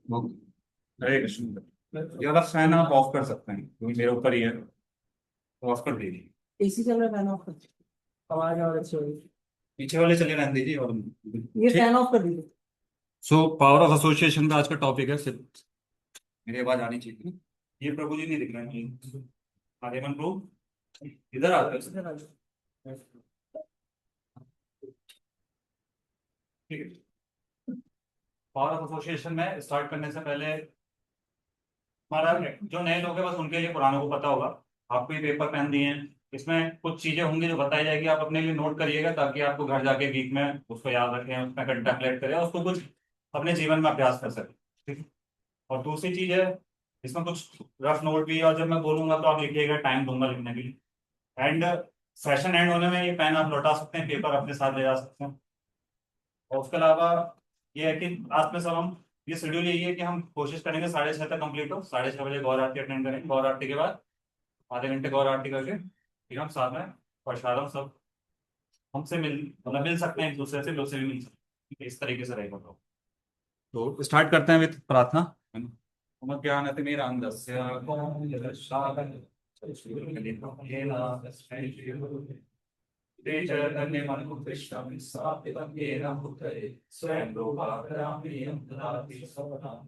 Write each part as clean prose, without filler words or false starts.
वो हरे कृष्ण। ये वाला फैन आप ऑफ कर सकते हैं क्योंकि मेरे ऊपर ही है, तो ऑफ कर दीजिए। एसी चल रहा है, फैन ऑफ कर। आवाज और अच्छी होगी। पीछे वाले चले रहने दीजिए और ये ठीक। फैन ऑफ कर दीजिए। सो पावर ऑफ एसोसिएशन का आज का टॉपिक है सिर्फ। मेरी आवाज आनी चाहिए। ये प्रभु जी नहीं दिख रहे हैं। आर्यमन प्रभु इधर आ जाओ। इधर आ जाओ। ठीक है। पावर ऑफ एसोसिएशन में स्टार्ट करने से पहले हमारा जो नए लोग हैं बस उनके लिए पुरानों को पता होगा। आपको ये पेपर पेन दिए हैं, इसमें कुछ चीजें होंगी जो बताई जाएगी, आप अपने लिए नोट करिएगा ताकि आपको घर जाके वीक में उसको याद रखें, उसमें कंटेम्पलेट करें और उसको कुछ अपने जीवन में अभ्यास कर सकें। ठीक है। और दूसरी चीज है, इसमें कुछ रफ नोट भी है और जब मैं बोलूंगा तो आप लिखिएगा, टाइम दूंगा लिखने के लिए। एंड सेशन एंड होने में ये पेन आप लौटा सकते हैं, पेपर अपने साथ ले जा सकते हैं। और उसके अलावा ये है कि आज में सब हम ये शेड्यूल यही है कि हम कोशिश करेंगे 6:30 तक कंप्लीट हो, 6:30 बजे गौर आरती अटेंड करेंगे, गौर आरती के बाद आधे घंटे गौर आरती करके फिर हम साथ में प्रसादम सब हमसे मिल मतलब मिल सकते हैं, एक दूसरे से लोग से भी मिल सकते हैं। ठीक है, इस तरीके से रहेगा। तो स्टार्ट करते हैं विद प्रार्थना। मम ज्ञानतिमिरान्धस्य चैतन्यमनुकृष्णं स्थापितं येन भूतले स्वयं रूपा करोमि यं ददाति स्वपदाम्।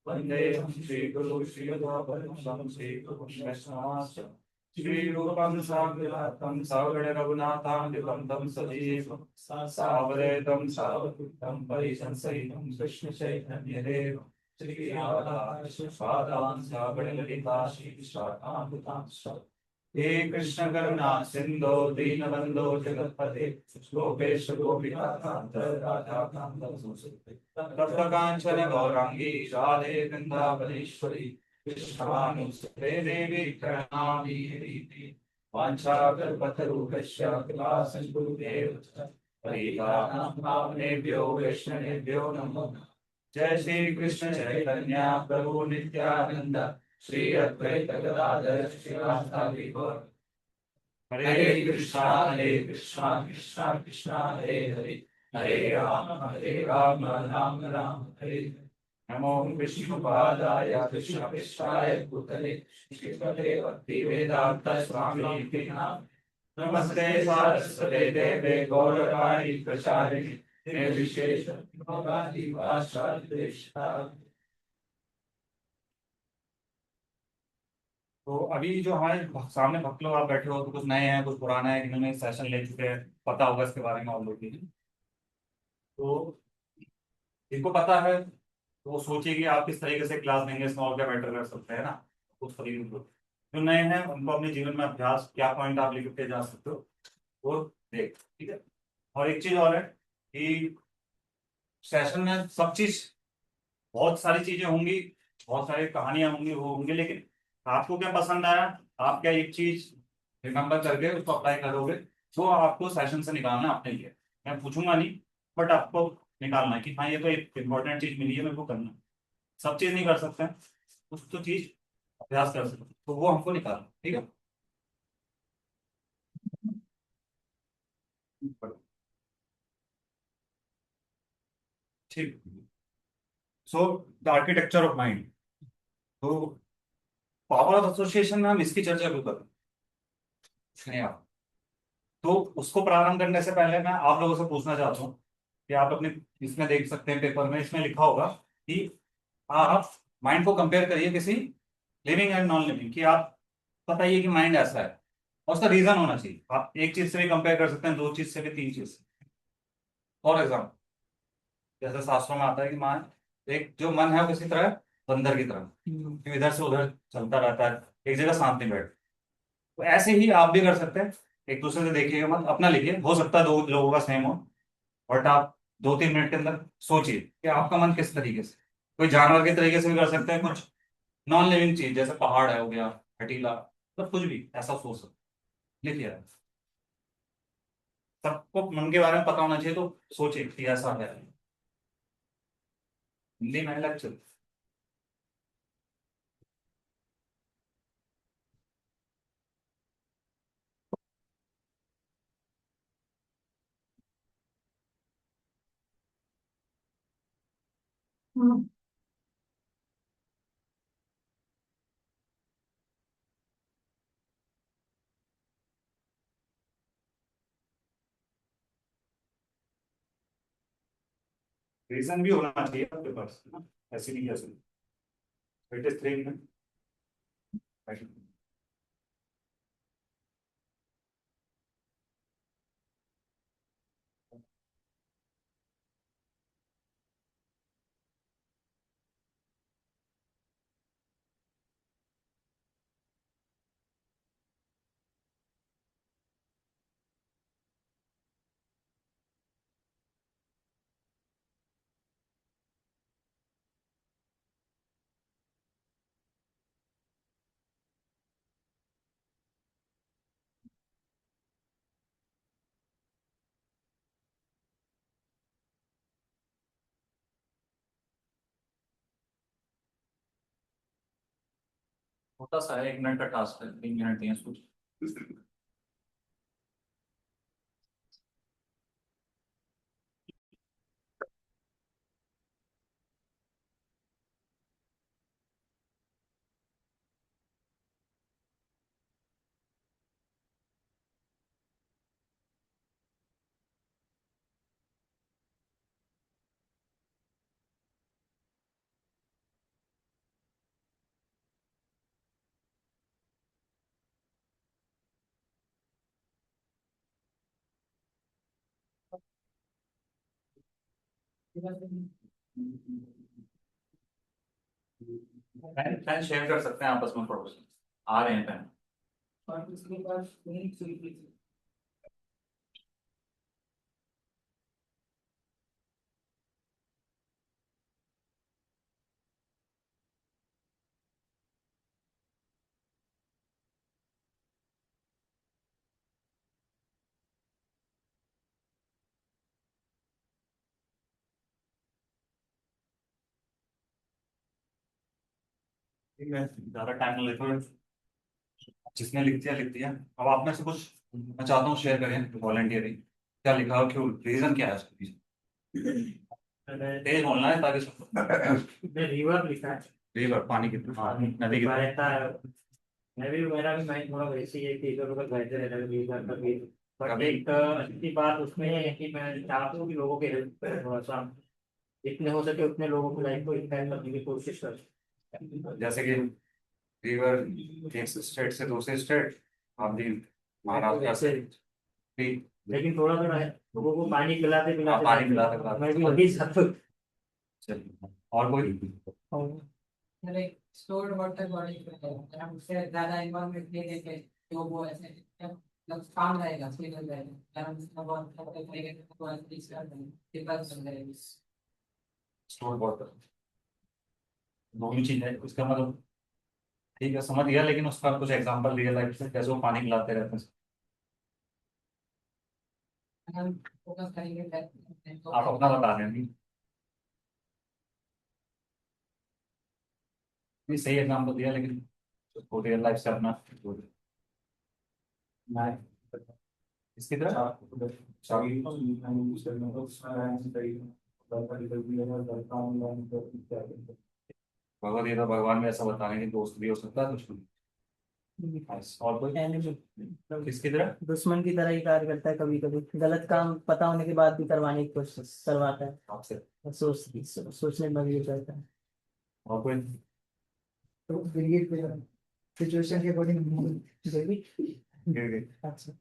वन्देऽहं श्रीगुरुं श्रीयुतापदं श्रीकृष्णश्रीरूपं श्रीरूपं साग्रजातं सगणरघुनाथान्वितं तं सजीवं सावधेतं सावधूतं परिसंसहितं कृष्णचैतन्यदेवं श्रीराधाकृष्णपादान् सागणललिता श्रीशाखान्वितांश्च। हे कृष्ण करुणा सिंधो दीनबंधो जगतपते गोपेश गोपिकांत राधा कांत तप्त कांचन गौरांगी राधे वृंदावनेश्वरी कृष्णानुसुते देवी प्रणमामि हरिप्रिये वाञ्छाकल्पतरुभ्यश्च कृपा सिन्धुभ्येव च पतितानां पावनेभ्यो वैष्णवेभ्यो नमो नमः। जय श्री कृष्ण चैतन्य प्रभु नित्यानंद श्री अद्वैत गदाधर श्रीवासादि गौर। हरे कृष्णा कृष्णा कृष्णा हरे हरे, हरे राम राम राम हरे हरे। नमो विष्णुपादाय कृष्ण कृष्णाय भूतले श्रीमते भक्ति वेदांत स्वामी नाम। नमस्ते सारस्वते देवे गौरवाणी प्रचारिणे निर्विशेष तो अभी जो हमारे सामने भक्त लोग आप बैठे हो तो कुछ नए हैं कुछ पुराने हैं, जिन्होंने सेशन ले चुके हैं, पता होगा इसके बारे में आप लोग भी। तो जिनको पता है तो वो सोचिए कि आप किस तरीके से क्लास लेंगे, इसमें और क्या बेटर कर सकते हैं ना, उस तरीके को। जो नए हैं उनको अपने जीवन में अभ्यास क्या पॉइंट आप लेके जा सकते हो वो देख। ठीक है। और एक चीज और है कि सेशन में सब चीज बहुत सारी चीजें होंगी, बहुत सारी कहानियां होंगी वो होंगी, लेकिन आपको क्या पसंद आया, आप क्या एक चीज रिमेम्बर करके उसको अप्लाई करोगे, वो आपको सेशन से निकालना है अपने लिए। मैं पूछूंगा नहीं, बट आपको निकालना है कि हाँ ये तो एक इंपॉर्टेंट चीज मिली है मेरे को करना है। सब चीज नहीं कर सकते हैं, कुछ तो चीज अभ्यास कर सकते हैं, तो वो हमको निकालना। ठीक है। ठीक। So the architecture of mind. तो पावर ऑफ एसोसिएशन में हम इसकी चर्चा क्यों कर रहे हैं? तो उसको प्रारंभ करने से पहले मैं आप लोगों से पूछना चाहता हूँ कि आप अपने इसमें देख सकते हैं पेपर में, इसमें लिखा होगा कि आप माइंड को कंपेयर करिए किसी लिविंग एंड नॉन लिविंग की। आप बताइए कि माइंड ऐसा है और उसका रीजन होना चाहिए। आप एक चीज से भी कंपेयर कर सकते हैं, दो चीज से भी, तीन चीज से। फॉर एग्जाम्पल जैसे शास्त्रों में आता है कि मान एक जो मन है वो किसी तरह बंदर की तरह कि इधर से उधर चलता रहता है, एक जगह शांत नहीं बैठ। तो ऐसे ही आप भी कर सकते हैं। एक दूसरे से देखिएगा मत, अपना लिखिए, हो सकता है दो लोगों का सेम हो, बट आप 2-3 मिनट के अंदर सोचिए कि आपका मन किस तरीके से, कोई जानवर के तरीके से भी कर सकते हैं, कुछ नॉन लिविंग चीज जैसे पहाड़ है हो गया, हटीला, मतलब कुछ भी ऐसा सोच सकते। लिखिए। सबको मन के बारे में पता होना चाहिए, तो सोचिए कि ऐसा है। हिंदी में लेक्चर। रीजन भी होना चाहिए आपके पास, है ना? ऐसे नहीं कैसे। It is three. छोटा सा है, 1 मिनट का टास्क है, 3 मिनट दिए सोच। पेन पेन शेयर कर सकते हैं आपस में थोड़ा सा। आ रहे हैं पेन। और उसके बाद मेरी सुई। ठीक है, ज्यादा टाइम नहीं लेते हुए जिसने लिख दिया। अब आप में से कुछ मैं चाहता हूँ शेयर करें वॉलंटियरिंग। क्या लिखा हो, क्यों, रीजन क्या है इसके पीछे? तेज बोलना है ताकि रिवर लिखा है। रिवर पानी की, हाँ नदी की तरफ। बहता है। मैं भी, मेरा भी माइंड थोड़ा वैसे ही है कि इधर उधर बहते रहता है रिवर कभी। बट कभी एक अच्छी बात उसमें है कि मैं चाहता हूँ कि लोगों के हेल्प करें थोड़ा सा। जितने हो सके उतने लोगों की लाइफ को इम्पैक्ट करने की कोशिश करें। जैसे कि रिवर एक स्टेट से दूसरे स्टेट, आप भी महाराष्ट्र से वैसे भी। लेकिन थोड़ा थोड़ा है, लोगों को पानी पिलाते आप पिलाते पानी जाते पिलाते हैं। मैं भी पिलाते वही चाहता हूँ। चलिए, और कोई? like stored water body है, हम उससे ज्यादा environment ले लेके जो वो ऐसे मतलब काम रहेगा, स्टेबल रहेगा, हम उसका बहुत तक करेंगे तो एटलीस्ट कर देंगे डिफरेंस बन जाएगी। स्टोर वाटर दोनों चीज है उसका मतलब। ठीक है, समझ गया, लेकिन उसका कुछ एग्जांपल दिया लाइफ से, कैसे वो पानी पिलाते रहते हैं। हम फोकस करेंगे तो आप अपना बता रहे हैं। नहीं, सही एग्जांपल दिया, लेकिन उसको रियल लाइफ से अपना नहीं। इसकी तरह भगवत गीता भगवान में ऐसा बताने की दोस्त भी हो सकता है दुश्मन। Nice. और कोई? किसकी तरह? दुश्मन की तरह ही कार्य करता है, कभी कभी गलत काम पता होने के बाद भी करवाने की कोशिश करवाता है। आपसे? सोचने में भी करता है। और कोई? तो सिचुएशन के अकॉर्डिंग गिर गई। अच्छा।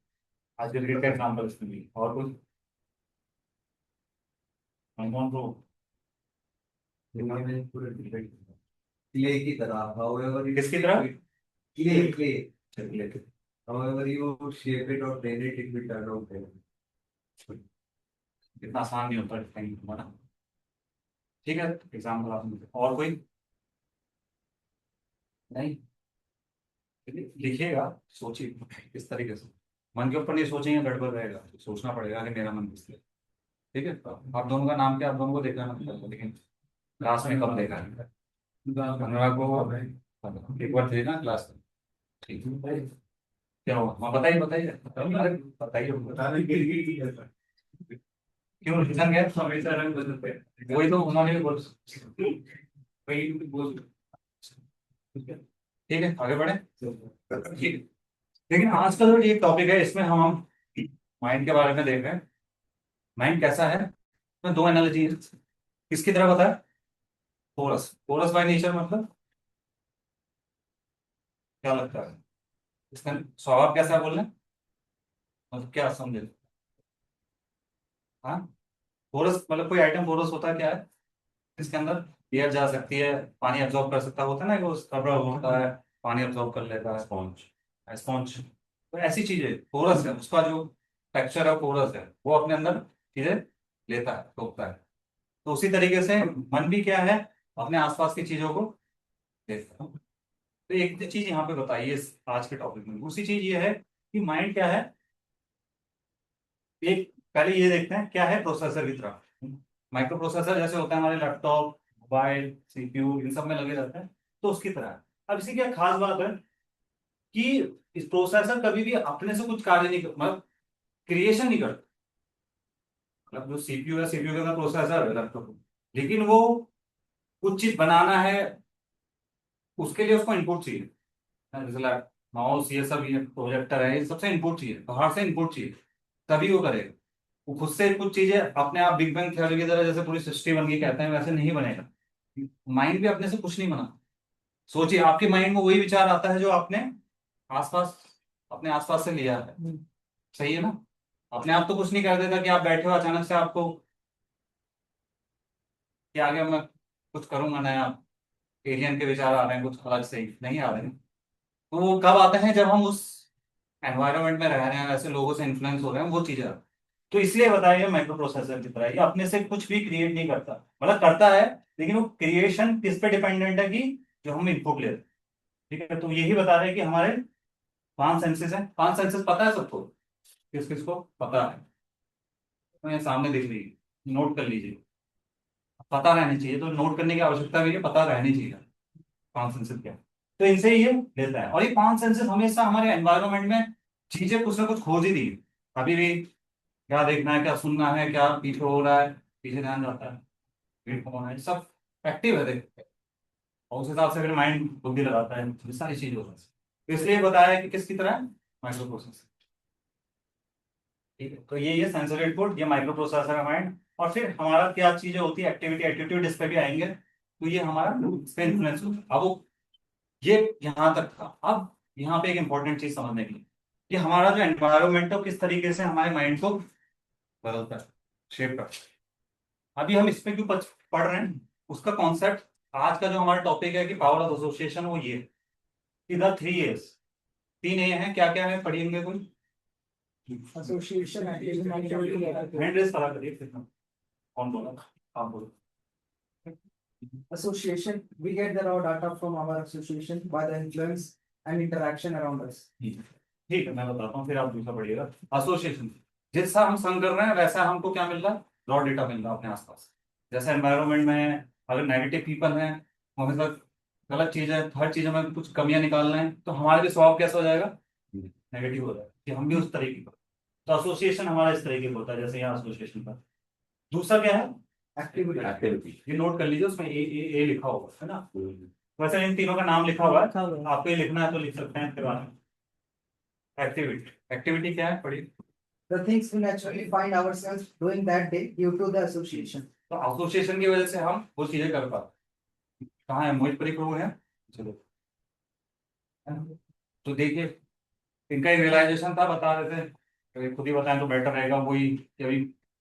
आज के क्रिकेट का एग्जांपल इसमें भी, और कोई? कौन को क्ले की तरह however you किसकी तरह? clay चलिए, however you shape it or train it it will turn out well. इतना आसान नहीं होता कहीं ना। ठीक है, एग्जाम्पल आपने, और कोई? नहीं, लिखिएगा, सोचिए किस तरीके से। मन के ऊपर नहीं सोचेंगे गड़बड़ रहेगा, तो सोचना पड़ेगा कि मेरा मन किस तरह। ठीक है, आप दोनों का नाम क्या? आप दोनों को देखा ना, लेकिन क्लास में कब देखा है? अनुराग को एक बार थे ना क्लास में। ठीक है, क्या हुआ? हाँ बताइए बताइए। अरे बताइए। क्यों रीजन क्या है? हमेशा रंग बदलते हैं। वही तो उन्होंने भी बोल। वही बोल। ठीक है, आगे बढ़े। ठीक है, लेकिन आज का जो ये टॉपिक है इसमें हम माइंड के बारे में देख रहे हैं। माइंड कैसा है? तो दो एनालॉजी है। किसकी तरह बताया? पोरस। पोरस बाय नेचर मतलब क्या लगता है? इसका स्वभाव कैसा है बोलने, मतलब क्या समझे? हाँ, पोरस मतलब कोई आइटम पोरस होता है क्या है? इसके अंदर एयर जा सकती है, पानी अब्जॉर्ब कर सकता होता है ना, वो रबड़ होता है, पानी अब्जॉर्ब कर लेता है, स्पॉन्ज। स्पॉन्ज तो ऐसी चीजें पोरस है, उसका जो टेक्सचर है पोरस है, वो अपने अंदर चीजें लेता है, रोकता है। तो उसी तरीके से मन भी क्या है, अपने आसपास की चीजों को देखता है। तो एक चीज यहाँ पे बताइए इस आज के टॉपिक में, दूसरी चीज ये है कि माइंड क्या है। एक पहले ये देखते हैं क्या है प्रोसेसर की तरह। माइक्रो प्रोसेसर जैसे होता है हमारे लैपटॉप, मोबाइल, सीपीयू, इन सब में लगे रहते हैं, तो उसकी तरह है। अब इसी क्या खास बात है कि इस प्रोसेसर कभी भी अपने से कुछ कार्य नहीं मतलब क्रिएशन नहीं करता। मतलब जो सीपीयू है, सीपीयू के अंदर प्रोसेसर है लैपटॉप, लेकिन वो कुछ चीज बनाना है, उसके लिए उसको इनपुट चाहिए। जैसे माउस, ये सब, ये प्रोजेक्टर है, ये सबसे इनपुट चाहिए, बाहर से इनपुट चाहिए, तभी वो करेगा। वो खुद से कुछ चीजें अपने आप बिग बैंग थ्योरी की तरह जैसे पूरी सृष्टि बन गई कहते हैं, वैसे नहीं बनेगा। माइंड भी अपने से कुछ नहीं बना। सोचिए आपके माइंड में वही विचार आता है जो आपने आसपास, अपने आसपास से लिया है। सही है ना? अपने आप तो कुछ नहीं कर देता कि आप बैठे हो अचानक से आपको कि आगे मैं कुछ करूंगा नया, एलियन के विचार आ रहे हैं कुछ अलग से ही नहीं आ रहे हैं। तो वो कब आते हैं? जब हम उस एनवायरनमेंट में रह रहे हैं, ऐसे लोगों से इन्फ्लुएंस हो रहे हैं, वो चीजें आती हैं। तो इसलिए बताया ये माइक्रो प्रोसेसर की तरह है। ये अपने से कुछ भी क्रिएट नहीं करता, मतलब करता है, लेकिन वो क्रिएशन किस पे डिपेंडेंट है कि जो हम इनपुट ले रहे हैं। ठीक है, तो यही बता रहे हैं कि हमारे पांच सेंसेस हैं। पांच सेंसेस पता है सबको? किस किस को पता है? तो ये सामने देख लीजिए, नोट कर लीजिए। पता रहनी चाहिए, तो नोट करने की आवश्यकता भी है, पता रहनी चाहिए पांच सेंसेस क्या है। तो इनसे ये लेता है, और ये पांच सेंसेस हमेशा हमारे एनवायरनमेंट में चीजें कुछ ना कुछ खोज ही दी है। अभी भी क्या देखना है, क्या सुनना है, क्या पीछे हो रहा है, पीछे ध्यान जाता है, भीड़ कौन है, सब एक्टिव है देख। और उस हिसाब से फिर माइंड बुद्धि लगाता है, ये सारी चीज होता है। तो इसलिए बताया है कि किसकी तरह माइक्रो प्रोसेसर। ठीक है, तो ये सेंसरी इनपुट, ये माइक्रो प्रोसेसर है माइंड। और फिर हमारा क्या चीजें होती है, एक्टिविटी एटीट्यूड, इस पे भी आएंगे। तो ये हमारा इस पे इन्फ्लुएंस होगा। अब वो ये यहाँ तक था। अब यहाँ पे एक इंपॉर्टेंट चीज समझने की, कि हमारा जो एनवायरमेंट है वो किस तरीके से हमारे माइंड को बदलता है, शेप करता है। अभी हम इस पे क्यों पढ़ रहे हैं, उसका कॉन्सेप्ट, आज का जो हमारा टॉपिक है कि पावर ऑफ एसोसिएशन, वो ये इधर थ्री एस, तीन ए हैं, क्या क्या है पढ़ेंगे कोई? Association activity हैंड रेस करा करिए फिर हम। कौन बोला? आप बोलो। association, we get the raw data from our association by the influence and interaction around us. ठीक है, मैं बताता हूँ, फिर आप दूसरा पढ़िएगा। एसोसिएशन, जैसा हम संग कर रहे हैं वैसा हमको क्या मिल रहा है, रॉ डेटा मिल रहा है अपने आसपास। जैसे एनवायरनमेंट में है, अगर नेगेटिव पीपल हैं, मतलब गलत चीज है, हर चीज में कुछ कमियां निकालना है, तो हमारे भी स्वभाव कैसा हो जाएगा, नेगेटिव हो जाएगा, कि हम भी उस तरीके का। तो एसोसिएशन हमारा इस तरीके का होता है, जैसे यहाँ एसोसिएशन का। दूसरा क्या है? एक्टिविटी। एक्टिविटी ये नोट कर लीजिए, उसमें ए लिखा होगा, है ना? वैसे इन तीनों का नाम लिखा हुआ है, आपको ये लिखना है तो लिख सकते हैं, फिर बाद में। एक्टिविटी, एक्टिविटी क्या है पढ़िए। The things we naturally find ourselves doing that day due to the association. तो एसोसिएशन की वजह से हम वो चीजें कर पाते हैं। कहाँ है मोहित परिक्रो है? चलो, तो देखिए, इनका एक रियलाइजेशन था, बता रहे थे, तो ये खुद ही बताएं तो बेटर रहेगा। वही कि अभी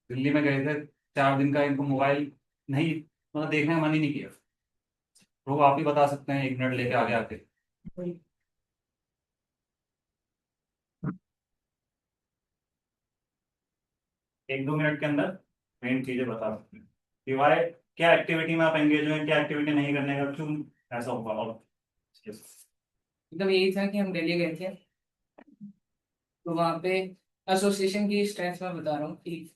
दिल्ली में गए थे, 4 दिन का इनको मोबाइल नहीं, मतलब देखने का मन ही नहीं किया। तो वो आप ही बता सकते हैं, 1 मिनट लेके आगे आके। एक दो मिनट के अंदर मेन चीजें बता सकते हैं कि वाई, क्या एक्टिविटी में आप एंगेज हुए, क्या एक्टिविटी नहीं करने का क्यों ऐसा होगा। और yes। मतलब यही था कि हम दिल्ली गए थे, तो वहाँ पे एसोसिएशन की स्ट्रेंथ मैं बता रहा हूँ कि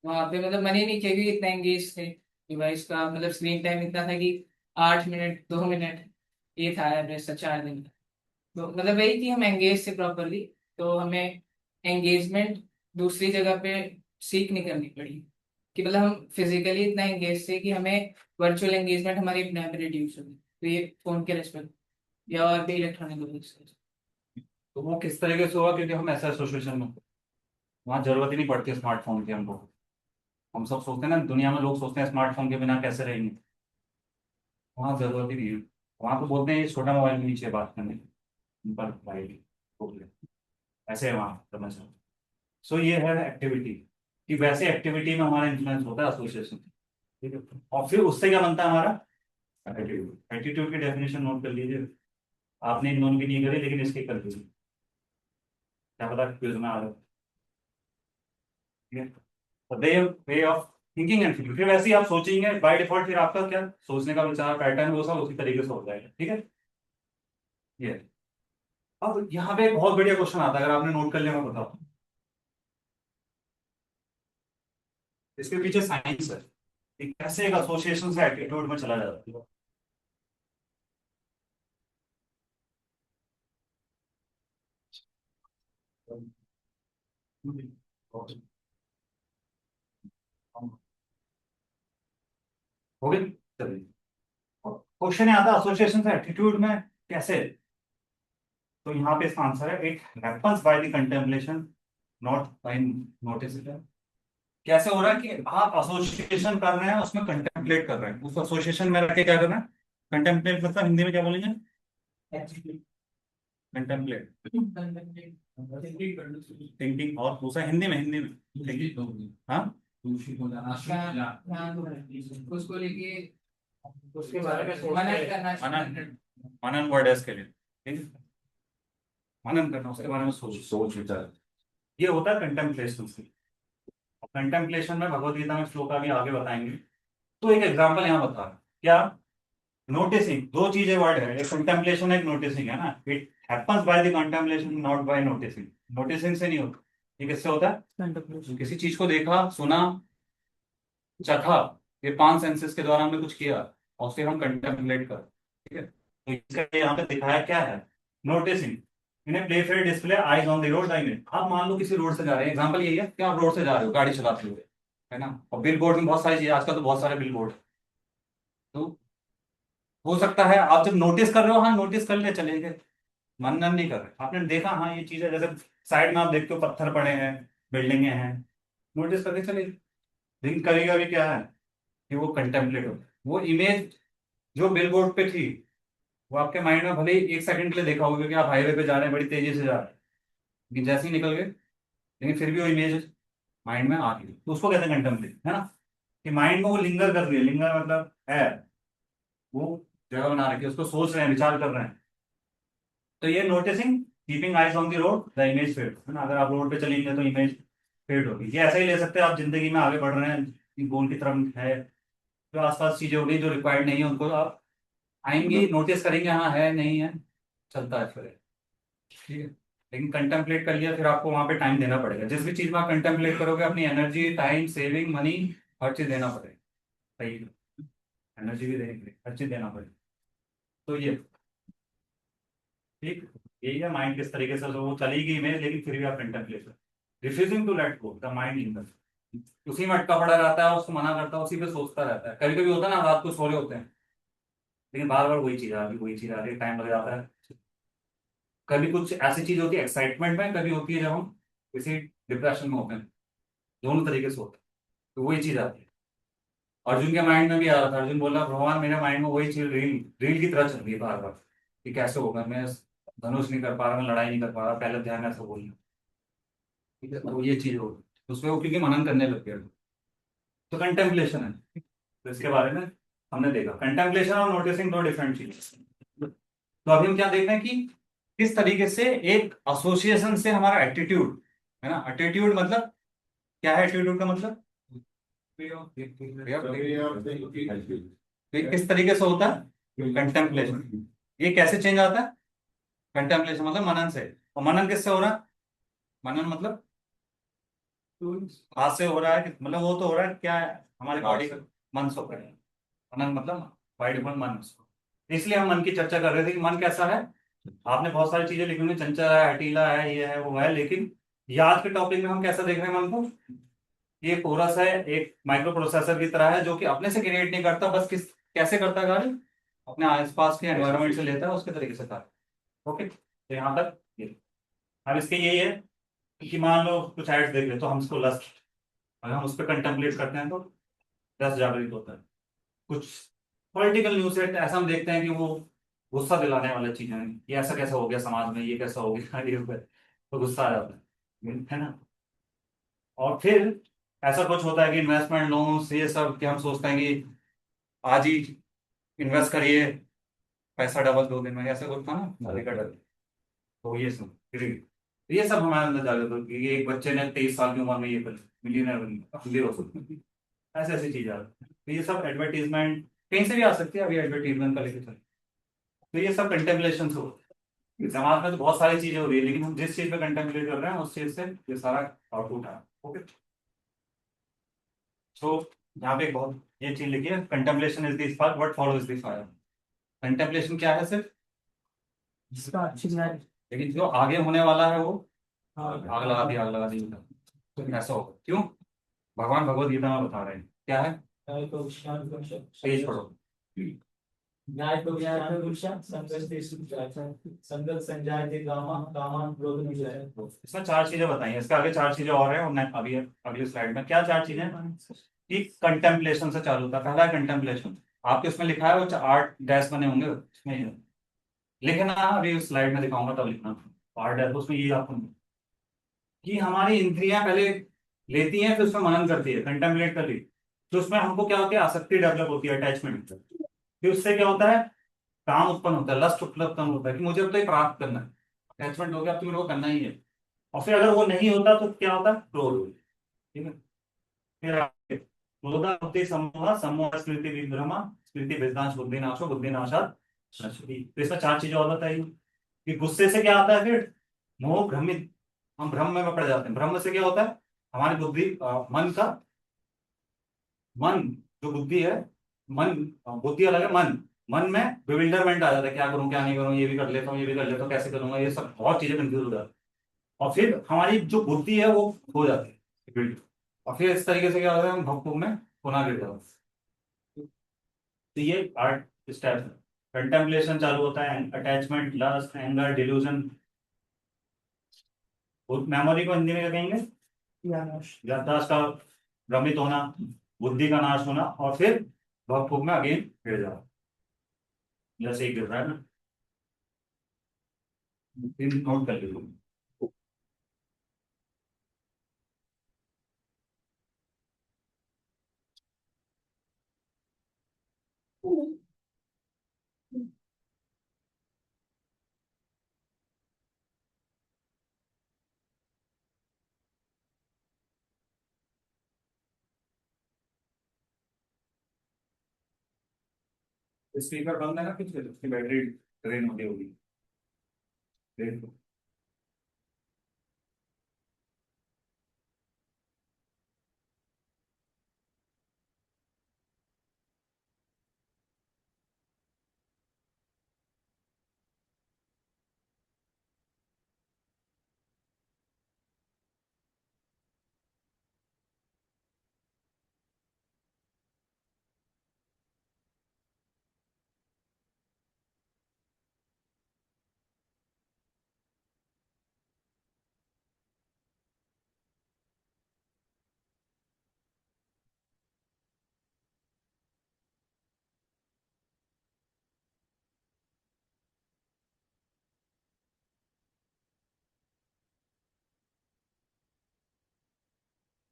वहाँ पे मतलब मन ही नहीं किया, क्योंकि इतना एंगेज थे डिवाइस का, मतलब स्क्रीन टाइम इतना था कि 8 मिनट 2 मिनट, ये था एवरेज 4 दिन। तो मतलब वही कि हम एंगेज थे प्रॉपरली, तो हमें एंगेजमेंट दूसरी जगह पे सीख नहीं करनी पड़ी। कि मतलब हम फिजिकली इतना एंगेज थे कि हमें वर्चुअल एंगेजमेंट हमारी अपने आप रिड्यूस होगी, तो ये फोन के रिस्पेक्ट या और भी इलेक्ट्रॉनिक डिवाइसेस। तो वो किस तरीके से होगा, क्योंकि हम ऐसा एसोसिएशन में, वहाँ जरूरत ही नहीं पड़ती स्मार्टफोन की हमको। हम सब सोचते हैं ना, दुनिया में लोग सोचते हैं स्मार्टफोन के बिना कैसे रहेंगे, वहाँ जरूरत ही नहीं है। वहाँ तो बोलते हैं ये छोटा मोबाइल भी नहीं चाहिए बात करने पर भाई, हो गया। ऐसे है वहाँ समझ। सो ये है एक्टिविटी, कि वैसे एक्टिविटी में हमारा इन्फ्लुएंस होता है एसोसिएशन। ठीक है, और फिर उससे क्या बनता है हमारा एटीट्यूड। एटीट्यूड की डेफिनेशन नोट कर लीजिए। आपने नोन भी नहीं करी, लेकिन इसकी कर लीजिए, क्या पता क्विज में आ रहा है। ठीक है, way way of thinking and feeling, फिर वैसे ही आप सोचेंगे बाय डिफॉल्ट, फिर आपका क्या सोचने का विचार पैटर्न वो सब उसी तरीके से हो जाएगा। ठीक है, ये। अब यहाँ पे एक बहुत बढ़िया क्वेश्चन आता है, अगर आपने नोट कर लिया मैं बताऊँ। इसके पीछे साइंस है कि कैसे एक एसोसिएशन से एटीट्यूड में चला जाता है। हो गई, चलिए। क्वेश्चन आता है एसोसिएशन से एटीट्यूड में कैसे। तो यहाँ पे इसका आंसर है, it happens by the contemplation not by notice. कैसे हो रहा है कि आप एसोसिएशन कर रहे हैं, उसमें कंटेम्पलेट कर रहे हैं, उस एसोसिएशन में रह के क्या करना है। कंटेम्पलेट मतलब हिंदी में क्या बोलेंगे, कंटेम्पलेट। थिंकिंग, और दूसरा हिंदी में थिंकिंग। हाँ, उसको लेके उसके बारे में मनन करना, मनन, मनन वर्ड है इसके लिए। ठीक है, मनन करना, उसके बारे में सोच सोच विचार, ये होता है कंटेम्पलेशन से। कंटेम्पलेशन में भगवत गीता में श्लोक अभी आगे बताएंगे। तो एक एग्जांपल यहाँ बता रहा, क्या, नोटिसिंग, दो चीजें वर्ड है, एक कंटेम्पलेशन एक नोटिसिंग है ना। It happens by the contemplation not by noticing. Noticing से नहीं होता, ये किससे होता है, किसी चीज को देखा, सुना, चखा, ये पांच सेंसेस के द्वारा हमने कुछ किया और फिर हम कंटेम्पलेट कर। ठीक है, तो इसका यहाँ पे दिखाया क्या है, नोटिसिंग। इन्हें play fair display eyes on the road. I mean आप मान लो किसी रोड से जा रहे हैं, एग्जांपल यही है कि आप रोड से जा रहे हो गाड़ी चलाते हुए, है ना, और बिल बोर्ड में बहुत सारी चीजें, आजकल तो बहुत सारे बिल बोर्ड। तो हो सकता है आप जब नोटिस कर रहे हो, हाँ नोटिस कर ले चले गए, मनन नहीं कर रहे, आपने देखा हाँ ये चीज है, जैसे साइड में आप देखते हो पत्थर पड़े हैं, बिल्डिंगे हैं, नोटिस करके चले। लिंक करेगा भी क्या है कि वो कंटेम्पलेट हो, वो इमेज जो बिल बोर्ड पे थी, वो आपके माइंड में भले ही एक सेकंड के लिए देखा होगा कि आप हाईवे पे जा रहे हैं, बड़ी तेजी से जा रहे हैं, लेकिन जैसे ही निकल गए, लेकिन फिर भी वो इमेज माइंड में आ गई, तो उसको कहते हैं कंटेम्पलेट, है ना। कि माइंड में वो लिंगर कर रही है, लिंगर मतलब है, वो जगह बना रखी है, उसको सोच रहे हैं, विचार कर रहे हैं। तो ये noticing, keeping eyes on the road, the image fade, है ना। अगर आप रोड पे चलेंगे तो इमेज फेड होगी। ये ऐसा ही ले सकते हैं, आप जिंदगी में आगे बढ़ रहे हैं, गोल की तरफ है, जो आसपास चीजें हो गई जो रिक्वायर्ड नहीं है उनको आप आएंगी, नोटिस करेंगे, हाँ है नहीं है, चलता है फिर। ठीक है, लेकिन कंटेम्पलेट कर लिया, फिर आपको वहां पे टाइम देना पड़ेगा। जिस भी चीज में आप कंटेम्पलेट करोगे, अपनी एनर्जी, टाइम, सेविंग, मनी, हर चीज देना पड़ेगा। सही है, एनर्जी भी देंगे, हर चीज देना पड़ेगा। तो ये ठीक, यही है माइंड किस तरीके से, जो वो चलेगी इमेज, लेकिन फिर भी आप कंटेम्पलेट कर, refusing to let go the mind in, उसी में अटका पड़ा रहता है, उसको मना करता है, उसी पे सोचता रहता है। कभी कभी होता है ना, रात को सो रहे होते हैं, लेकिन बार बार वही चीज आ रही, वही चीज आ रही, टाइम लग जाता है। कभी कुछ ऐसी चीज होती है एक्साइटमेंट में, कभी होती है जब हम किसी डिप्रेशन में होते हैं, दोनों तरीके से होता है, तो वही चीज आती है। अर्जुन के माइंड में भी आ रहा था, अर्जुन बोला भगवान मेरे माइंड में वही चीज रील रील की तरह चल रही है बार बार, कि कैसे होगा, मैं धनुष नहीं कर पा रहा, मैं लड़ाई नहीं कर पा रहा, पहले ध्यान ऐसा बोलिए। ठीक है, तो ये चीज होगी, उसमें वो क्योंकि मनन करने लग गया, तो कंटेम्पलेशन है। तो इसके बारे में हमने देखा, कंटेम्पलेशन और नोटिसिंग दो डिफरेंट चीज। तो अभी हम क्या देख रहे हैं कि किस तरीके से एक एसोसिएशन से हमारा एटीट्यूड, है ना, एटीट्यूड मतलब क्या है, एटीट्यूड का मतलब ये किस तरीके से होता है, कंटेम्पलेशन। ये कैसे चेंज आता है, कंटेम्पलेशन मतलब मनन से, और मनन किससे हो रहा है, मनन मतलब हाथ से हो रहा है मतलब वो तो हो रहा है क्या है, हमारी बॉडी का, मन से हो रहा है। मनन मतलब बाय डिफॉल्ट मन, इसलिए हम मन की चर्चा कर रहे थे कि मन कैसा है। आपने बहुत सारी चीजें लिखी हुई, चंचल है, हटीला है, ये है वो है, लेकिन ये आज के टॉपिक में हम कैसा देख रहे हैं मन को, ये पोरस है, एक माइक्रो प्रोसेसर की तरह है, जो कि अपने से क्रिएट नहीं करता, बस कैसे करता है कार्य, अपने आसपास के एनवायरनमेंट से लेता है, उसके तरीके से कार्य। ओके, तो यहाँ तक ये। अब इसके यही है कि मान लो कुछ एड्स देख ले तो हम इसको लस्ट, अगर हम उस पर कंटेम्पलेट करते हैं तो रस जागृत होता है। कुछ पॉलिटिकल न्यूज से ऐसा हम देखते हैं कि वो गुस्सा दिलाने वाली चीजें हैं, ये ऐसा कैसा हो गया समाज में, ये कैसा हो गया ये हो गया, तो गुस्सा आ जाता है ना। और फिर ऐसा कुछ होता है कि इन्वेस्टमेंट लोन्स ये सब, कि हम सोचते हैं कि आज ही इन्वेस्ट करिए, पैसा डबल 2 दिन में, ऐसा कुछ था ना अभी का डर। तो ये सब हमारे अंदर जागृत होती है कि एक बच्चे ने 23 साल की उम्र में ये कर मिलियनर बन गया, अमीर हो सकता है। ऐसी ऐसी चीजें आती हैं। तो ये सब एडवर्टीजमेंट कहीं से भी आ सकती है, अभी एडवर्टीजमेंट का लेके चल। तो ये सब कंटेम्पलेशन से होता है। समाज में तो बहुत सारी चीजें हो रही है, लेकिन हम जिस चीज पे कंटेम्पलेट कर रहे हैं उस चीज से ये सारा आउटपुट है। ओके, तो यहाँ पे एक बहुत ये चीज लिखी है, contemplation is the spark what follows the fire. Contemplation क्या है सिर्फ, इसका अच्छी बात लेकिन जो आगे होने वाला है वो हाँ आग लगा दी तो ऐसा होगा क्यों, भगवान भगवत गीता में बता रहे हैं क्या है। तो पेज पढ़ो। न्याय तो न्याय पुरुषा संगत संजायते कामा कामान क्रोध विजय। इसमें 4 चीजें बताई हैं, इसके आगे 4 चीजें और हैं, और अभी अगली स्लाइड में क्या 4 चीजें कि कंटेम्पलेशन से चालू होता है। पहला है कंटेम्पलेशन, आपके उसमें लिखा है, वो 8 डैश बने होंगे उसमें लिखना, अभी स्लाइड में दिखाऊंगा तब लिखना। 8 डैश उसमें ये आपको कि हमारी इंद्रियां पहले लेती हैं, फिर उसमें मनन करती है, कंटेम्पलेट कर ली, तो उसमें हमको क्या होती है, आसक्ति डेवलप होती है, अटैचमेंट। फिर उससे क्या होता है, काम उत्पन्न होता है, लस्ट उत्पन्न होता है कि मुझे अब तो ये प्राप्त करना है, अटैचमेंट हो गया, अब तो मेरे को करना ही है। और फिर अगर वो नहीं होता तो क्या होता है, क्रोध। ठीक है, फिर आगे क्रोधा होती समूह समूह स्मृति विभ्रमा स्मृति विनाश बुद्धि नाशो बुद्धि नाशात नश्यति। तो इसमें 4 चीजें और बताई कि गुस्से से क्या आता है, फिर मोह भ्रमित, हम भ्रम में पड़ जाते हैं। भ्रम से क्या होता है, हमारी बुद्धि मन जो बुद्धि है, मन बुद्धि अलग है, मन में विविल्डरमेंट आ जाता है, क्या करूं क्या नहीं करूं, ये भी कर लेता हूँ ये भी कर लेता हूँ, कैसे करूंगा, ये सब बहुत चीजें कंफ्यूज हो जाती है। और फिर हमारी जो बुद्धि है वो हो जाती है build। और फिर इस तरीके से क्या होता है, हम भक्तों में पुनः गिर जाते हैं। तो ये 8 स्टेप है। कंटेम्पलेशन चालू होता है, attachment, lust, anger, delusion. Memory को हिंदी में क्या कहेंगे, याददाश्त का भ्रमित होना, बुद्धि का नाश होना, और फिर भवभूग में अगेन गिर जाना, जैसे ही गिर रहा है ना। फिर नोट कर लीजिए। स्पीकर बंद है ना, कुछ उसकी बैटरी ड्रेन होती होगी। ड्रेन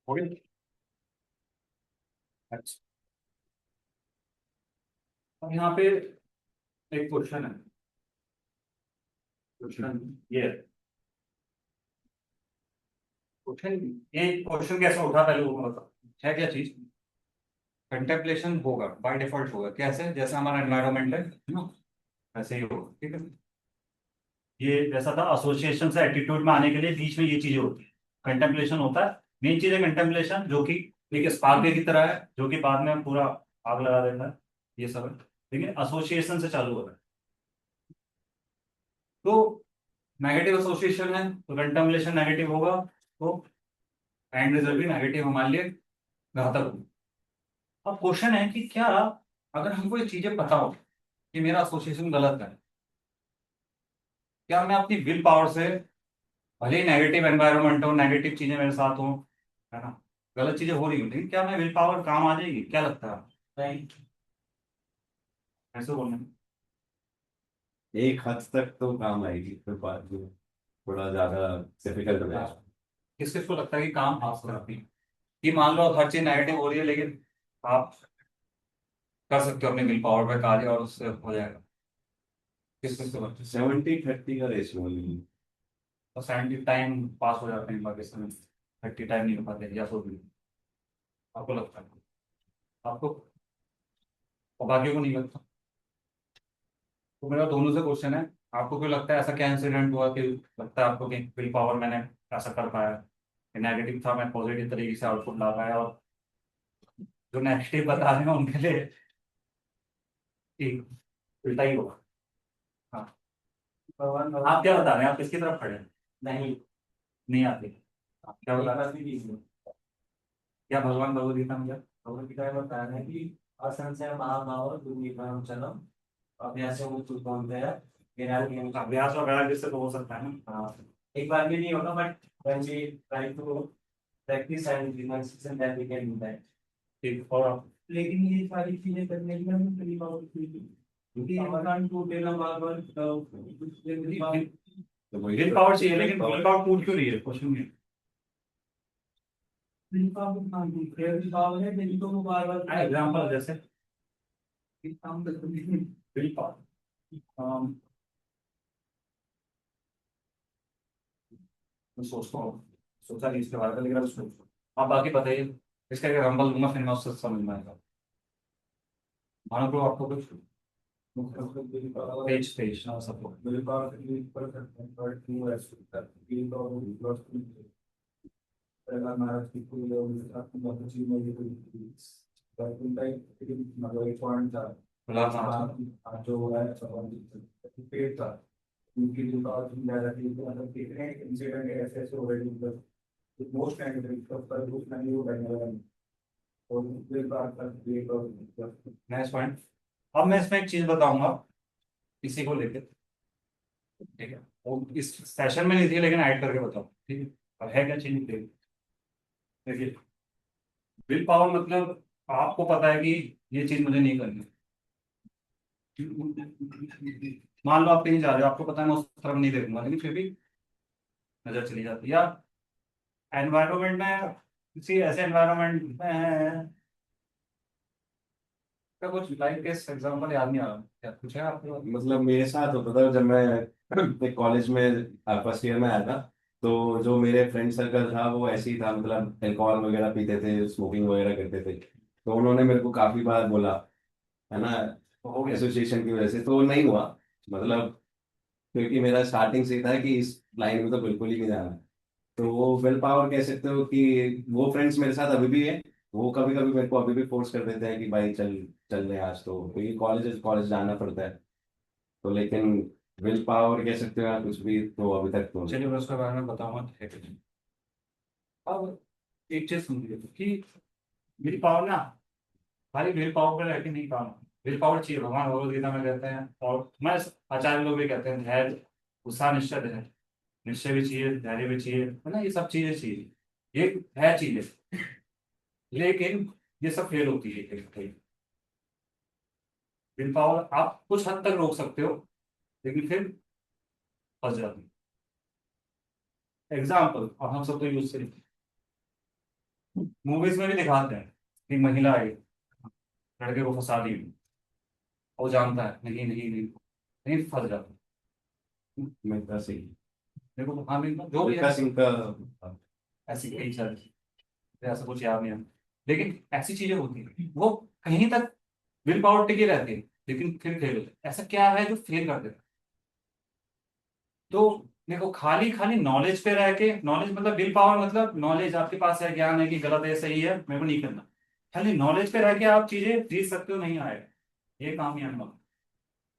हो गई। अच्छा, अब यहाँ पे एक क्वेश्चन है। क्वेश्चन ये क्वेश्चन ये क्वेश्चन कैसे उठा, पहले वो बताओ है क्या चीज। कंटेम्पलेशन होगा बाय डिफॉल्ट, होगा कैसे, जैसे हमारा एनवायरनमेंट है ना, वैसे ही होगा। ठीक है, ये जैसा था एसोसिएशन से एटीट्यूड में आने के लिए बीच में ये चीजें होती है, कंटेम्पलेशन होता है। मेन चीज है कंटेम्पलेशन, जो कि एक स्पार्क की तरह है, जो कि बाद में पूरा आग लगा देता है, ये सब है। लेकिन एसोसिएशन से चालू होता है, तो नेगेटिव एसोसिएशन है तो कंटेम्पलेशन नेगेटिव होगा। तो एंड रिजल्ट भी नेगेटिव हमारे लिए घातक हो। अब क्वेश्चन है कि क्या अगर हमको ये चीजें पता हो कि मेरा एसोसिएशन गलत है, क्या मैं अपनी विल पावर से, भले ही नेगेटिव एनवायरनमेंट हो, नेगेटिव चीजें मेरे साथ हो, है ना, गलत चीजें हो रही हो, लेकिन क्या मैं विल पावर काम आ जाएगी? क्या लगता है? नहीं। ऐसे बोलने में एक हद तक तो काम आएगी, फिर बाद में थोड़ा ज्यादा डिफिकल्ट हो जाएगा। किस किस को लगता है कि काम आप करती है कि मान लो हर चीज नेगेटिव हो रही है, लेकिन आप कर सकते हो अपने विल पावर पे कार्य और उससे हो जाएगा? किस किस को लगता है? 70-30 का रेशियो। तो 70 टाइम पास हो जाते हैं, बाकी समय 30 टाइम नहीं हो पाते, या सो भी आपको लगता है? आपको और बाकियों को नहीं लगता? तो मेरा दोनों से क्वेश्चन है, आपको क्यों लगता है, ऐसा क्या इंसिडेंट हुआ कि लगता है आपको कि विल पावर मैंने ऐसा कर पाया, नेगेटिव था मैं पॉजिटिव तरीके से आउटपुट ला पाया, और जो नेगेटिव बता रहे हैं उनके लिए ठीक उल्टा ही होगा? हाँ, भगवान आप क्या बता रहे हैं, आप किसकी तरफ खड़े हैं? नहीं। नहीं आते? आप क्या एक बता रहे बात हैं? भी नहीं है। क्या भगवान भगवद गीता में क्या? भगवद गीता में बताया है कि असंशय महाभाव दुर्निवारण चलम अभ्यास अभ्यास वगैरह जिससे तो हो सकता है ना। हाँ, एक बार भी नहीं होगा, but when we try to practice and renunciation that we can do that। ठीक, और आप? लेकिन ये सारी चीजें करने के लिए हमें विल पावर चाहिए, क्योंकि इंसान टूटे ना बार बार विल पावर चाहिए, लेकिन विल पावर टूट क्यों रही है, क्वेश्चन ये। विल पावर है, दिल को वो बार बार एग्जाम्पल जैसे काम करते हैं। विल पावर, मैं सोचता हूँ, सोचा नहीं इसके बारे में, लेकिन अब सोचो आप, बाकी बताइए। इसका एक एग्जाम्पल दूंगा, फिर मैं उससे समझ में आएगा। मानो तो आपको कुछ पेज पेज ना सब नेक्स्ट पॉइंट। अब मैं इसमें एक चीज बताऊंगा इसी को लेकर, ठीक है, वो इस सेशन में नहीं थी लेकिन ऐड करके बताओ, ठीक है। अब है क्या चीज, देखिए, विल पावर मतलब आपको पता है कि ये चीज मुझे नहीं करनी। मान लो आप कहीं जा रहे हो, आपको पता है मैं उस तरफ नहीं देखूंगा, लेकिन फिर भी नजर चली जाती है। या एनवायरमेंट में, किसी ऐसे एनवायरमेंट में, का कुछ लाइफ के एग्जाम्पल याद नहीं आ रहा, क्या कुछ है आपके पास? मतलब मेरे साथ होता था जब मैं कॉलेज में फर्स्ट ईयर में आया था। तो जो मेरे फ्रेंड सर्कल था वो ऐसे ही था, मतलब अल्कोहल वगैरह पीते थे, स्मोकिंग वगैरह करते थे। तो उन्होंने मेरे को काफी बार बोला, है ना, तो हो गया। एसोसिएशन की वजह से तो नहीं हुआ। मतलब क्योंकि मेरा स्टार्टिंग से ही था कि इस लाइन में तो बिल्कुल ही नहीं जाना। तो वो विल पावर कह सकते हो कि वो फ्रेंड्स मेरे साथ अभी भी है। वो कभी कभी मेरे को अभी भी फोर्स कर देते हैं कि भाई चल चल रहे हैं आज, तो क्योंकि कॉलेज कॉलेज जाना पड़ता है। तो लेकिन विल पावर कह सकते हो या कुछ भी, तो अभी तक तो चलिए मैं उसके बारे में बताऊंगा, ठीक है। अब एक चीज सुनिए कि विल पावर ना खाली विल पावर पर रहकर नहीं काम, विल पावर चाहिए, भगवान भगवद गीता में कहते हैं, और मैं आचार्य लोग भी कहते हैं, धैर्य, उत्साह, निश्चय है, निश्चय भी चाहिए, धैर्य भी चाहिए, है ना, ये सब चीजें चाहिए, ये है चीजें, लेकिन ये सब फेल होती है कहीं कहीं। विल पावर आप कुछ हद तक रोक सकते हो, लेकिन फिर फंस जाती है। एग्जाम्पल, और हम सब तो यूज से मूवीज में भी दिखाते हैं कि महिला आई, लड़के को फंसा दी, वो जानता है नहीं नहीं नहीं, नहीं फंस जाता है। मिल्खा सिंह। देखो हाँ, जो भी मिल्खा है, सिंह का। ऐसी कई सारी, ऐसा कुछ याद नहीं है, लेकिन ऐसी चीजें होती है, वो कहीं तक विल पावर टिकी रहती है, लेकिन फिर फेल होते हैं। ऐसा क्या है जो फेल कर देता है? तो देखो, खाली खाली नॉलेज पे रह के, नॉलेज मतलब विल पावर मतलब नॉलेज आपके पास है, ज्ञान है कि गलत है सही है मेरे को नहीं करना, खाली नॉलेज पे रह के आप चीजें जीत सकते हो, नहीं आएगा ये काम ही अनुभव।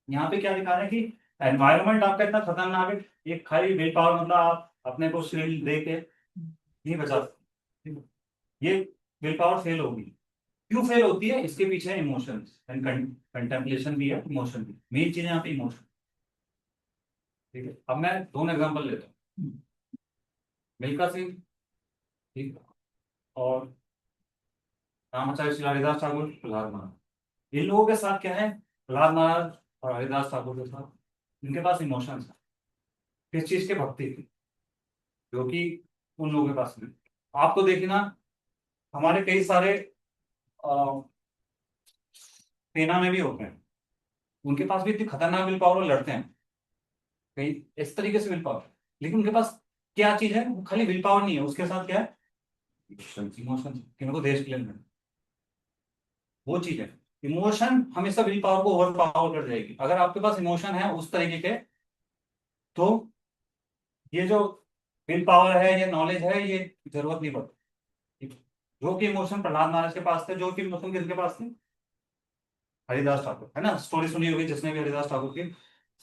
यहाँ पे क्या लिखा है कि एनवायरनमेंट आपका इतना खतरनाक है, ये खाली विल पावर मतलब आप अपने को शील्ड दे के नहीं बचा सकते। ये विल पावर फेल होगी। क्यों फेल होती है? इसके पीछे इमोशंस एंड कंटेम्पलेशन भी है, इमोशन भी। मेन चीज है यहाँ पे इमोशन। ठीक है, अब मैं दोनों एग्जांपल लेता हूँ। मिल्खा सिंह, ठीक, और रामाचार्य श्री हरिदास ठाकुर, प्रहलाद महाराज। इन लोगों के साथ क्या है? प्रहलाद महाराज और हरिदास ठाकुर के साथ इनके पास इमोशंस है। किस चीज के? भक्ति की, जो कि उन लोगों के पास नहीं। आपको देखिए ना, हमारे कई सारे अ, सेना में भी होते हैं, उनके पास भी इतनी खतरनाक विल पावर, लड़ते हैं कई इस तरीके से विल पावर। लेकिन उनके पास क्या चीज है? वो खाली विल पावर नहीं है, उसके साथ क्या है? इमोशन, कि मेरे को देश के लिए लड़ना है। वो चीज है। इमोशन हमेशा विल पावर को ओवर पावर कर जाएगी। अगर आपके पास इमोशन है उस तरीके के, तो ये जो विल पावर है, ये नॉलेज है, ये जरूरत नहीं पड़ती। जो कि इमोशन प्रहलाद महाराज के पास थे, जो कि इमोशन किसके पास थे? हरिदास ठाकुर, है ना? स्टोरी सुनी होगी जिसने भी, हरिदास ठाकुर की।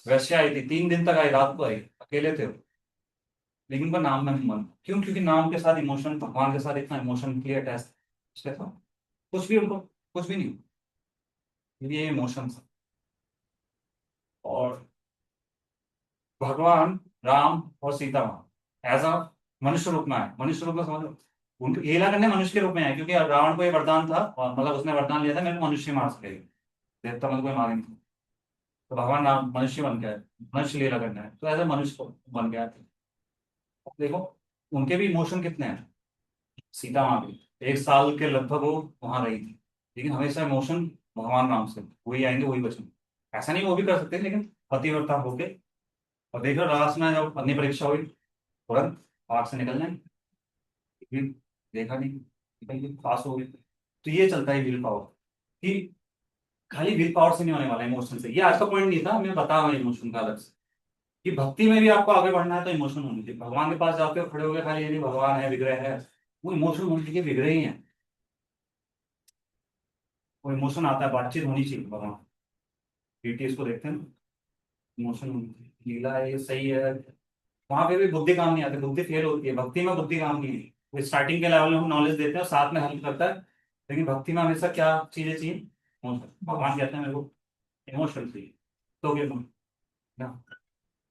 वैश्या आई थी, 3 दिन तक आई, रात को आई, अकेले थे वो। लेकिन उनका नाम नहीं मन। क्यों? क्योंकि नाम के साथ इमोशन, भगवान के साथ इतना इमोशन क्लियर अटैच, उसके साथ कुछ भी उनको, कुछ भी नहीं, ये इमोशंस। और भगवान राम और सीता माँ एज अ मनुष्य रूप में आए। मनुष्य रूप में समझ, उनको लीला करने मनुष्य के रूप में आए, क्योंकि रावण को ये वरदान था, और मतलब उसने वरदान लिया था, मेरे को मनुष्य मार सकेगा, देवता मतलब कोई मारेंगे। तो भगवान राम मनुष्य बन गया, मनुष्य लीला करना है, तो एज अ मनुष्य बन गया था। देखो, उनके भी इमोशन कितने हैं। सीता माँ भी 1 साल के लगभग वो वहां रही थी, लेकिन हमेशा इमोशन भगवान राम से, वही आएंगे वही बचेंगे। ऐसा नहीं वो भी कर सकते, लेकिन पतिव्रता होके। और देखो लास्ट में जब अग्नि परीक्षा हुई, तुरंत आग से निकल जाए, लेकिन देखा नहीं, निकल के पास हो गए। तो ये चलता है विल पावर, कि खाली विल पावर से नहीं होने वाला, इमोशन से। ये आज का पॉइंट नहीं था, मैं बता रहा हूँ इमोशन का अलग से, कि भक्ति में भी आपको आगे बढ़ना है तो इमोशन होनी चाहिए। भगवान के पास जाके खड़े हो गए खाली, ये नहीं भगवान है, विग्रह है, वो इमोशन होने चाहिए, विग्रह ही है। वो इमोशन आता है, बातचीत होनी चाहिए भगवान। बीटीएस को देखते हैं ना, इमोशन होनी चाहिए। लीला है, ये सही है, वहां पे भी बुद्धि काम नहीं आती, बुद्धि फेल होती है। भक्ति में बुद्धि काम नहीं है। वो स्टार्टिंग के लेवल में हम नॉलेज देते हैं और साथ में हेल्प करता है, लेकिन भक्ति में हमेशा क्या चीजें चाहिए? इमोशन। भगवान कहते हैं मेरे को इमोशन चाहिए, तो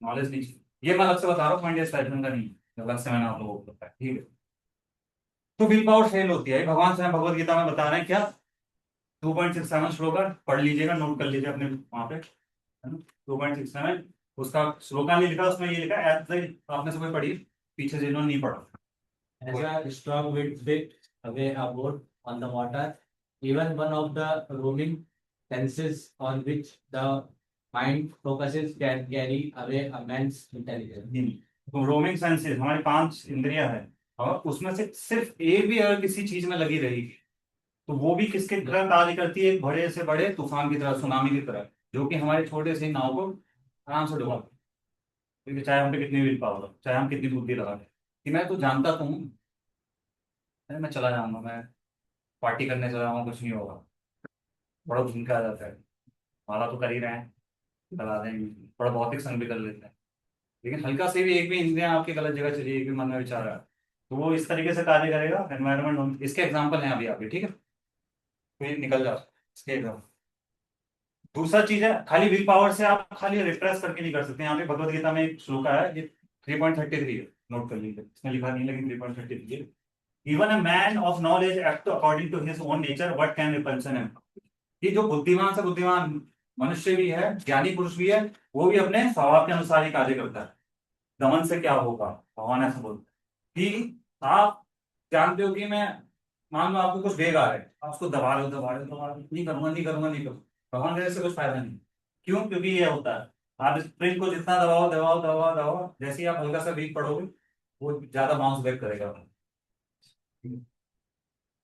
नॉलेज नहीं चाहिए। ये मैं अलग से बता रहा हूँ, पॉइंट इस टाइप का नहीं है, अलग से मैंने आप लोगों को बताया, ठीक है। तो विल पावर फेल होती है, भगवान स्वयं भगवत गीता में बता रहे हैं क्या? 2.67 श्लोक है, पढ़ लीजिएगा, नोट कर लीजिए अपने वहां पे, है ना? 2.67, उसका श्लोका नहीं लिखा, उसमें ये लिखा है आपने से कोई पढ़ी पीछे जिन्होंने नहीं पढ़ा? As a strong wind swept away a boat on the water, even one of the roaming senses on which the mind focuses can carry away a man's intelligence. नहीं। तो रोमिंग सेंसेस हमारी 5 इंद्रियां हैं, और उसमें से सिर्फ एक भी अगर किसी चीज में लगी रही, तो वो भी किसके तरह कार्य करती है? एक बड़े से बड़े तूफान की तरह, सुनामी की तरह, जो कि हमारे छोटे से नाव को आराम से डुबा देती है। क्योंकि चाहे हम पे कितनी विल पावर हो, चाहे हम कितनी बुद्धि लगा दें, कि मैं तो जानता तो हूँ, अरे मैं चला जाऊंगा, मैं पार्टी करने चला जाऊंगा, कुछ नहीं होगा, बड़ा घूम के आ जाता है, हमारा तो कर ही रहे हैं, चला देंगे, थोड़ा भौतिक संग भी कर लेते हैं। लेकिन हल्का से भी एक भी इंद्रियां आपकी गलत जगह चली, एक भी मन में विचार है, तो वो इस तरीके से कार्य करेगा। एनवायरमेंट, इसके एग्जाम्पल हैं अभी आपके, ठीक है, तो ये निकल जाओ इसके एग्जाम्पल। दूसरा चीज है, खाली विल पावर से आप खाली रिप्रेस करके नहीं कर सकते। यहाँ पे भगवत गीता में एक श्लोक है, ये 3.33 है, नोट कर लीजिए, इसमें लिखा नहीं लेकिन 3.33 है। Even a man of knowledge act according to his own nature, what can repulsion him. कि जो बुद्धिमान से बुद्धिमान मनुष्य भी है, ज्ञानी पुरुष भी है, वो भी अपने स्वभाव के अनुसार ही कार्य करता है। दमन से क्या होगा? भगवान ऐसा बोलते हैं कि आप जानते हो कि मैं, मान लो आपको कुछ वेग आ रहा है, आप उसको दबा रहे हो, दबा रहे हो, दबा रहे हो, नहीं करूंगा, नहीं करूंगा, नहीं करूंगा, भगवान कहने से कुछ फायदा नहीं। क्यों? क्योंकि ये होता है, आप स्प्रिंग को जितना दबाओ दबाओ दबाओ दबाओ, जैसे ही आप हल्का सा वेग पड़ोगे, वो ज्यादा बाउंस बैक करेगा।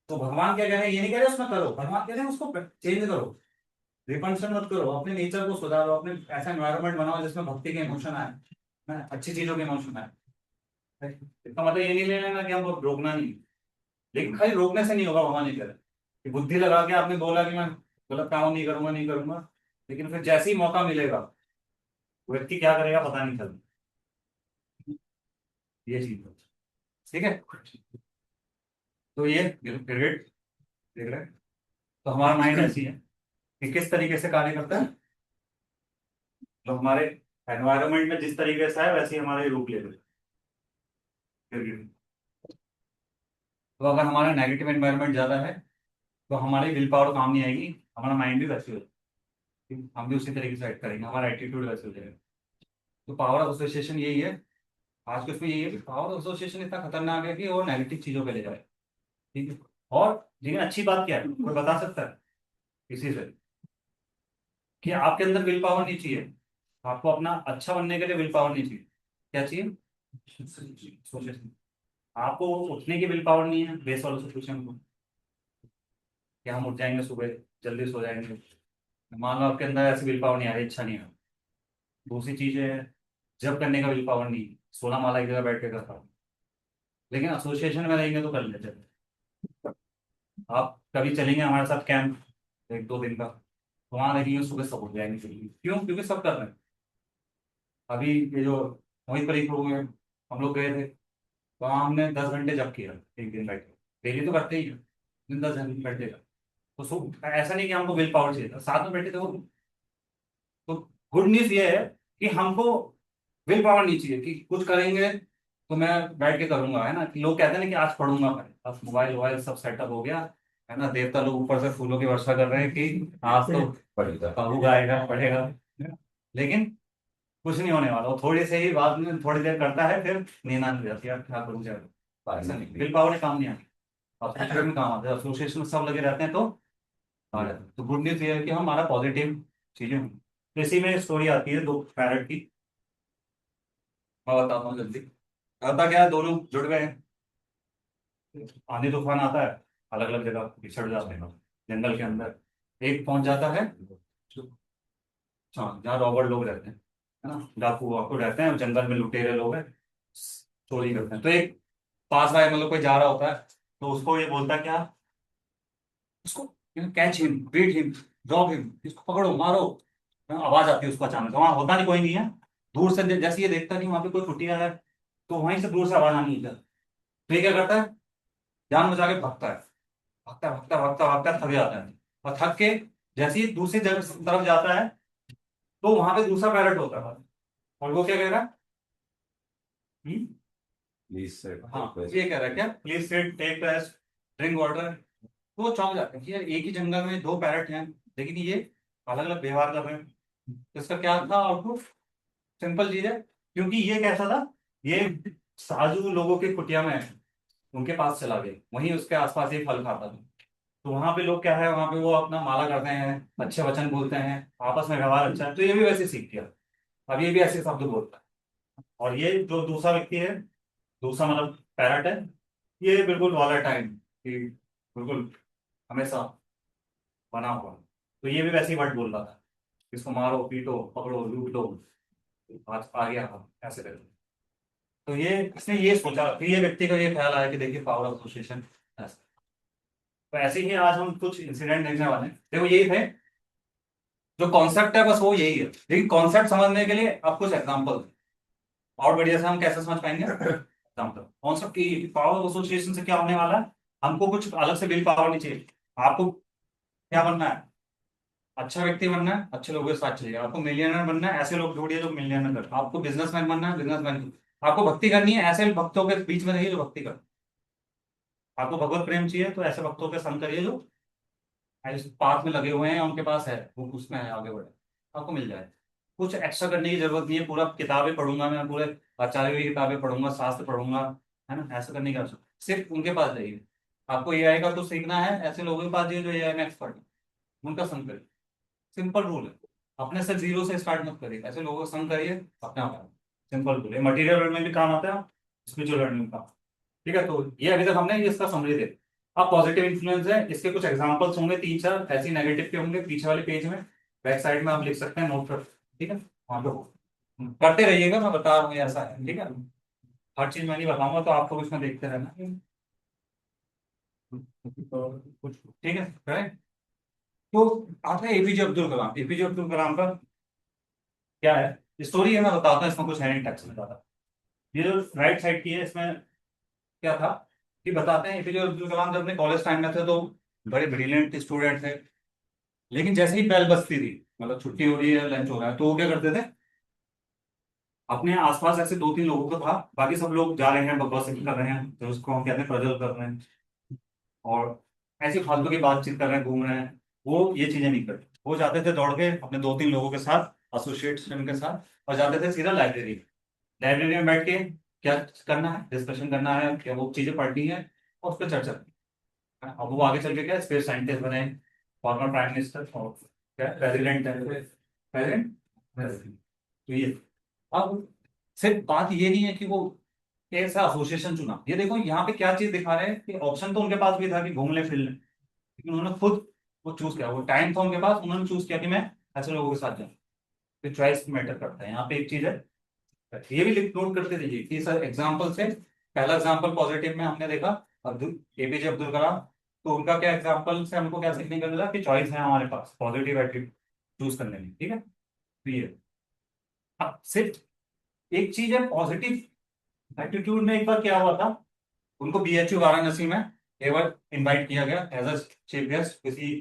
तो भगवान क्या कह रहे हैं? ये नहीं कह रहे उसमें करो, भगवान कह रहे हैं उसको चेंज करो, रिकंस्ट्रक्ट मत करो, अपने नेचर को सुधारो, अपने ऐसा एनवायरनमेंट बनाओ जिसमें भक्ति के इमोशन आए, है ना? अच्छी चीजों के इमोशन आए। इसका मतलब ये नहीं ले लेना कि हमको रोकना नहीं, लेकिन खाली रोकने से नहीं होगा। भगवान ये कह रहे हैं कि बुद्धि लगा के आपने बोला कि मैं गलत काम नहीं करूंगा, नहीं करूंगा, लेकिन फिर जैसे ही मौका मिलेगा, वो व्यक्ति क्या करेगा पता नहीं चलता। ये चीज है, ठीक है। तो ये ग्रेड देख रहे हैं। तो हमारा माइंड ऐसी है कि किस तरीके से कार्य करता है, तो हमारे एनवायरनमेंट में जिस तरीके से है वैसे ही हमारे रूप ले लेते हैं। तो अगर हमारा नेगेटिव एनवायरनमेंट ज्यादा है तो हमारी विल पावर काम नहीं आएगी, हमारा माइंड भी वैसे हो जाएगा, हम भी उसी तरीके से एक्ट करेंगे, हमारा एटीट्यूड वैसे हो जाएगा। तो पावर ऑफ एसोसिएशन यही है, आज के उसमें यही है कि पावर ऑफ एसोसिएशन इतना खतरनाक है कि वो नेगेटिव चीजों पे ले जाए। ठीक है। और लेकिन अच्छी बात क्या है, कोई बता सकता है किसी से कि आपके अंदर विल पावर नहीं चाहिए, आपको अपना अच्छा बनने के लिए विल पावर नहीं चाहिए, क्या चाहिए? Association। आपको उठने की विल पावर नहीं है बेस वाले सिचुएशन को, कि हम उठ जाएंगे सुबह जल्दी सो जाएंगे, मान लो आपके अंदर ऐसी विल पावर नहीं आ रही, इच्छा नहीं है। दूसरी चीज है जब करने का विल पावर नहीं, 16 माला एक जगह बैठ के करता हूँ, लेकिन एसोसिएशन में रहेंगे तो कर लेते हैं। आप कभी चलेंगे हमारे साथ कैंप 1-2 दिन का, तो वहां देखेंगे सुबह सब उठ जाएंगे जल्दी। क्यों? क्योंकि सब कर रहे हैं। अभी ये जो मोहित परी प्रभु में हम लोग गए थे, तो वहाँ हमने 10 घंटे जब किया एक दिन बैठ के, डेली तो करते ही हैं, दिन 10 घंटे बैठेगा। तो ऐसा नहीं कि हमको विल पावर चाहिए था, साथ में बैठे थे वो। तो गुड न्यूज ये है कि हमको विल पावर नहीं चाहिए कि कुछ करेंगे तो मैं बैठ के करूंगा, है ना। कि लोग कहते हैं ना कि आज पढ़ूंगा मैं, अब मोबाइल वोबाइल सब सेटअप हो गया, है ना, देवता लोग ऊपर से फूलों की वर्षा कर रहे हैं कि आज तो पढ़ेगा। पढ़ूंगा, आएगा पढ़ेगा, लेकिन कुछ नहीं होने वाला। वो थोड़ी से ही बाद में थोड़ी देर करता है फिर नींद आने लग जाती है, क्या करूँ क्या करूं। ऐसा नहीं, विल पावर काम नहीं आती, एसोसिएशन में काम आता है, एसोसिएशन में सब लगे रहते हैं तो आ जाते हैं। तो गुड न्यूज ये है कि हम हमारा पॉजिटिव चीजें हों। तो इसी में स्टोरी आती है 2 पैरट की, मैं बताता हूँ जल्दी। आता क्या है, दोनों जुड़ गए हैं, आंधी तूफान आता है, अलग अलग जगह बिछड़ जाते हैं जंगल के अंदर। एक पहुंच जाता है हाँ जहाँ रॉबर्ट लोग रहते हैं, है ना, डाकू वाकू रहते हैं जंगल में, लुटेरे लोग हैं, चोरी करते हैं। तो एक पास आए, मतलब कोई जा रहा होता है, तो उसको ये बोलता है क्या, उसको catch him, beat him, drop him, इसको पकड़ो मारो। आवाज आती है उसको अचानक, वहां होता नहीं, कोई नहीं है, दूर से जैसे ये देखता नहीं वहां पे कोई कुटिया है, तो वहीं से दूर से आवाज आनी है। तो ये क्या करता है, जान बचा के भागता है, भागता भागता भागता भागता थक जाता है, और थक के जैसे ही दूसरी जगह तरफ जाता है तो वहां पे दूसरा पैरट होता है, और वो क्या कह रहा है, हम्म? Please sir. हाँ ये कह रहा है क्या, please sit take rest drink water. तो वो चौंक जाते हैं कि यार एक ही जंगल में 2 पैरट हैं, लेकिन ये अलग अलग व्यवहार कर रहे हैं। तो इसका क्या था आउटपुट, सिंपल चीज है, क्योंकि ये कैसा था, ये साधु लोगों के कुटिया में है, उनके पास चला गया, वहीं उसके आसपास ये फल खाता था। तो वहां पे लोग क्या है, वहां पे वो अपना माला करते हैं, अच्छे वचन बोलते हैं, आपस में व्यवहार अच्छा है, तो ये भी वैसे सीख गया, अब ये भी ऐसे शब्द बोलता है। और ये जो दूसरा व्यक्ति है, दूसरा मतलब पैरट है, ये बिल्कुल वॉलेटाइल, कि बिल्कुल हमेशा बना हुआ। तो ये भी वैसे ही वर्ड बोल रहा था, इसको मारो पीटो पकड़ो लूट लो, आज आ गया हम ऐसे करके। तो ये इसने ये सोचा, फिर ये व्यक्ति को ये ख्याल आया कि देखिए पावर ऑफ एसोसिएशन ऐसा। तो ऐसे ही आज हम कुछ इंसिडेंट देखने वाले हैं, देखो यही थे जो कॉन्सेप्ट है, बस वो यही है, लेकिन कॉन्सेप्ट समझने के लिए अब कुछ एग्जाम्पल और बढ़िया से हम कैसे समझ पाएंगे। एग्जाम्पल कॉन्सेप्ट की पावर ऑफ एसोसिएशन से क्या होने वाला है, हमको कुछ अलग से विल पावर नहीं चाहिए, आपको क्या बनना है, अच्छा व्यक्ति बनना है, अच्छे लोगों के साथ चलिए। आपको मिलियनर बनना है, ऐसे लोग ढूंढिए जो मिलियनर कर। आपको बिजनेसमैन बनना है, बिजनेसमैन। आपको भक्ति करनी है, ऐसे भक्तों के बीच में रहिए जो भक्ति कर। आपको भगवत प्रेम चाहिए तो ऐसे भक्तों के संग करिए जो इस पाथ में लगे हुए हैं, उनके पास है, वो उसमें है, आगे बढ़े, आपको मिल जाए। कुछ एक्स्ट्रा करने की जरूरत नहीं है, पूरा किताबें पढ़ूंगा मैं, पूरे आचार्य की किताबें पढ़ूंगा, शास्त्र पढ़ूंगा, है ना, ऐसा करने की आवश्यकता, सिर्फ उनके पास जाइए। आपको एआई का तो सीखना है, ऐसे लोगों के पास जाइए जो एआई में एक्सपर्ट है, उनका संग करिए। सिंपल रूल है, अपने से जीरो से स्टार्ट मत करिए, ऐसे लोगों का संग करिए, अपने आप। सिंपल रूल है, मटेरियल वर्ल्ड में भी काम आता है, स्पिरिचुअल वर्ल्ड में भी काम। ठीक है, तो ये अभी तक हमने ये इसका समरी दे। अब पॉजिटिव इन्फ्लुएंस है, इसके कुछ एग्जांपल्स होंगे 3-4, ऐसे नेगेटिव के होंगे, पीछे वाले पेज में बैक साइड में आप लिख सकते हैं, नोट कर, ठीक है, वहां पे करते रहिएगा, मैं बता रहा हूँ ये ऐसा है, ठीक है। हर चीज मैं नहीं बताऊंगा, तो आपको इसमें देखते रहना, तो कुछ ठीक है, करें। तो आता है एपीजे अब्दुल कलाम। एपीजे अब्दुल कलाम का क्या है स्टोरी है, मैं बताता हूँ, इसमें कुछ है नहीं, टेक्स्ट में ज्यादा। ये जो राइट साइड की है, इसमें क्या था, कि बताते हैं एपीजे अब्दुल कलाम जब अपने कॉलेज टाइम में थे तो बड़े ब्रिलियंट स्टूडेंट थे, लेकिन जैसे ही बेल बजती थी, मतलब छुट्टी हो रही है, लंच हो रहा है, तो वो क्या करते थे, अपने आसपास ऐसे दो तीन लोगों को था, बाकी सब लोग जा रहे हैं, बकवास कर रहे हैं, तो उसको हम कहते हैं प्रजल कर रहे हैं, और ऐसी फालतू की बातचीत कर रहे हैं, घूम रहे हैं, वो ये चीजें नहीं करते। वो जाते थे दौड़ के अपने दो तीन लोगों के साथ, एसोसिएट्स के साथ, और जाते थे सीधा लाइब्रेरी। लाइब्रेरी में बैठ के क्या करना है, डिस्कशन करना है, क्या वो चीजें पढ़नी है, और उस पर चर्चा करनी है। अब वो आगे चल के क्या स्पेस साइंटिस्ट बने, फॉर्मर प्राइम मिनिस्टर, और क्या प्रेसिडेंट है, प्रेसिडेंट। तो ये, अब सिर्फ बात ये नहीं है कि वो कैसा एसोसिएशन चुना, ये देखो यहाँ पे क्या चीज दिखा रहे हैं कि ऑप्शन तो उनके पास भी था कि घूम ले फिर ले, लेकिन उन्होंने खुद वो चूज किया, वो टाइम था उनके पास, उन्होंने चूज किया कि मैं ऐसे लोगों के साथ जाऊँ। तो चॉइस मैटर करता है यहाँ पे, एक चीज है। ये भी नोट करते रहिए कि सर एग्जाम्पल से, पहला एग्जाम्पल पॉजिटिव में हमने देखा अब्दुल एपीजे अब्दुल कलाम, तो उनका क्या एग्जाम्पल से हमको क्या सीखने को मिला कि चॉइस है हमारे पास पॉजिटिव एटीट्यूड चूज करने में, ठीक है। तो ये, अब सिर्फ एक चीज है पॉजिटिव एटीट्यूड में, एक बार क्या हुआ था, उनको बीएचयू वाराणसी में एक बार इनवाइट किया गया एज अ चीफ गेस्ट किसी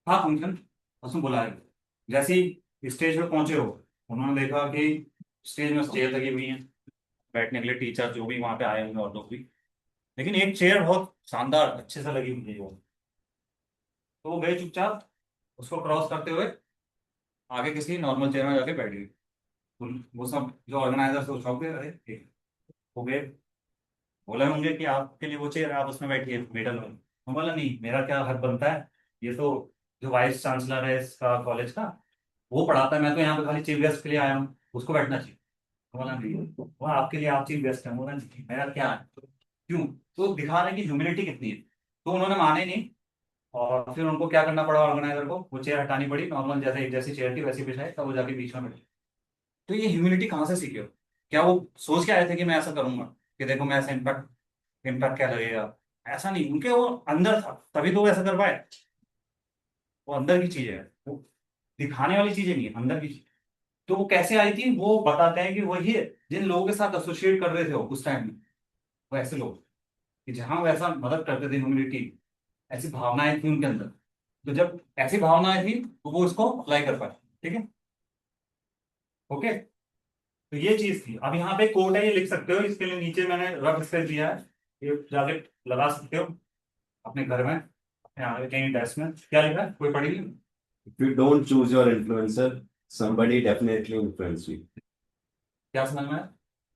था फंक्शन, उसमें बुलाया गया। जैसे ही स्टेज पे पहुंचे हो, उन्होंने देखा कि स्टेज में चेयर लगी हुई है बैठने के लिए, टीचर जो भी वहां पे आए होंगे और लोग भी, लेकिन एक चेयर बहुत शानदार अच्छे से लगी हुई है वो, तो वो गए चुपचाप, उसको क्रॉस करते हुए आगे किसी नॉर्मल चेयर में जाके बैठ गए। वो सब जो ऑर्गेनाइजर थे वो चौंक गए, अरे ठीक हो गए, बोला होंगे कि आपके लिए वो चेयर है, आप उसमें बैठिए मिडल में। मैं बोला नहीं, मेरा क्या हक बनता है, ये तो जो वाइस चांसलर है इसका कॉलेज का, वो पढ़ाता है, मैं तो यहाँ पे खाली चीफ गेस्ट के लिए आया हूँ, उसको बैठना चाहिए। मैं बोला नहीं, वो आपके लिए आप चीफ गेस्ट है। बोला नहीं, मेरा क्या है, क्यों, तो दिखा रहे हैं कि ह्यूमिलिटी कितनी है। तो उन्होंने माने नहीं, और फिर उनको क्या करना पड़ा ऑर्गेनाइजर को, वो चेयर हटानी पड़ी, नॉर्मल जैसे एक जैसी चेयर थी वैसी बिछाई, तब वो जाके बीच में बैठे। तो ये ह्यूमिलिटी कहाँ से सीखे हो, क्या वो सोच के आए थे कि मैं ऐसा करूंगा, कि देखो मैं ऐसा इम्पैक्ट इम्पैक्ट क्या लगेगा, ऐसा नहीं, उनके वो अंदर था तभी तो वो ऐसा कर पाए। वो अंदर की चीज है, वो दिखाने वाली चीजें नहीं है, अंदर की चीज। तो वो कैसे आई थी, वो बताते हैं कि वही है जिन लोगों के साथ एसोसिएट कर रहे थे वो उस टाइम में, वो ऐसे लोग कि जहां वो ऐसा मदद करते थे, ह्यूमिलिटी, ऐसी भावनाएं थी उनके अंदर। तो जब ऐसी भावनाएं थी तो वो इसको अप्लाई कर पाए, ठीक है, ओके। तो ये चीज थी। अब यहाँ पे कोड है, ये लिख सकते हो, इसके लिए नीचे मैंने रफ स्केच दिया है, ये जाके लगा सकते हो अपने घर में, यहाँ पे कहीं डेस्क में। क्या लिखा है, कोई पढ़ी नहीं? If you don't choose your influencer, somebody definitely influence you. क्या समझ में आया?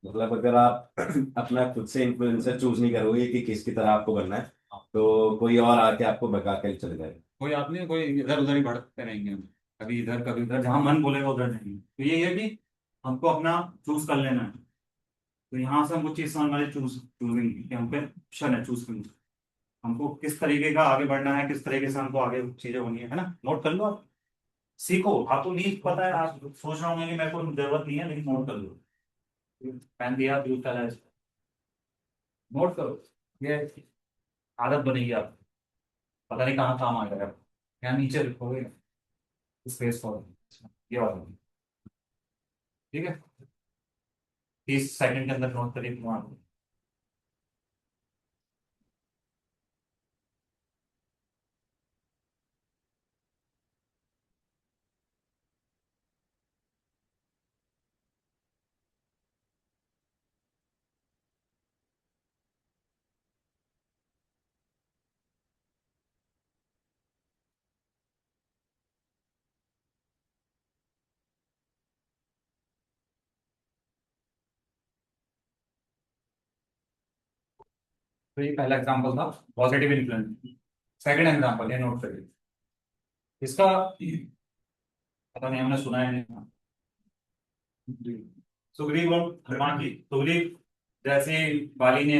मतलब अगर आप अपना खुद से इन्फ्लुएंसर चूज नहीं करोगे कि किसकी तरह आपको बनना है, तो कोई और आके आपको भगा के चले जाएगा। कोई आदमी, कोई इधर उधर ही भटकते रहेंगे हम, कभी इधर कभी उधर, जहां मन बोलेगा उधर नहीं। तो यही है कि हमको अपना चूज कर लेना है। तो यहाँ से हमको चीज समझ में चूजिंग कि हम पे ऑप्शन है चूज करने का। हमको किस तरीके का आगे बढ़ना है, किस तरीके से हमको आगे चीजें होनी है ना, नोट कर लो आप, सीखो। आपको नहीं पता है, आप सोच रहे होंगे कि मेरे को जरूरत नहीं है, लेकिन नोट कर लो। पेन दिया, यूज करा है, नोट करो, ये आदत बनेगी आप, पता नहीं कहाँ काम आ जाएगा। यहाँ नीचे लिखोगे स्पेस फॉर, ये वाला, ठीक है, 30 सेकंड के अंदर नोट करिए तुम्हारा। तो ये पहला एग्जांपल था पॉजिटिव इन्फ्लुएंस। सेकंड एग्जांपल ये नोट करिए, इसका पता नहीं, हमने सुना है नहीं। सुग्रीव और हनुमान जी, सुग्रीव जैसे बाली ने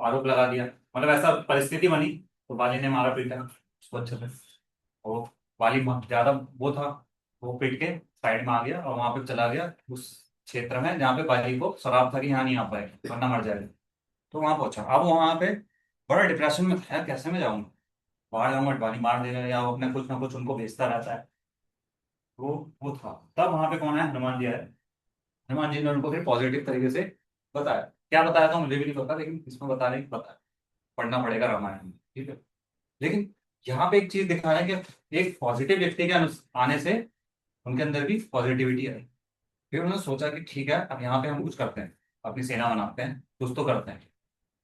आरोप लगा दिया, मतलब ऐसा परिस्थिति बनी, तो बाली ने मारा पीटा उसको अच्छे से। वो बाली ज्यादा वो था, वो पीट के साइड में आ गया और वहां पे चला गया उस क्षेत्र में जहाँ पे बाली को शराब था कि यहाँ नहीं आ पाए वरना मर जाएगा। तो वहां पहुंचा, अब वहां पे बड़ा डिप्रेशन में था, यार कैसे मैं जाऊंगा, बाहर जाऊंगा बाली मार देगा, या वो अपने कुछ ना कुछ उनको भेजता रहता है। वो वो था, तब वहां पे कौन है, हनुमान जी आए। हनुमान जी ने उनको फिर पॉजिटिव तरीके से बताया क्या बताया था मुझे भी नहीं पता, लेकिन इसमें बता रहे हैं कि पता है, पढ़ना पड़ेगा रामायण में, ठीक है। लेकिन यहाँ पे एक चीज दिखाया है कि एक पॉजिटिव व्यक्ति के आने से उनके अंदर भी पॉजिटिविटी आई। फिर उन्होंने सोचा कि ठीक है, अब यहाँ पे हम कुछ करते हैं, अपनी सेना बनाते हैं, कुछ तो करते हैं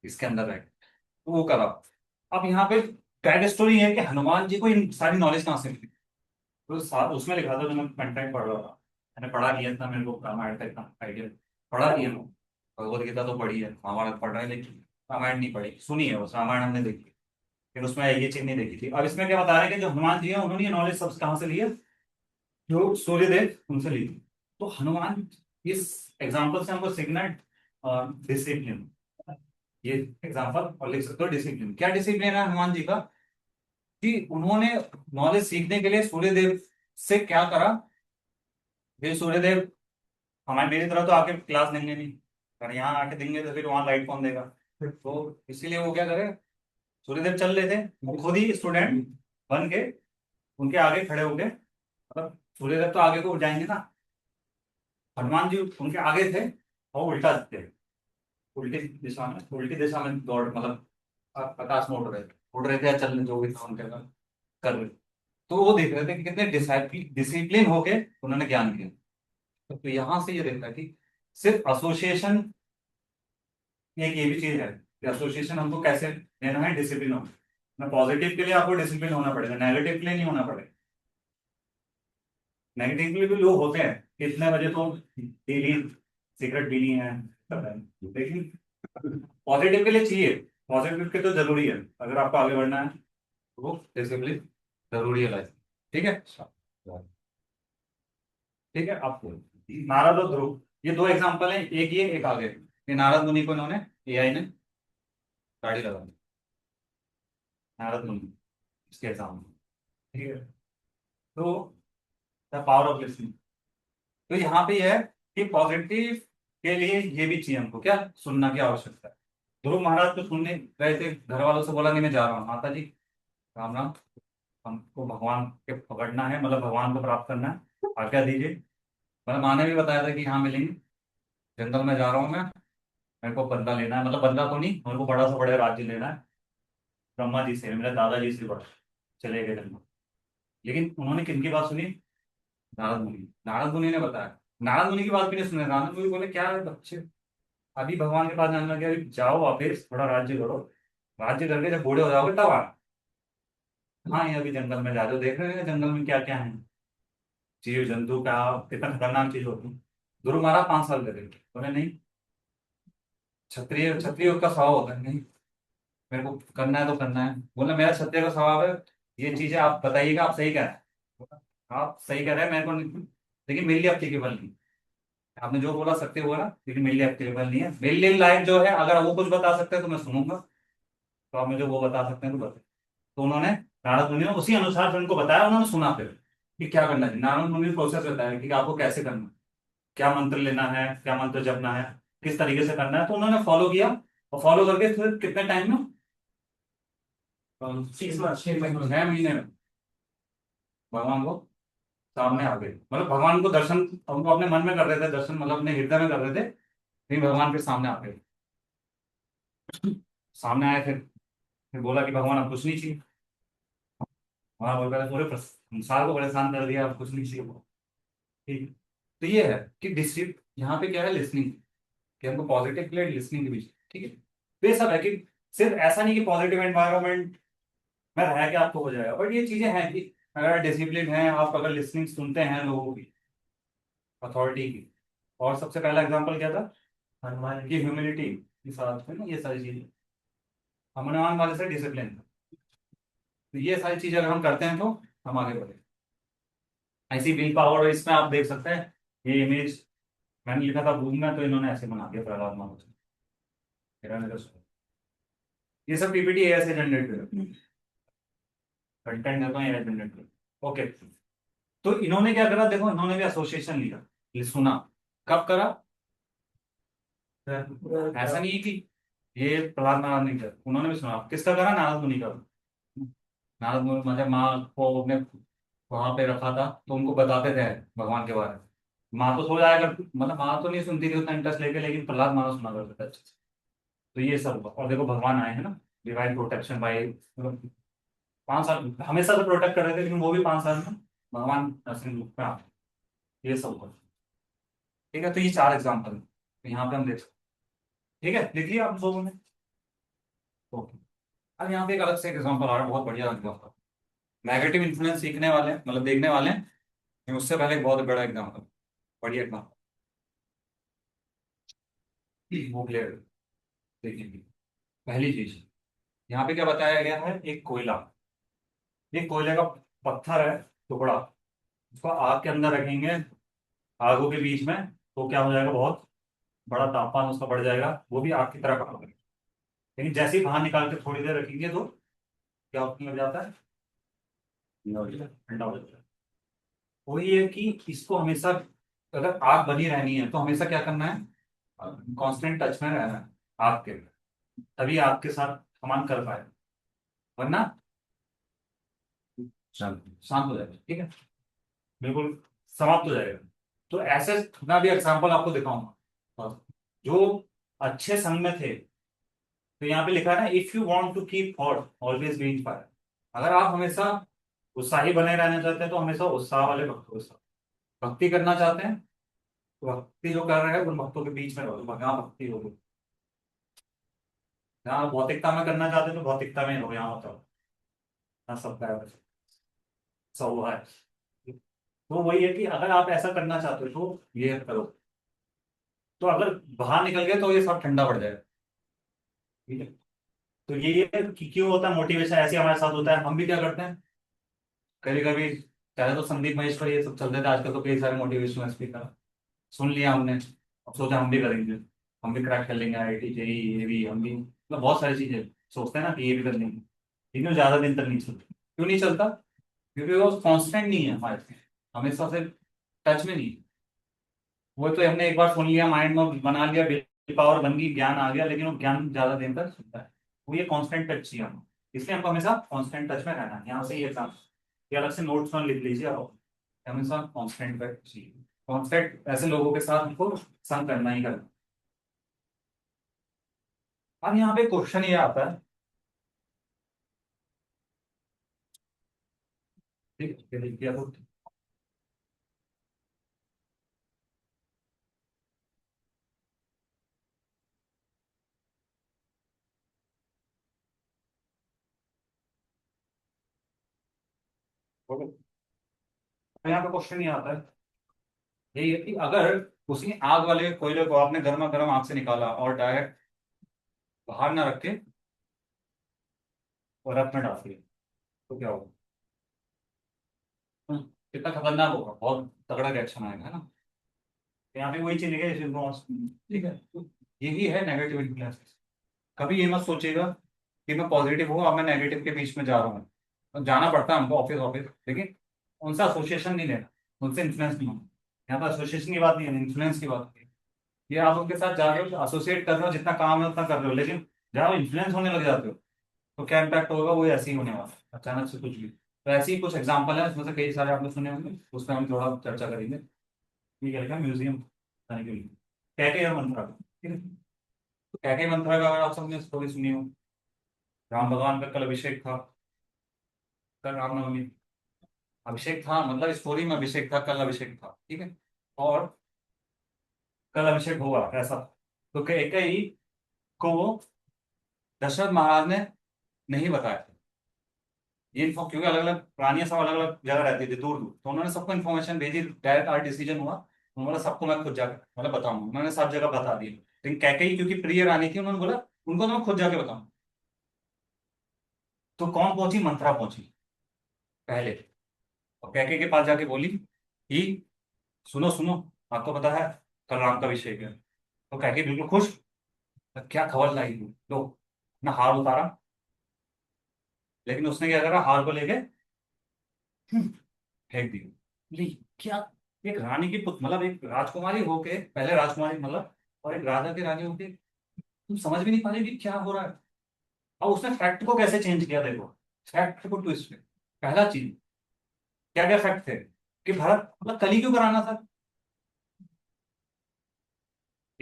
इसके अंदर रह के। तो वो करा। अब यहाँ पे बैक स्टोरी है कि हनुमान जी को इन सारी नॉलेज कहाँ से मिली। तो उसमें लिखा था, जो मैं कंटेंट पढ़ रहा था, मैंने पढ़ा नहीं था, मेरे को रामायण का इतना आइडिया पढ़ा नहीं है। भगवत गीता तो पढ़ी है, महाभारत पढ़ रहे हैं, लेकिन रामायण नहीं पढ़ी, सुनी है बस, रामायण हमने देखी। फिर उसमें ये चीज नहीं देखी थी। अब इसमें क्या बता रहे हैं कि जो हनुमान जी है, उन्होंने ये नॉलेज सब कहाँ से ली है, जो सूर्यदेव उनसे ली थी। तो हनुमान, इस एग्जाम्पल से हमको सीखना है डिसिप्लिन। ये एग्जाम्पल और लिख सकते हो डिसिप्लिन। क्या डिसिप्लिन है हनुमान जी का, कि उन्होंने नॉलेज सीखने के लिए सूर्यदेव से क्या करा। फिर सूर्यदेव हमारे मेरी तरह तो आके क्लास देंगे नहीं, अगर यहाँ आके देंगे तो फिर वहां लाइट कौन देगा। तो इसीलिए वो क्या करे, सूर्यदेव चल रहे थे, वो खुद ही स्टूडेंट बन के उनके आगे खड़े हो गए। मतलब सूर्यदेव तो आगे को जाएंगे ना, हनुमान जी उनके आगे थे और उल्टा थे, उल्टी दिशा में दौड़, मतलब आकाश में उड़ रहे थे या चल रहे, जो भी था उनके कर रहे। तो वो देख रहे थे कि कितने डिसिप्लिन होके उन्होंने ज्ञान किया। तो यहाँ से ये देखा कि सिर्फ एसोसिएशन, एक ये भी चीज है कि एसोसिएशन हमको कैसे लेना है, डिसिप्लिन होना। पॉजिटिव के लिए आपको डिसिप्लिन होना पड़ेगा, नेगेटिव के लिए नहीं होना पड़ेगा। नेगेटिव के लिए भी लोग होते हैं कि इतने बजे तो डेली सिगरेट पीनी है, सब है। लेकिन पॉजिटिव के लिए चाहिए, पॉजिटिव के तो जरूरी है, अगर आपको आगे बढ़ना है तो वो डिसिप्लिन जरूरी है लाइफ। ठीक है, ठीक है। आपको नारद और ध्रुव, ये दो एग्जांपल हैं, एक ये एक आगे। ये नारद मुनि को इन्होंने, एआई ने गाड़ी लगा दी, नारद मुनि इसके एग्जाम्पल। ठीक है। तो द पावर ऑफ लिसनिंग। तो यहाँ पे यह है कि पॉजिटिव के लिए ये भी चाहिए हमको, क्या सुनना की आवश्यकता है। ध्रुव महाराज तो सुनने गए थे, घर वालों से बोला नहीं मैं जा रहा हूँ, माता जी राम राम, हमको भगवान के पकड़ना है, मतलब भगवान को प्राप्त करना है, आज्ञा दीजिए। मतलब माँ ने भी बताया था कि यहाँ मिलेंगे, जंगल में जा रहा हूँ मैं, मेरे को बदला लेना है, मतलब बदला तो नहीं, मेरे को बड़ा सा बड़ा राज्य लेना है। ब्रह्मा जी से, मेरे दादाजी से बड़ा, चले गए जंगल। लेकिन उन्होंने किनकी बात सुनी, नारद मुनि। नारद मुनि ने बताया, नारद मुनि की बात भी नहीं सुने। नारद मुनि बोले क्या है बच्चे, अभी भगवान के पास जाने लगे, अभी जाओ वापिस थोड़ा राज्य करो, राज्य करके जब बूढ़े हो जाओगे तब आ। हाँ, ये अभी जंगल में जा रहे हो, देख रहे हैं जंगल में क्या क्या है, जीव जंतु का कितना खतरनाक चीज होती है। ध्रुव महाराज 5 साल के थे, बोले नहीं, क्षत्रिय क्षत्रिय का स्वभाव होता है, नहीं मेरे को करना है तो करना है। बोले मेरा क्षत्रिय का स्वभाव है, ये चीजें आप बताइएगा, आप सही कह रहे हैं, आप सही कह रहे हैं, मेरे को नहीं, लेकिन मेरे लिए अप्लीकेबल नहीं। आपने जो बोला सकते हो ना, लेकिन मेरे लिए अप्लीकेबल नहीं है। मेरे लिए लाइफ जो है, अगर वो कुछ बता सकते हैं तो मैं सुनूंगा, तो आप मुझे वो बता सकते हैं तो बता। तो उन्होंने, नारद मुनि ने उसी अनुसार फिर उनको बताया, उन्होंने सुना फिर कि क्या करना है। नारद मुनि ने प्रोसेस बताया कि आपको कैसे करना है, क्या मंत्र लेना है, क्या मंत्र जपना है, किस तरीके से करना है। तो उन्होंने फॉलो किया, और फॉलो करके फिर कितने टाइम में, 6 महीने में भगवान को सामने आ गए। मतलब भगवान को दर्शन, उनको अपने मन में कर रहे थे दर्शन, मतलब अपने हृदय में कर रहे थे, फिर भगवान के सामने आ गए। सामने आए, फिर बोला कि भगवान अब कुछ नहीं चाहिए। वहां बोल रहा है पूरे संसार को परेशान कर दिया, अब कुछ नहीं चाहिए। ठीक। तो ये है कि डिस्ट्रिक्ट यहाँ पे क्या है, लिसनिंग, कि हमको पॉजिटिव के लिए लिसनिंग के बीच। ठीक है। तो ये सब है कि सिर्फ ऐसा नहीं कि पॉजिटिव एनवायरनमेंट में रह के आपको हो जाएगा, बट ये चीजें हैं कि अगर डिसिप्लिन है, आप अगर लिसनिंग सुनते हैं लोगों की, अथॉरिटी की। और सबसे पहला एग्जांपल क्या था, हनुमान की ह्यूमिलिटी के साथ में ना, ये सारी चीजें हनुमान वाले से डिसिप्लिन। तो ये सारी चीजें अगर हम करते हैं तो हम आगे बढ़े। ऐसी विल पावर, इसमें आप देख सकते हैं ये इमेज मैंने लिखा था बुक में, तो इन्होंने ऐसे बना दिया प्रहलाद महाराज। ये सब पीपीटी एआई से जनरेट कर, कंटेंट देखो एआई जनरेट कर। ओके। तो इन्होंने क्या करा, देखो इन्होंने भी एसोसिएशन लिया, ये सुना। कब करा, ऐसा नहीं है कि ये प्रहलाद महाराज ने किया, उन्होंने भी सुना। किसका करा, नारद मुनि का। नारद मुनि मतलब माँ को अपने वहां पे रखा था, तो उनको बताते थे भगवान के बारे में। माँ तो सो जाया करती, मतलब माँ तो नहीं सुनती थी उतना इंटरेस्ट लेके, लेकिन प्रहलाद माँ सुना करते थे अच्छे से। तो ये सब हुआ। और देखो भगवान आए हैं ना, डिवाइन प्रोटेक्शन बाय, 5 साल हमेशा से प्रोटेक्ट कर रहे थे, लेकिन वो भी 5 साल में भगवान नरसिंह रूप में आ गए। ये सब हुआ। ठीक है, तो ये 4 एग्जाम्पल तो यहाँ पे हम देख सकते हैं। ठीक है, लिख लिया आप लोगों ने? ओके। अब यहाँ पे एक अलग से एग्जाम्पल आ रहा है, बहुत बढ़िया एग्जाम्पल। नेगेटिव इन्फ्लुएंस सीखने वाले हैं, मतलब देखने वाले हैं, लेकिन उससे पहले एक बहुत बड़ा एग्जाम्पल, बढ़िया एग्जाम्पल वो क्लियर देखेंगे। पहली चीज, यहाँ पे क्या बताया गया है, एक कोयला, एक कोयले का पत्थर है टुकड़ा, उसको आग के अंदर रखेंगे, आगों के बीच में, तो क्या हो जाएगा, बहुत बड़ा तापमान उसका बढ़ जाएगा, वो भी आग की तरह काम करेगा। लेकिन जैसे ही बाहर निकाल के थोड़ी देर रखेंगे तो क्या होने लग जाता है, ठंडा हो जाता है। वही है कि इसको हमेशा, अगर आग बनी रहनी है तो हमेशा क्या करना है, कांस्टेंट टच में रहना है आग के, तभी आग के साथ समान कर पाए, वरना शांत हो जाएगा। ठीक है, बिल्कुल समाप्त हो जाएगा। तो ऐसे मैं भी एग्जाम्पल आपको दिखाऊंगा। और जो अच्छे संग में थे, तो यहाँ पे लिखा है ना, if you want to keep hot always be inspire. अगर आप हमेशा उत्साही बने रहना चाहते हैं तो हमेशा उत्साह वाले भक्तों के साथ, भक्ति करना चाहते हैं तो भक्ति जो कर रहे हैं उन भक्तों के बीच में रहो, तो यहाँ भक्ति होगी। जहाँ भौतिकता में करना चाहते हैं तो भौतिकता में रहो, यहाँ बताओ, हाँ सबका है वैसे, सब हुआ है। तो वही है कि अगर आप ऐसा करना चाहते हो तो ये करो, तो अगर बाहर निकल गए तो ये सब ठंडा पड़ जाएगा। ठीक है, तो ये है कि क्यों होता है मोटिवेशन, ऐसे हमारे साथ होता है, हम भी क्या करते हैं कभी कभी। पहले तो संदीप महेश्वर ये सब चलते थे, आजकल तो कई सारे मोटिवेशनल स्पीकर सुन लिया हमने, अब सोचा हम भी करेंगे, हम भी क्रैक कर लेंगे IIT जेई, ये भी हम भी, मतलब बहुत सारी चीजें सोचते हैं ना कि ये भी कर लेंगे, लेकिन वो ज्यादा दिन तक नहीं चलता। क्यों नहीं चलता? क्योंकि वो कांस्टेंट नहीं है हमारे से, हमेशा से टच में नहीं है। वो तो हमने एक बार सुन लिया, माइंड में बना लिया, बिल पावर बन गई, ज्ञान आ गया, लेकिन वो ज्ञान ज्यादा दिन तक चलता है। वो ये कांस्टेंट टच चाहिए हमको, इसलिए हमको हमेशा कांस्टेंट टच में रहना है। यहाँ से ये एग्जाम, ये अलग से नोट्स में लिख लीजिए आप, हमेशा कांस्टेंट टच चाहिए। कांस्टेंट ऐसे लोगों के साथ हमको संग करना ही करना। अब यहाँ पे क्वेश्चन ये आता है, ठीक है, ये लिख दिया तो हो गया। अब यहाँ पे क्वेश्चन ये आता है, यही है कि अगर उसी आग वाले कोयले को आपने गर्मा गर्म आग से निकाला और डायरेक्ट बाहर ना रख के और रफ में डाल दिया, तो क्या होगा? हम्म, कितना खतरनाक होगा, बहुत तगड़ा रिएक्शन आएगा, है ना? तो यहाँ पे वही चीज है, ठीक है, तो यही है नेगेटिव इन्फ्लुएंस। कभी ये मत सोचिएगा कि मैं पॉजिटिव हूँ और मैं नेगेटिव के बीच में जा रहा हूँ। तो जाना पड़ता है हमको ऑफिस ऑफिस, लेकिन उनसे एसोसिएशन नहीं लेना, उनसे इन्फ्लुएंस नहीं होना। यहाँ पर एसोसिएशन की बात नहीं है, इन्फ्लुएंस की बात है। ये आप उनके साथ जा रहे हो, एसोसिएट कर रहे हो, जितना काम है उतना कर रहे हो, लेकिन जब आप इन्फ्लुएंस होने लग जाते हो तो क्या इम्पैक्ट होगा, वो ऐसे ही होने वाला है, अचानक से कुछ भी। तो ऐसे ही कुछ एग्जाम्पल है, उसमें से कई सारे आपने सुने होंगे, उस पर हम थोड़ा चर्चा करेंगे। ठीक है, म्यूजियम जाने के लिए कैके और मंत्रा, ठीक है। तो कैके मंत्रा का अगर आप सबने स्टोरी सुनी हो, राम भगवान का कल अभिषेक था, कल रामनवमी, अभिषेक था, मतलब स्टोरी में अभिषेक था, कल अभिषेक था, ठीक है। और कल अभिषेक हुआ ऐसा, तो कैकेयी को वो दशरथ महाराज ने नहीं बताया। ये इन्फो क्योंकि अलग अलग प्राणियां सब अलग अलग जगह रहती थी, दूर दूर, तो उन्होंने सबको इन्फॉर्मेशन भेजी, डायरेक्ट आर डिसीजन हुआ, उन्होंने सबको मैं खुद जाकर मतलब बताऊंगा, उन्होंने सब जगह बता दी। लेकिन कैकेयी क्योंकि प्रिय रानी थी, उन्होंने बोला उनको तो मैं खुद जाके बताऊं। तो कौन पहुंची, मंत्रा पहुंची पहले, और कैकेयी के पास जाके बोली कि सुनो सुनो, आपको पता है कल राम का अभिषेक है। तो कैकेयी बिल्कुल खुश, क्या खबर लाई तू, लो ना हार उतारा, लेकिन उसने क्या करा, हार को लेके फेंक दी। बोली, क्या, एक रानी की पुत्र, मतलब एक राजकुमारी होके, पहले राजकुमारी मतलब, और एक राजा की रानी होके तुम समझ भी नहीं पा रही कि क्या हो रहा है। और उसने फैक्ट को कैसे चेंज किया, देखो फैक्ट को ट्विस्ट में। पहला चीज, क्या क्या फैक्ट थे कि भरत, मतलब कली क्यों कराना था,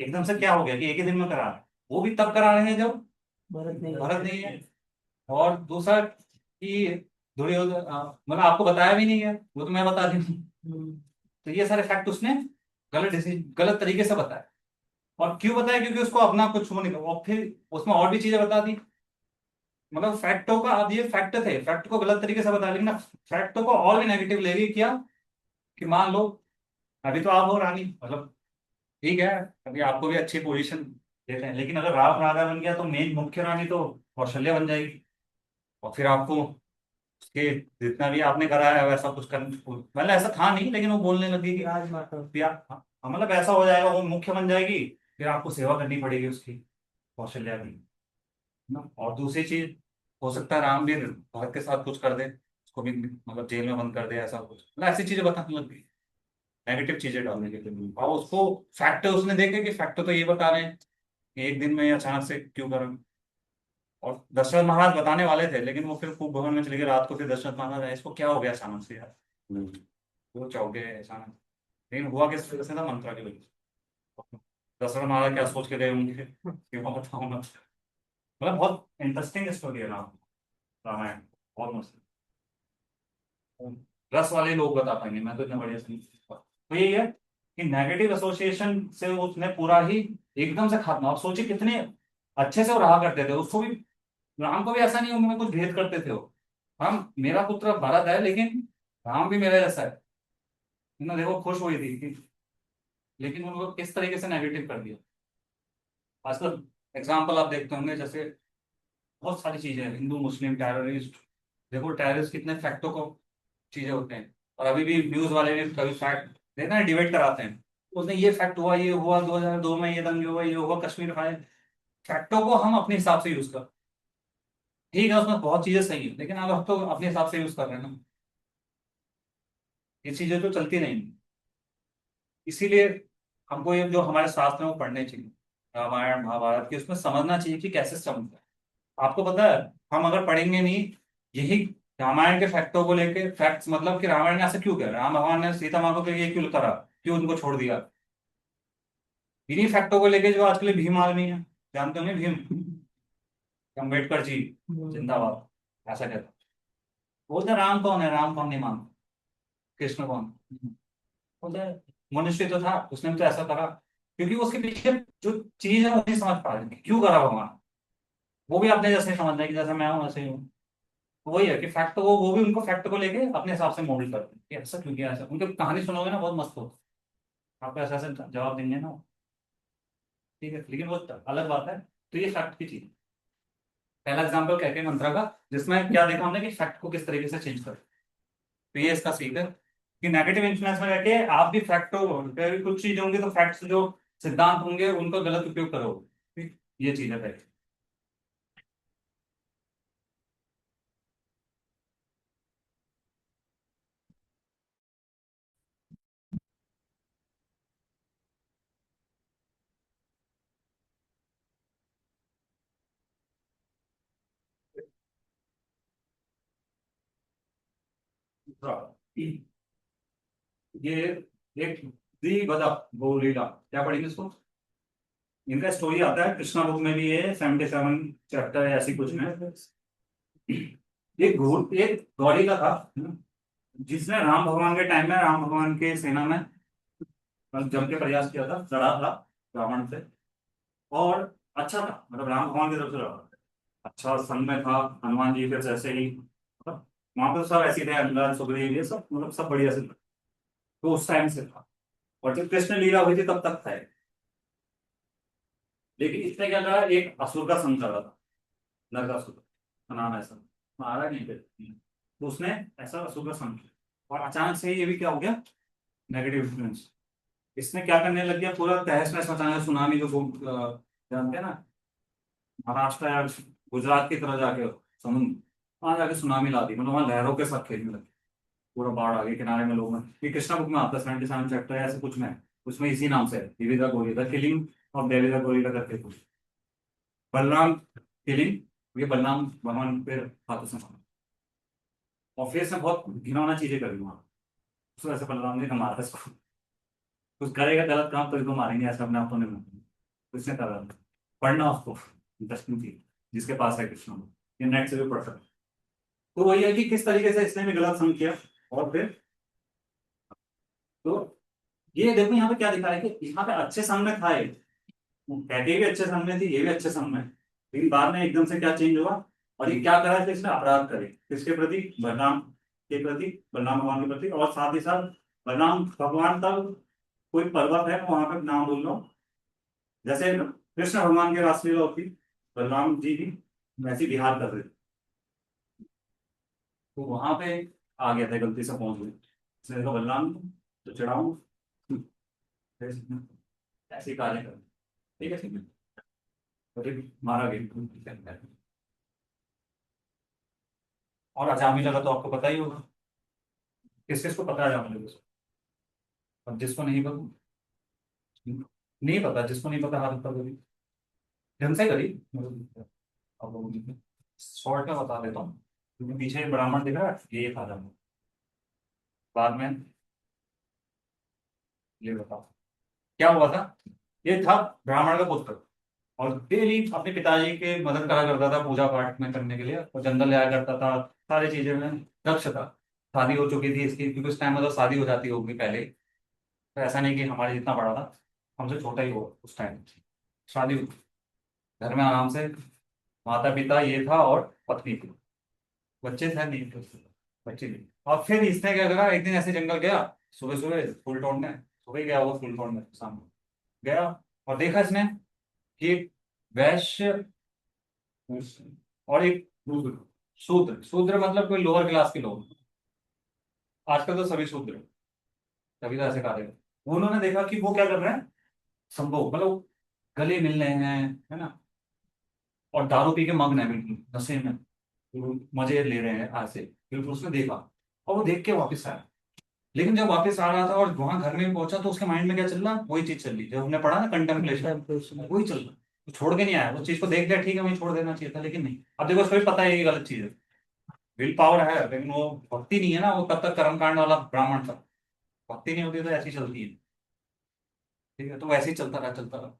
एकदम से क्या हो गया कि एक ही दिन में करा रहे हैं? वो भी तब करा रहे हैं जब भरत नहीं है। और दूसरा कि दुर्योधन मतलब आपको बताया भी नहीं है, वो तो मैं बता दी हूँ। तो ये सारे फैक्ट उसने गलत तरीके से बताया। और क्यों बताया? क्योंकि उसको अपना कुछ वो नहीं, और फिर उसमें और भी चीजें बता दी। मतलब फैक्टों का, अब ये फैक्ट थे, फैक्ट को गलत तरीके से बता, लेकिन फैक्टों को और भी नेगेटिव लेके किया कि मान लो अभी तो आप हो रानी, मतलब ठीक है, अभी आपको भी अच्छी पोजीशन देते हैं, लेकिन अगर राम राजा बन गया तो मेन मुख्य रानी तो कौशल्या बन जाएगी। और फिर आपको उसके जितना भी आपने कराया है वैसा कुछ कर, मतलब ऐसा था नहीं, लेकिन वो बोलने लगी कि राजमाता। हाँ, मतलब ऐसा हो जाएगा, वो मुख्य बन जाएगी, फिर आपको सेवा करनी पड़ेगी उसकी, कौशल्या की ना। और दूसरी चीज, हो सकता है राम भी भरत के साथ कुछ कर दे, उसको भी मतलब जेल में बंद कर दे, ऐसा कुछ, मतलब ऐसी चीजें बताने लग गई, नेगेटिव चीजें डालने के लिए। और उसको फैक्ट उसने देखे कि फैक्ट तो ये बता रहे हैं कि एक दिन में अचानक से क्यों करा। और दशरथ महाराज बताने वाले थे, लेकिन वो फिर खूब भवन में चले गए रात को, फिर दशरथ महाराज आए, इसको क्या हो गया अचानक से यार, वो चौंक गए अचानक। लेकिन हुआ किस वजह से था? मंत्रा की वजह से। दशरथ महाराज क्या सोच के गए होंगे क्यों बताऊं मैं। मतलब बहुत इंटरेस्टिंग स्टोरी है रामायण, बहुत मस्त। रस वाले लोग बता पाएंगे, मैं तो इतना बढ़िया से नहीं बता पाता। तो यही है कि नेगेटिव एसोसिएशन से उसने पूरा ही एकदम से खात्मा। आप सोचिए कितने अच्छे से वो रहा करते थे, उसको भी, राम को भी ऐसा नहीं उनमें कुछ भेद करते थे वो। हम, मेरा पुत्र भरत है लेकिन राम भी मेरे जैसा है ना, देखो खुश हुई थी कि, लेकिन उनको किस तरीके से नेगेटिव कर दिया। आजकल एग्जाम्पल आप देखते होंगे, जैसे बहुत सारी चीजें हैं, हिंदू मुस्लिम टेररिस्ट, देखो टेररिस्ट कितने फैक्टों को चीजें होते हैं। और अभी भी न्यूज वाले भी कभी फैक्ट देखना है, डिबेट कराते हैं, उसने ये फैक्ट हुआ, ये हुआ 2002 में, ये दंगे हुआ, ये हुआ कश्मीर फाइल। फैक्टों को हम अपने हिसाब से यूज कर, ठीक है उसमें बहुत चीजें सही है, लेकिन अब हम तो अपने हिसाब से यूज कर रहे हैं ना, ये चीजें तो चलती नहीं। इसीलिए हमको ये जो हमारे शास्त्र में वो पढ़ने चाहिए, रामायण महाभारत की, उसमें समझना चाहिए कि कैसे समझना है। आपको पता है, हम अगर पढ़ेंगे नहीं यही रामायण के फैक्टों को लेके, फैक्ट्स मतलब कि रामायण ने ऐसा क्यों किया, राम भगवान ने सीता माँ को ये क्यों करा, क्यों उनको छोड़ दिया, इन्हीं फैक्टों को लेके जो आजकल भीम आर्मी है, जानते होंगे भीम, अम्बेडकर जी जिंदाबाद, ऐसा कहता। बोलते राम कौन है, राम कौन नहीं मानता, कृष्ण कौन, बोलते मनुष्य तो था, उसने भी तो ऐसा करा, क्योंकि उसके पीछे जो चीज है वो नहीं समझ पा रहे क्यों करा भगवान। वो भी अपने जैसे समझ रहे कि जैसे मैं हूँ वैसे ही हूँ। तो वही है कि फैक्ट को वो भी उनको फैक्ट को लेके अपने हिसाब से मॉडल करते हैं कि ऐसा क्यों किया, ऐसा, उनकी कहानी सुनोगे ना बहुत मस्त होती है, आपको ऐसा ऐसा जवाब देंगे ना, ठीक है, लेकिन वो अलग बात है। तो ये फैक्ट की चीज, पहला एग्जाम्पल कह के मंत्रा का, जिसमें क्या देखा हमने कि फैक्ट को किस तरीके से चेंज कर, तो ये इसका सीख है कि नेगेटिव इन्फ्लुएंस में रहके आप भी फैक्ट हो, कुछ चीज होंगी तो फैक्ट्स जो सिद्धांत होंगे उनका गलत उपयोग करोगे, ठीक? ये चीज है पहले। दूसरा, ये एक दी गजब गो लीला, क्या पढ़ेंगे इसको? इनका स्टोरी आता है कृष्णा बुक में भी, ये 77 चैप्टर है ऐसी कुछ में। एक गौरीला था जिसने राम भगवान के टाइम में, राम भगवान के सेना में जम के प्रयास किया था, लड़ा था रावण से, और अच्छा था, मतलब राम भगवान की तरफ से लड़ा था, अच्छा संग में था, हनुमान जी के जैसे ही, मतलब वहां पे सब ऐसे थे, अंगद सुग्रीव ये सब, मतलब सब बढ़िया से थे। तो उस टाइम से था, और जब कृष्ण लीला हुई थी तब तक था ये। लेकिन इसने क्या करा, एक असुर का संग कर रहा था, नरकासुर का नाम ऐसा, मारा नहीं फिर, तो उसने ऐसा असुर का संग किया, और अचानक से ये भी क्या हो गया, नेगेटिव इन्फ्लुएंस। इसने क्या करने लग गया, पूरा तहस नहस मचाना, सुनामी जो जानते हैं ना, महाराष्ट्र या गुजरात की तरह जाके समुद्र, वहां जाके सुनामी ला दी, मतलब वहां लहरों के साथ खेलने लगे, पूरा बाढ़ आ गई, किनारे में लोग हैं। ये कृष्णा बुक में आता है 77 चैप्टर है ऐसे कुछ में, उसमें इसी नाम से है, देवी द गोरी, the killing of Devi the गोरी करके कुछ, बलराम किलिंग, ये बलराम भगवान पे हाथों से मारा, और फिर से बहुत घिनौना चीजें करी वहां, उसको ऐसे बलराम ने मारा इसको, कुछ करेगा गलत काम तो इसको मारेंगे, ऐसा अपने आप तो नहीं मारेंगे। कृष्ण का रहा, पढ़ना उसको इंटरेस्टिंग थी, जिसके पास है कृष्ण, ये नेट से भी पढ़ सकते। तो वही है कि किस तरीके से इसने भी गलत संग किया। और फिर तो ये देखो यहाँ पे क्या दिखा है कि यहाँ पे अच्छे संग में था ये, कहते भी अच्छे संग में थी, ये भी अच्छे संग में, लेकिन बाद में एकदम से क्या चेंज हुआ, और ये क्या करा है कि इसने अपराध करे किसके प्रति, बलराम के प्रति, बलराम भगवान के प्रति। और साथ ही साथ बलराम भगवान का कोई पर्वत है, वहां पे नाम बोल रहा हूँ, जैसे कृष्ण भगवान की रासलीला होती, बलराम जी की वैसी बिहार कर रहे थे, तो वहां पे आ गया था, गलती से पहुंच गए, इसने कहा बलराम तो चढ़ाऊ, ऐसे कार्य कर, ठीक है ठीक है, तो फिर मारा गया। और अजामी लगा तो आपको पता ही होगा, किस किस को पता है अजामी लगा, और जिसको नहीं पता, नहीं पता, जिसको नहीं पता हाथ ऊपर करी, ढंग से करी। अब शॉर्ट में बता देता हूँ, क्योंकि पीछे एक ब्राह्मण दिख रहा है, ये था जाना, बाद में ये बताओ क्या हुआ था। ये था ब्राह्मण का पुत्र, और डेली अपने पिताजी के मदद करा करता था पूजा पाठ में करने के लिए, और जंगल जाया करता था, सारी चीजें में दक्ष था। शादी हो चुकी थी इसकी, क्योंकि उस टाइम में तो शादी हो जाती होगी पहले, तो ऐसा नहीं कि हमारे जितना बड़ा था, हमसे छोटा ही हो उस टाइम, शादी हुई। घर में आराम से माता पिता ये था और पत्नी थी, बच्चे थे नहीं थे, बच्चे नहीं। और फिर इसने क्या करा, एक दिन ऐसे जंगल गया, सुबह सुबह फूल तोड़ने, सुबह गया वो फूल तोड़ने सामने गया, और देखा इसने कि एक वैश्य और एक शूद्र, शूद्र मतलब कोई लोअर क्लास के लोग, आजकल तो सभी शूद्र हैं, तभी तो ऐसे कहा गया। उन्होंने देखा कि वो क्या कर रहे हैं, संभोग मतलब गले मिल रहे हैं, है ना, और दारू पी के मग्न है बिल्कुल नशे में, बिल्कुल मजे ले रहे हैं आज से, बिल्कुल उसने देखा, और वो देख के वापस आया। लेकिन जब वापस आ रहा था और वहां घर में पहुंचा, तो उसके माइंड में क्या चल रहा, वही चीज चल रही जो हमने पढ़ा ना, कंटेम्पलेशन, वही चल रहा, वो छोड़ के नहीं आया, उस चीज को देख लिया, ठीक है वही छोड़ देना चाहिए था, लेकिन नहीं। अब देखो उसको भी पता है ये गलत चीज है, विल पावर है, लेकिन वो भक्ति नहीं है ना, वो तब तक कर्मकांड वाला ब्राह्मण था, भक्ति नहीं होती तो ऐसी चलती है, ठीक है। तो वैसे ही चलता रहा चलता रहा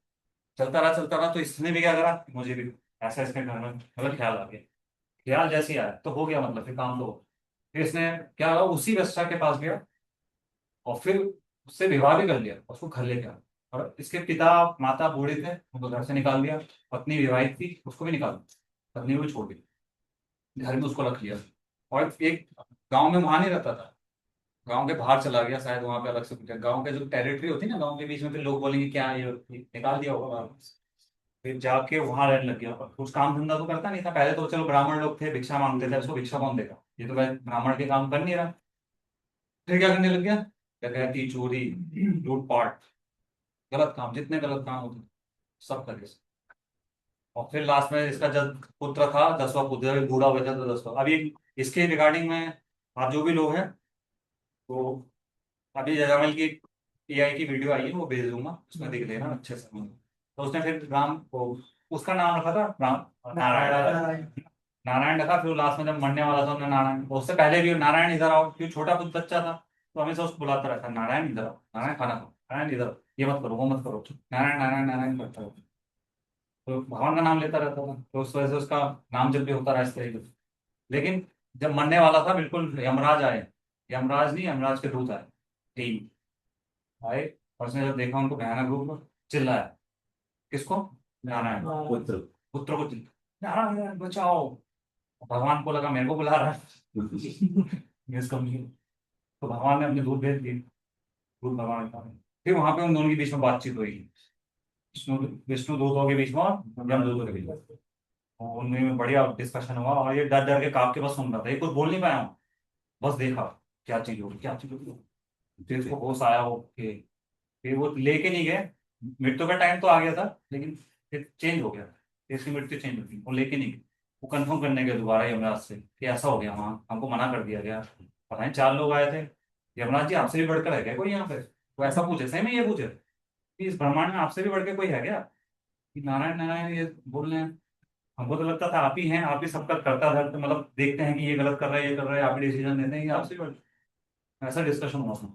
चलता रहा चलता रहा, तो इसने भी क्या करा, मुझे भी ऐसा इसके घर में मतलब ख्याल आ गया, ख्याल जैसे ही आया तो हो गया, मतलब फिर काम तो हो गया। फिर इसने क्या करा, उसी वेश्या के पास गया, और फिर उससे विवाह भी कर लिया, उसको घर ले गया। और इसके पिता माता बूढ़े थे, उनको घर से निकाल दिया, पत्नी विवाहित थी उसको भी निकाल दिया, पत्नी को भी छोड़ दी, घर में उसको रख लिया। और एक गांव में वहां नहीं रहता था, गांव के बाहर चला गया, शायद वहां पे अलग से कुछ गांव के जो टेरिटरी होती है ना, गांव के बीच में, फिर लोग बोलेंगे क्या ये निकाल दिया होगा बाहर। फिर जाके वहां रहने लग गया, पर कुछ काम धंधा तो करता नहीं था, पहले तो चलो ब्राह्मण लोग थे, भिक्षा मांगते थे, उसको भिक्षा कौन देगा, ये तो भाई ब्राह्मण के काम कर नहीं रहा। फिर क्या करने लग गया, डकैती चोरी लूटपाट, गलत काम, जितने गलत काम होते सब करे। और फिर लास्ट में इसका जब पुत्र था, 10वां पुत्र, अभी बूढ़ा हो गया था, तो 10वां, अभी इसके रिगार्डिंग में आप जो भी लोग हैं, तो अभी जयमल की एआई की वीडियो आई है, वो भेज दूंगा, उसमें देख लेना अच्छे से। तो उसने फिर राम को, उसका नाम रखा था राम, नारायण, नारायण रखा। फिर लास्ट में जब मरने वाला था, उन्होंने नारायण, उससे पहले भी नारायण इधर आओ, क्योंकि छोटा कुछ बच्चा था, तो हमेशा उसको बुलाता रहता, नारायण इधर आओ, नारायण खाना खाओ, नारायण इधर आओ, ये मत करो वो मत करो, नारायण नारायण नारायण करता रहता, तो भगवान का नाम लेता रहता था, तो उस वजह से उसका नाम जब भी होता रहा इस तरीके से। लेकिन जब मरने वाला था, बिल्कुल यमराज आए, यमराज नहीं, यमराज के दूत आए, तीन आए, और उसने जब देखा उनको भयानक रूप, चिल्लाया, किसको, नारायण पुत्र। पुत्र को नारायण बचाओ। भगवान को लगा मेरे को बुला रहा है इसका मतलब। तो भगवान ने अपने दूत भेज दिए, दूत भगवान का। फिर वहां पे उन दोनों के बीच में बातचीत हुई, विष्णु विष्णु दूतों के बीच में और यम दूतों के बीच में, और उनमें बढ़िया डिस्कशन हुआ, और ये डर डर के कांप के बस सुन रहा था, ये कुछ बोल नहीं पाया हूँ, बस देखा क्या चीज होगी क्या चीज होगी। फिर इसको होश आया हो कि, फिर वो लेके नहीं गए, मृत्यु का टाइम तो आ गया था, लेकिन फिर चेंज हो गया, फिर इसकी मृत्यु चेंज हो गई, वो लेके नहीं गए, वो कंफर्म करने गए दोबारा यमराज से कि ऐसा हो गया, हाँ हमको मना कर दिया गया, पता नहीं 4 लोग आए थे, यमराज जी आपसे भी बढ़कर है क्या कोई यहाँ पे, वो ऐसा पूछे, सही में ये पूछे कि इस ब्रह्मांड में आपसे भी बढ़ के कोई है क्या, कि नारायण नारायण ये बोल रहे हैं। हमको तो लगता था आप ही हैं, आप ही सबका करता धरता, मतलब देखते हैं कि ये गलत कर रहा है, ये कर रहा है, आप ही डिसीजन देते हैं, ये आपसे भी बढ़, ऐसा डिस्कशन हुआ उसमें।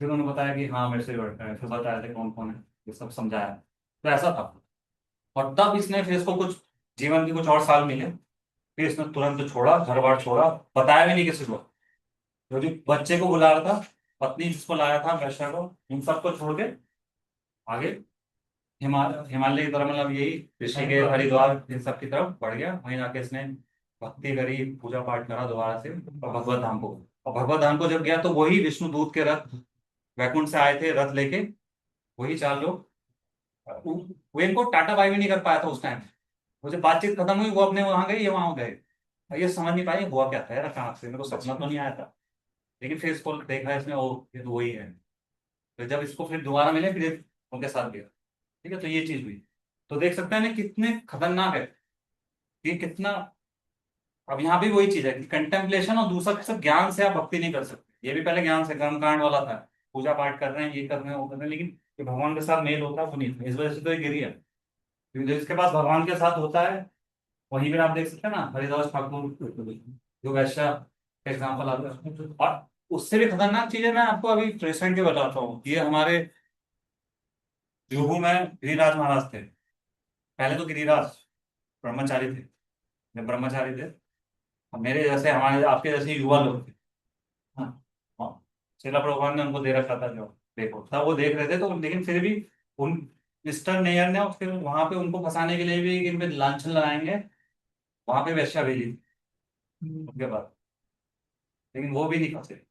फिर उन्होंने बताया कि हाँ मेरे से भी बढ़ता है, फिर बताया थे कौन कौन है, ये सब समझाया। तो ऐसा था। और तब इसने फिर इसको कुछ जीवन के कुछ और साल मिले, फिर इसने तुरंत छोड़ा, घर बार छोड़ा, बताया भी नहीं किसी को। जो जो बच्चे को बुला रहा था, पत्नी जिसको लाया था वैश्या को, इन सबको छोड़ के आगे हिमालय की तरफ, मतलब यही ऋषिकेश हरिद्वार इन सब की तरफ बढ़ गया। वहीं जाके इसने भक्ति करी, पूजा पाठ करा दोबारा से, और भगवत धाम को। और भगवत धाम को जब गया तो वही विष्णु दूत के रथ वैकुंठ से आए थे, रथ लेके, वही 4 लोग। वो वो इनको टाटा बाय भी नहीं कर पाया था उस टाइम। वो जब बातचीत खत्म हुई, वो अपने वहां गए, ये वहां गए। और ये समझ नहीं पाए हुआ क्या था यार, कहाँ से, मेरे को सपना तो नहीं आया था। लेकिन फिर इसको देखा इसमें, ओ ये तो वही है। तो जब इसको फिर दोबारा मिले, फिर ये उनके साथ गया। ठीक है, तो ये चीज हुई। तो देख सकते हैं ना कितने खतरनाक है ये, कितना। अब यहाँ भी वही चीज है कि कंटेम्पलेशन और दूसरा सिर्फ ज्ञान से आप भक्ति नहीं कर सकते। ये भी पहले ज्ञान से कर्म कांड वाला था, पूजा पाठ कर रहे हैं, ये कर रहे हैं, वो कर रहे हैं, लेकिन ये भगवान के साथ मेल होता है वो नहीं था। इस वजह से तो ये गिरी है। क्योंकि जो इसके पास भगवान के साथ होता है, वहीं पर आप देख सकते हैं ना, हरिदास ठाकुर जो वैश्या एग्जाम्पल आता है। और उससे भी खतरनाक चीज है, मैं आपको अभी रिसेंटली बताता हूँ। ये हमारे जुहू में गिरिराज महाराज थे। पहले तो गिरिराज ब्रह्मचारी थे। जब ब्रह्मचारी थे, अब मेरे जैसे, हमारे आपके जैसे युवा लोग थे। हाँ, हाँ। शिला प्रभुपाद ने उनको दे रखा था, जो देखो तब वो देख रहे थे। तो लेकिन फिर भी उन मिस्टर नेयर ने, और फिर वहां पे उनको फंसाने के लिए भी कि इन पे लांछन लगाएंगे, वहां पे वेश्या भेजी उनके बाद। लेकिन वो भी नहीं फंसे।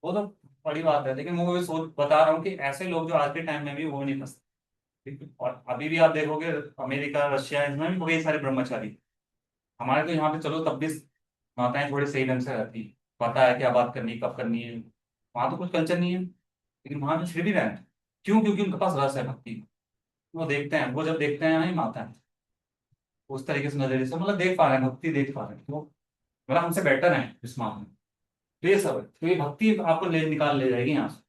वो तो बड़ी बात है, लेकिन वो भी सोच बता रहा हूँ कि ऐसे लोग जो आज के टाइम में भी वो नहीं फंसते। ठीक है? और अभी भी आप देखोगे अमेरिका रशिया, इसमें भी कई सारे ब्रह्मचारी। हमारे तो यहाँ पे चलो तब भी माताएं थोड़ी सही ढंग से रहती, पता है क्या बात करनी, कब करनी है। वहां तो कुछ कल्चर नहीं है, लेकिन वहां पे फिर भी रहते हैं। क्यों? क्योंकि उनके पास रस है भक्ति। वो देखते हैं, वो जब देखते हैं नहीं माता है, उस तरीके से नजरिए से मतलब देख पा रहे हैं, भक्ति देख पा रहे हैं, तो मतलब हमसे बेटर है इस मामले में। तो ये सब है, तो ये भक्ति आपको ले निकाल ले जाएगी यहाँ से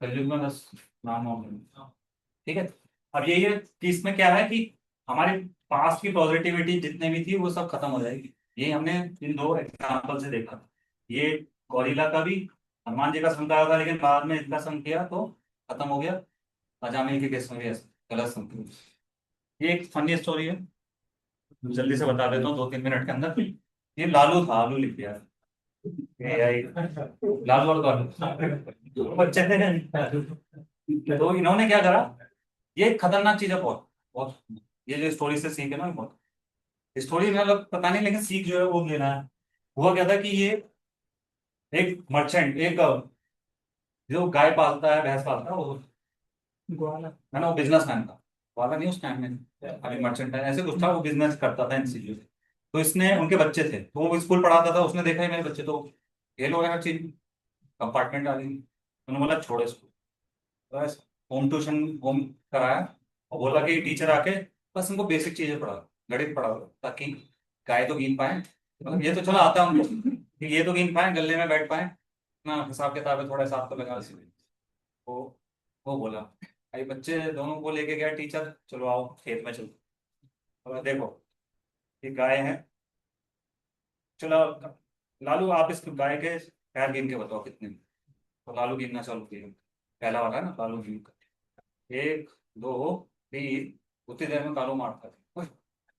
कलयुग में, बस नाम वाम लेना। ठीक है। अब यही है कि इसमें क्या है कि हमारे पास्ट की पॉजिटिविटी जितने भी थी वो सब खत्म हो जाएगी। ये हमने इन 2 एग्जाम्पल से देखा। ये गौरीला का भी हनुमान जी का संग करा था, लेकिन बाद में इनका संग किया तो खत्म हो गया। अजामिल के केस में भी ऐसा गलत संग किया। ये एक फनी स्टोरी है, जल्दी से बता देता हूँ 2-3 मिनट के अंदर। ये लालू था, आलू लिख दिया AI। लालू और कालू बच्चे थे। तो इन्होंने क्या करा, ये खतरनाक चीज है बहुत बहुत। ये जो स्टोरी से सीख है ना, बहुत स्टोरी में मतलब पता नहीं, लेकिन सीख जो है वो लेना है। हुआ क्या था कि ये एक मर्चेंट, एक जो गाय पालता है, भैंस पालता है, वो ग्वाला है ना, वो बिजनेसमैन था। ग्वाला नहीं उस टाइम में, अभी मर्चेंट है, ऐसे कुछ था, वो बिजनेस करता था इन चीजों से। तो इसने, उनके बच्चे थे, तो वो स्कूल पढ़ाता था, उसने देखा ही मेरे बच्चे तो फेल हो गए हर चीज, कंपार्टमेंट आ गई। उन्होंने बोला छोड़ो इसको, बस होम ट्यूशन होम कराया। और बोला कि टीचर आके बस उनको बेसिक चीजें पढ़ा, गणित पढ़ाओ, ताकि गाय तो गिन पाए। मतलब ये तो चलो आता है उनको कि ये तो गिन पाए, गले में बैठ पाए ना, हिसाब किताब है, थोड़ा हिसाब तो लगा। वो वो बोला, भाई बच्चे दोनों को लेके गया टीचर, चलो आओ खेत में चलो। बोला देखो ये गाय है, चलो लालू आप इस गाय के पैर गिन के बताओ कितने। तो लालू गिनना चालू किया, पहला वाला है ना, लालू गिन कर 1 2 3। उतनी देर में कालू मारता है, "ओए,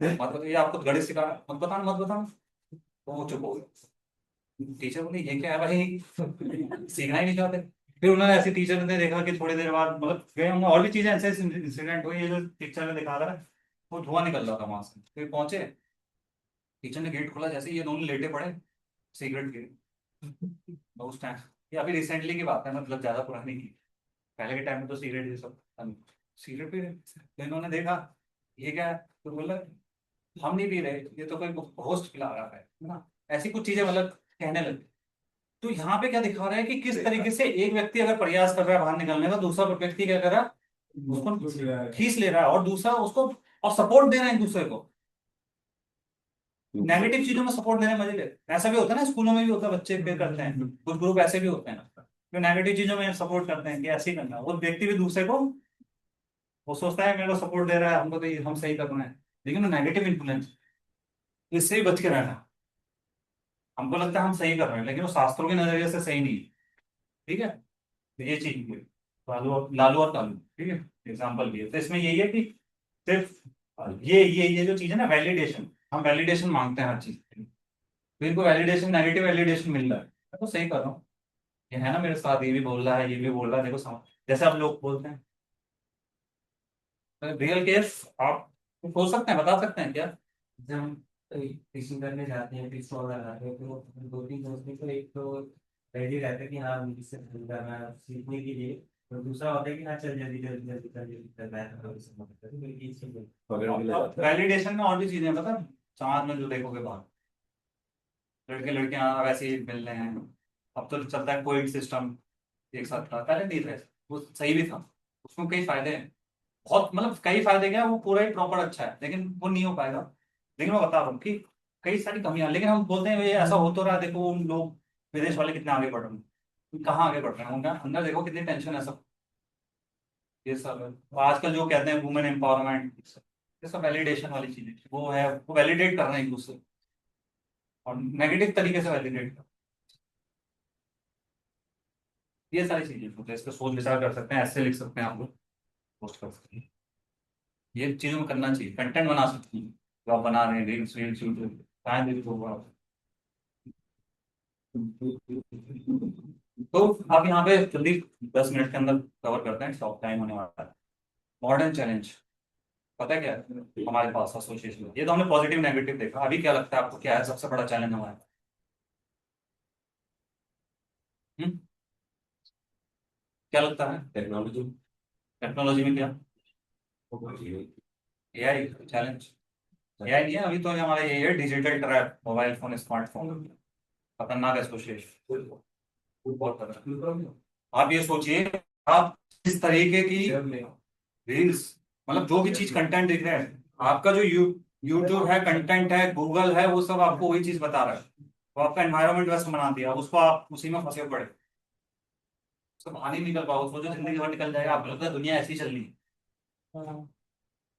मत बताओ, ये आपको गणित सिखा, मत बताना मत बताना।" तो वो चुप हो गया। टीचर बोली ये क्या है भाई, सीखना ही नहीं चाहते। फिर उन्होंने, ऐसे टीचर ने देखा कि थोड़ी देर बाद मतलब गए हमने, और भी चीजें ऐसे इंसिडेंट हुई, ये जो पिक्चर में दिखा रहा है, वो धुआं निकल रहा था वहां से। फिर पहुंचे, टीचर ने गेट खोला, जैसे ही ये दोनों लेटे पड़े, सिगरेट गिरी। तो उस टाइम, ये अभी रिसेंटली की बात है, मतलब ज्यादा पुरानी की। पहले के टाइम में तो सिगरेट ये सब, सिगरेट पी रहे। तो इन्होंने देखा ये क्या है, तो बोला हम नहीं पी रहे, ये तो कोई होस्ट पिला रहा है ना, ऐसी कुछ चीजें मतलब कहने लगे। तो यहाँ पे क्या दिखा रहा है कि किस तरीके से एक व्यक्ति अगर प्रयास कर रहा है बाहर निकलने का, दूसरा व्यक्ति क्या कर रहा है, उसको खींच ले रहा है, और दूसरा उसको और सपोर्ट दे रहा है एक दूसरे को। नेगेटिव चीजों में सपोर्ट देने मजे लेते, ऐसा भी होता है ना, स्कूलों में भी होता है, बच्चे पे करते हैं, कुछ ग्रुप ऐसे भी होते हैं जो नेगेटिव चीजों में सपोर्ट करते हैं कि ऐसे ही करना है। वो व्यक्ति भी दूसरे को, वो सोचता है मेरे को सपोर्ट दे रहा है, हमको तो हम सही कर रहे हैं, लेकिन वो नेगेटिव इन्फ्लुएंस, इससे भी बच के रहना। हमको लगता है हम सही कर रहे हैं, लेकिन वो शास्त्रों के नजरिए से सही नहीं है। ठीक है, तो ये चीज हुई। लालू और कालू, ठीक है, एग्जाम्पल भी है। तो इसमें यही है कि सिर्फ ये जो चीज है ना, वैलिडेशन, हम वैलिडेशन मांगते हैं हर चीज के लिए। तो इनको वैलिडेशन, नेगेटिव वैलिडेशन मिल रहा है, मैं तो सही कर रहा हूँ, ये है ना मेरे साथ, ये भी बोल रहा है, ये भी बोल रहा है, देखो समझ, जैसे आप लोग बोलते हैं। रियल केस आप हो सकते हैं, बता सकते हैं क्या? जब हम फिशिंग करने जाते हैं, फिश वगैरह लगाते हैं, तो दो तीन दोस्त में तो एक तो रेडी रहता है कि हाँ मुझे इससे फोन करना है सीखने के लिए, और दूसरा होता है कि हाँ चल जल्दी जल्दी जल्दी कर जल्दी कर, मैं तो इससे मदद करूँ, मेरी चीज है। पकड़ने के लिए जाता है। वैलिडेशन में और भी चीजें हैं, पता है? समाज में जो देखोगे बाहर, लड़के लड़कियां वैसे ही मिल रहे हैं, अब तो चलता है कोएड सिस्टम, एक साथ था, पहले नहीं था, वो सही भी था, उसमें कई फायदे हैं, बहुत, मतलब कई फायदे क्या, वो पूरा ही प्रॉपर अच्छा है, लेकिन वो नहीं हो पाएगा। लेकिन मैं बता रहा हूँ कि कई सारी कमियां, लेकिन हम बोलते हैं ये ऐसा हो तो रहा है, देखो उन लोग विदेश वाले कितने आगे बढ़ रहे हैं, कहाँ आगे बढ़ रहे हैं, उनका अंदर देखो कितनी टेंशन है सब, ये सब है। और आजकल जो कहते हैं वुमेन एम्पावरमेंट, ये सब वैलिडेशन वाली चीजें वो है, वो वैलिडेट कर रहे हैं एक दूसरे को, और नेगेटिव तरीके से वैलिडेट कर, ये सारी चीजें होती है, इस पर सोच विचार कर सकते हैं, ऐसे लिख सकते हैं, आप लोग पोस्ट कर सकते हैं, ये चीजों में करना चाहिए, कंटेंट बना सकते हैं, जो आप बना रहे हैं रील्स वील्स यूट्यूब, शायद भी होगा। तो आप यहाँ पे जल्दी 10 मिनट के अंदर कवर करते हैं, स्टॉप टाइम होने वाला है। मॉडर्न चैलेंज, पता है क्या है हमारे पास एसोसिएशन, ये तो हमने पॉजिटिव नेगेटिव देखा, अभी क्या लगता है आपको, क्या है सबसे बड़ा चैलेंज हमारा? क्या लगता है? टेक्नोलॉजी। टेक्नोलॉजी में क्या? AI challenge? एआई नहीं है अभी तो, हमारा ये है digital trap, mobile phone smartphone, खतरनाक एसोसिएशन, बहुत खतरनाक। आप ये सोचिए, आप इस तरीके की रील्स, मतलब जो भी चीज कंटेंट दिख रहा है, आपका जो यूट्यूब है, कंटेंट है, गूगल है, वो सब आपको वही चीज बता रहा है, वो आपका एनवायरमेंट वैसे बना दिया, उसको आप उसी में फंसे पड़े, उसको बाहर नहीं निकल पाओ, सोचो जिंदगी भर निकल जाएगा, आपको लगता है दुनिया ऐसी चल रही है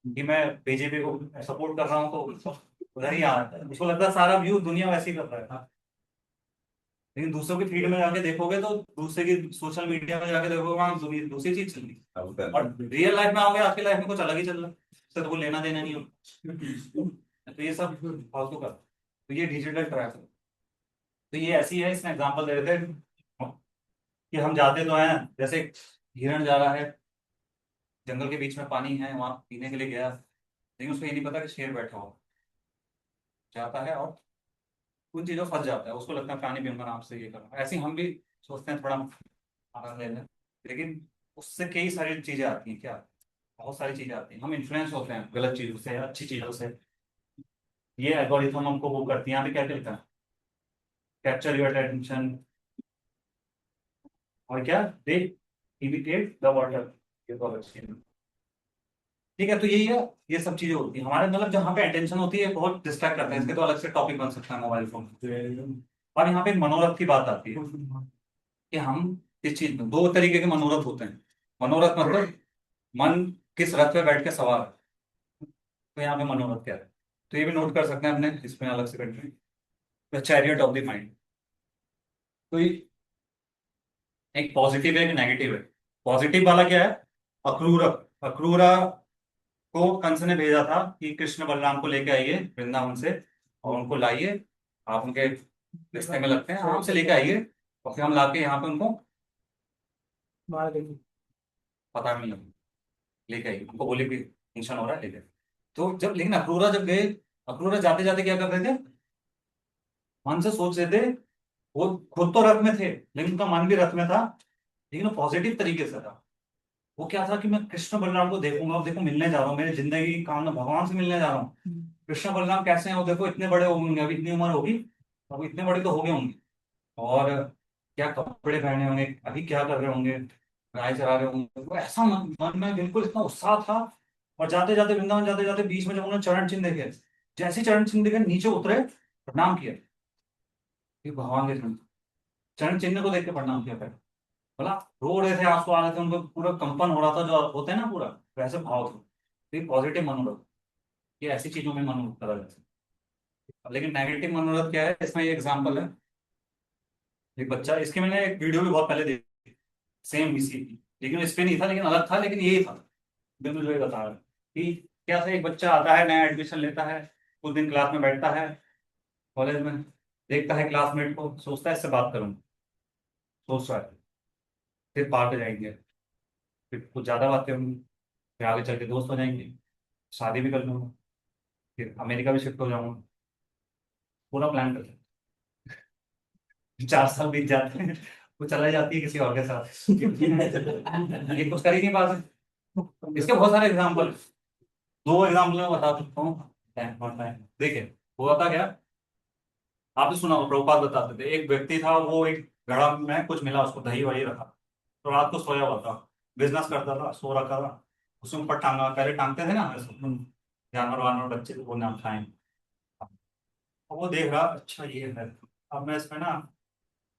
कि मैं बीजेपी को सपोर्ट कर रहा हूँ तो उधर ही आ रहा है, उसको लगता है सारा व्यू दुनिया वैसे ही कर रहा है। लेकिन दूसरों की फीड में जाके देखोगे तो, दूसरे की सोशल मीडिया में जाके देखोगे, वहां दूसरी चीज चल रही है, और रियल लाइफ में आओगे, आपकी लाइफ में कुछ अलग ही चल रहा है, इससे तो कोई लेना देना नहीं हो। तो ये सब फालतू का, तो ये डिजिटल ट्रैप है। तो ये ऐसी है, इसमें एग्जांपल दे रहे थे कि हम जाते तो हैं, जैसे हिरण जा रहा है जंगल के बीच में, पानी है वहां पीने के लिए गया, लेकिन उसको ये नहीं पता कि शेर बैठा हुआ, जाता है और उन चीजों फंस जाता है, उसको लगता है पानी पीऊंगा नाम से ये करना, ऐसे ही हम भी सोचते हैं थोड़ा आनंद ले लें, लेकिन उससे कई सारी चीजें आती हैं, क्या, बहुत सारी चीजें आती हैं, हम इन्फ्लुएंस होते हैं गलत चीजों से, अच्छी चीजों से, ये एल्गोरिथम हमको वो करती है, यहाँ पे क्या कहता है, कैप्चर योर अटेंशन, और क्या, दे इमिटेट द वाटर, ये तो अच्छी है। ठीक है, तो यही है, ये सब चीजें होती है हमारे, मतलब जहाँ पे अटेंशन होती है बहुत डिस्ट्रैक्ट करते हैं, इसके तो अलग से टॉपिक बन सकता है मोबाइल फोन। और यहाँ पे एक मनोरथ की बात आती है कि हम इस चीज में, दो तरीके के मनोरथ होते हैं, मनोरथ मतलब मन किस रथ पे बैठ के सवार है, तो यहाँ पे मनोरथ क्या है, तो ये भी नोट कर सकते हैं अपने इसमें अलग से country, chariot of the mind. तो एक पॉजिटिव है, एक नेगेटिव है। पॉजिटिव वाला क्या है? अक्रूरा, अक्रूरा को कंस ने भेजा था कि कृष्ण बलराम को लेके आइए वृंदावन से, और उनको लाइए, आप उनके रिश्ते में लगते हैं, आराम से लेके आइए, और फिर हम लाके यहाँ पे उनको मार देंगे, पता भी नहीं लगे, लेके आइए, उनको बोले कि फंक्शन हो रहा है, लेके आइए। तो जब, लेकिन अक्रूरा जब गए, अक्रूरा जाते जाते क्या कर रहे थे, मन से सोच रहे थे, वो खुद तो रथ में थे, लेकिन उनका मन भी रथ में था, लेकिन वो पॉजिटिव तरीके से था। वो क्या था कि मैं कृष्ण बलराम को देखूंगा, अब देखो मिलने जा रहा हूँ, मेरी जिंदगी काम में भगवान से मिलने जा रहा हूँ, कृष्ण बलराम कैसे हैं, वो देखो इतने बड़े हो होंगे, अभी इतनी उम्र होगी, अब इतने बड़े तो हो गए होंगे, और क्या कपड़े पहने होंगे, अभी क्या कर रहे होंगे, गाय चरा रहे होंगे, वो ऐसा मन में बिल्कुल इतना उत्साह था। और जाते जाते वृंदावन जाते जाते बीच में जब उन्होंने चरण चिन्ह देखे, जैसे ही चरण चिन्ह देखे नीचे उतरे, प्रणाम किया, कि भगवान के चरण चिन्ह को देख के प्रणाम किया, बोला, रो रहे थे, आंसू आ रहे थे उनको, पूरा कंपन हो रहा था, जो होते हैं ना पूरा वैसे भाव थे, पॉजिटिव मनोरथ, ये ऐसी चीजों में मनोरथ करा जाता है। लेकिन नेगेटिव मनोरथ क्या है, इसमें ये एग्जांपल है, एक बच्चा, इसकी मैंने एक वीडियो भी बहुत पहले देखी, सेम इसी की, लेकिन इस पे नहीं था, लेकिन अलग था, लेकिन यही था। बिल्कुल जो ये बता रहा है कि क्या था, एक बच्चा आता है, नया एडमिशन लेता है, कुछ दिन क्लास में बैठता है, कॉलेज में, देखता है क्लासमेट को, सोचता है इससे बात करूँ, सोच रहा है, फिर पार्ट हो जाएंगे, फिर कुछ ज्यादा बातें होंगी, फिर आगे चल के दोस्त हो जाएंगे, शादी भी कर लूंगा, फिर अमेरिका भी शिफ्ट हो जाऊंगा, पूरा प्लान करते हैं। 4 साल बीत जाते हैं, वो चला जाती है किसी और के साथ। ये कुछ कर ही नहीं पाते। इसके बहुत सारे एग्जाम्पल, 2 एग्जाम्पल मैं बता सकता हूँ। देखिए, हुआ था क्या, आपने सुना होगा, प्रभुपाद बताते थे, एक व्यक्ति था, वो एक घड़ा में कुछ मिला उसको, दही वही रखा, तो रात को सोया हुआ था, बिजनेस करता था, सो रखा था, उसके ऊपर टांगा, पहले टांगते थे ना ऐसे, जानवर वानवर बच्चे को नाम खाएं। अब वो देख रहा, अच्छा ये है, अब मैं इसमें ना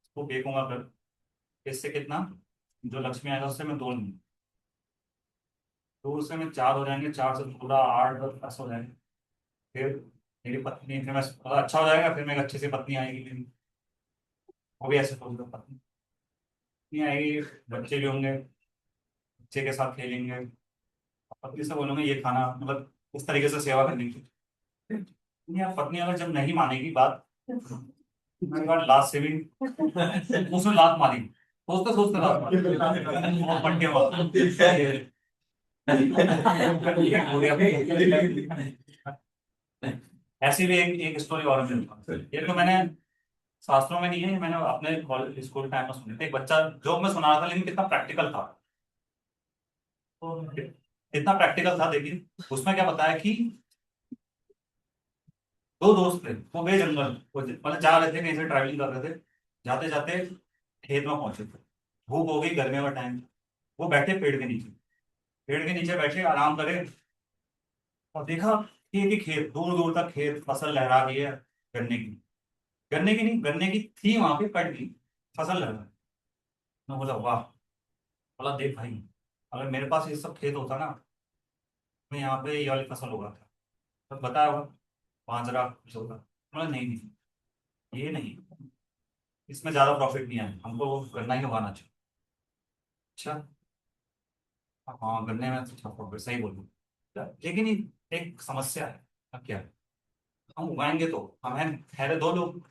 इसको बेचूंगा, फिर इससे कितना, जो लक्ष्मी आएगा उससे मैं 2 लूंगी, तो उससे में 4 हो जाएंगे, 4 से पूरा 8 10 हो जाएंगे, फिर मेरी पत्नी, फिर मैं थोड़ा अच्छा हो जाएगा, फिर मेरी अच्छी सी पत्नी आएगी मेरी, वो भी ऐसे सोच रहा, पत्नी आएगी, बच्चे भी होंगे, बच्चे के साथ खेलेंगे, पत्नी से बोलूंगे ये खाना, मतलब इस तरीके से सेवा करने की। यार पत्नी अगर जब नहीं मानेगी बात, मेरे बाद लास्ट से भी उसने लात मारी, सोचते सोचते लात मारी, वो पट्टे मार। ऐसी भी एक स्टोरी और है। ये तो मैंने शास्त्रों में नहीं है, ये मैंने अपने कॉलेज स्कूल टाइम में सुनी थी। एक बच्चा, जो मैं सुना रहा था, लेकिन कितना प्रैक्टिकल था, तो इतना प्रैक्टिकल था, देखिए उसमें क्या बताया कि 2 दोस्त थे, वो गए जंगल, वो मतलब जा रहे थे, कहीं से ट्रैवलिंग कर रहे थे, जाते जाते खेत में पहुंचे थे, धूप हो गई, गर्मी का टाइम, वो बैठे पेड़ के नीचे, पेड़ के नीचे बैठे आराम करे, और देखा कि एक ही खेत, दूर दूर तक खेत, फसल लहरा रही है, गन्ने की, गन्ने की नहीं, गन्ने की थी वहां पे, कट गई, फसल लहरा। मैं बोला वाह, बोला देख भाई, अगर मेरे पास ये सब खेत होता ना, मैं यहाँ पे ये वाली फसल उगाता, तो बताया होगा, बाजरा कुछ होगा। बोला नहीं नहीं, ये नहीं, इसमें ज्यादा प्रॉफिट नहीं है, हमको वो गन्ना ही उगाना चाहिए। अच्छा, हाँ गन्ने में अच्छा प्रॉफिट, सही बोल रहे हो। लेकिन ये एक समस्या है। अब क्या है? हम उगाएंगे तो हमें ठहरे 2 लोग,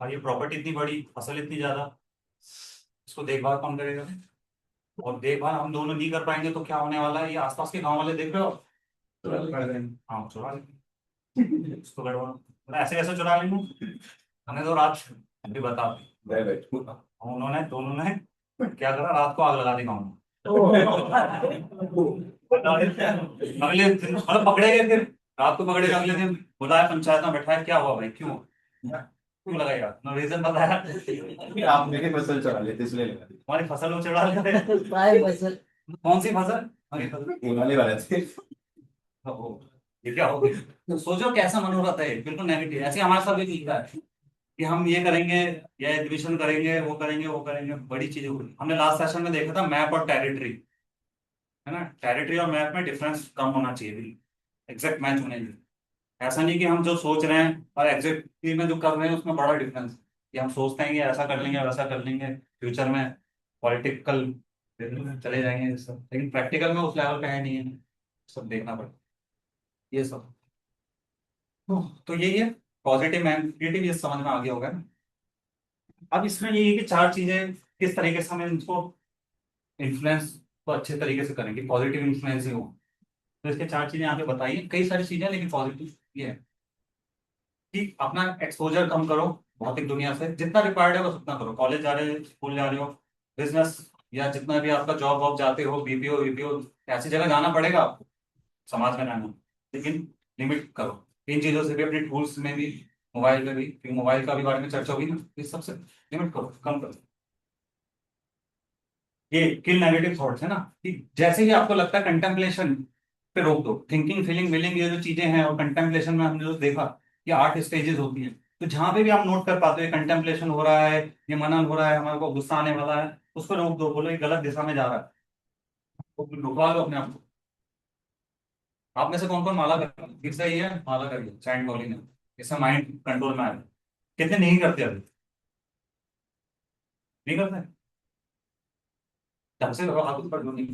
और ये प्रॉपर्टी इतनी बड़ी, फसल इतनी ज्यादा, इसको देखभाल कौन करेगा? और देखभाल हम दोनों नहीं कर पाएंगे तो क्या होने वाला है, ये आसपास के गांव वाले देख रहे हो, हाँ चुरा लेंगे इसको, गड़बड़ मतलब ऐसे कैसे चुरा लेंगे, हमें तो रात अभी बता, उन्होंने दोनों ने क्या करा, रात को आग लगा दी गाँव में। अगले दिन मतलब पकड़े गए, फिर रात को पकड़े गए, अगले दिन बुलाया, पंचायत में बैठाया, क्या हुआ भाई, क्यों क्यों लगाया, नो रीजन बताया, आप मेरी फसल चढ़ा लेते इसलिए लगा दी। हमारी फसल वो चढ़ा लेते। कौन सी फसल, हमारी फसल। उड़ाने वाले थे। ओ, ये क्या हो गया, तो सोचो कैसा मनोरथ है, बिल्कुल नेगेटिव। ऐसे हमारे साथ भी दिखता है कि हम ये करेंगे, या एग्जीबिशन करेंगे, वो करेंगे, वो करेंगे, बड़ी चीजें होगी। हमने लास्ट सेशन में देखा था मैप और टेरिटरी, है ना, टेरिटरी और मैप में डिफरेंस कम होना चाहिए, एग्जैक्ट मैच होने चाहिए। ऐसा नहीं कि हम जो सोच रहे हैं और एग्जैक्टली में जो कर रहे हैं उसमें बड़ा डिफरेंस, कि हम सोचते हैं कि ऐसा कर लेंगे, वैसा कर लेंगे, फ्यूचर में पॉलिटिकल चले जाएंगे ये सब, लेकिन प्रैक्टिकल में उस लेवल पे है नहीं है, सब देखना पड़ेगा ये सब। तो यही है, पॉजिटिव नेगेटिव, ये समझ में आ गया होगा ना। अब इसमें यही है कि 4 चीजें किस तरीके से हम इनको इन्फ्लुएंस को अच्छे तरीके से करेंगे, पॉजिटिव इन्फ्लुएंस ही हो। तो इसके 4 चीजें यहाँ पे बताइए, कई सारी चीजें, लेकिन पॉजिटिव ये है कि अपना एक्सपोजर कम करो भौतिक दुनिया से, जितना रिक्वायर्ड है बस उतना करो। कॉलेज जा रहे हो, स्कूल जा रहे हो, बिजनेस या जितना भी आपका जॉब वॉब जाते हो, बीपीओ वीपीओ, ऐसी जगह जाना पड़ेगा आपको, समाज में रहना, लेकिन लिमिट करो इन चीजों से भी, अपने टूल्स में भी, मोबाइल में भी, क्योंकि मोबाइल का भी बारे में चर्चा होगी ना, इस सबसे लिमिट करो, कम करो। ये किल नेगेटिव थॉट्स है ना, कि जैसे ही आपको लगता है कंटेम्पलेशन पे रोक दो, थिंकिंग फीलिंग विलिंग ये जो चीजें हैं, और कंटेम्पलेशन में हमने जो देखा कि 8 स्टेजेस होती हैं, तो जहां पे भी आप नोट कर पाते हो कंटेम्पलेशन हो रहा है, ये मनन हो रहा है, हमारे को गुस्सा आने वाला है, उसको रोक दो, बोलो ये गलत दिशा में जा रहा है, तो रुकवा लो अपने आप को। आप में से कौन कौन माला कर, किससे ही है माला करिए, चैंट बॉलिंग है, इससे माइंड कंट्रोल में आए। कितने नहीं करते अभी, नहीं करते? ढंग से करो, हाथ ऊपर नहीं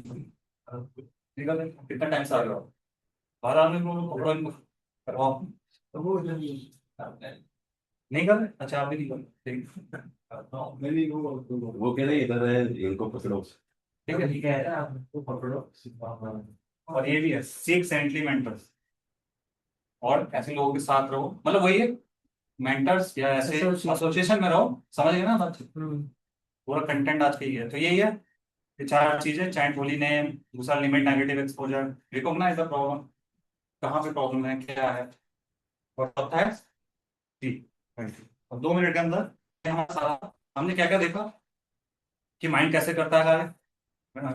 निकल रहे। कितना टाइम से आ रहे हो बाहर आने को पकड़ो इनको, करवाओ। तो वो जो नहीं कर रहे? अच्छा आप भी नहीं कर रहे, ठीक मेरी वो कह रहे इधर है, इनको पकड़ो। ठीक है ठीक है। आपको पकड़ो। और ये भी है सीक सेंटली और ऐसे लोगों के साथ रहो, मतलब वही है मेंटर्स या ऐसे एसोसिएशन में रहो, समझ गए ना बात? पूरा कंटेंट आज का ही है, तो यही है ये चार चीजें: चैट होली नेम, दूसरा limit negative exposure, recognise the problem, कहाँ पे प्रॉब्लम है क्या है, और चौथा है सी। और 2 मिनट के अंदर हमारा सारा हमने क्या क्या देखा कि माइंड कैसे करता है।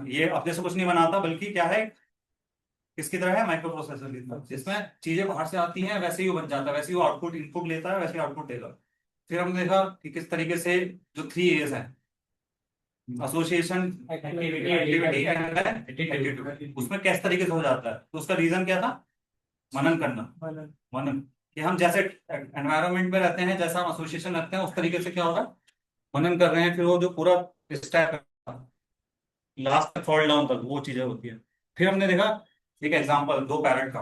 ये अपने से कुछ नहीं बनाता, बल्कि क्या है, किसकी तरह है, माइक्रो प्रोसेसर की तरह, जिसमें चीजें बाहर से आती हैं वैसे ही वो बन जाता है, वैसे ही वो आउटपुट इनपुट लेता है, वैसे ही आउटपुट देगा। फिर हमने देखा कि किस तरीके से जो 3 A's हैं, एसोसिएशन, एक्टिविटी एंड एटीट्यूड, उसमें किस तरीके से हो जाता है। तो उसका रीजन क्या था, मनन करना। मनन कि हम जैसे एनवायरनमेंट में रहते हैं, जैसा हम एसोसिएशन रखते हैं, उस तरीके से क्या होगा, मनन कर रहे हैं। फिर वो जो पूरा स्टेप लास्ट तक फॉल डाउन तक वो चीजें होती है। फिर हमने देखा एक एग्जांपल, 2 पैरट का।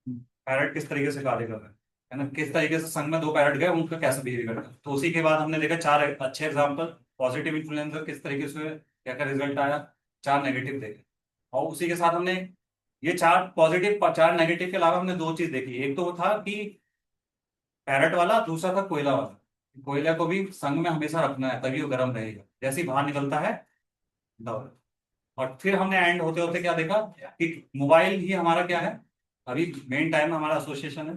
पैरट किस तरीके से कार्य कर रहे हैं, है ना, किस तरीके से संग में 2 पैरट गए, उनका कैसे बिहेव करना है। तो उसी के बाद हमने देखा 4 अच्छे एग्जांपल, पॉजिटिव इन्फ्लुएंसर किस तरीके से क्या क्या रिजल्ट आया, 4 नेगेटिव देखे। और उसी के साथ हमने ये 4 पॉजिटिव 4 नेगेटिव के अलावा हमने 2 चीज देखी। एक तो वो था कि पैरट वाला, दूसरा था कोयला वाला। कोयला को भी संग में हमेशा रखना है, तभी वो गर्म रहेगा, जैसे ही बाहर निकलता है दौड़। और फिर हमने एंड होते होते क्या देखा कि मोबाइल ही हमारा क्या है, अभी मेन टाइम में हमारा एसोसिएशन है,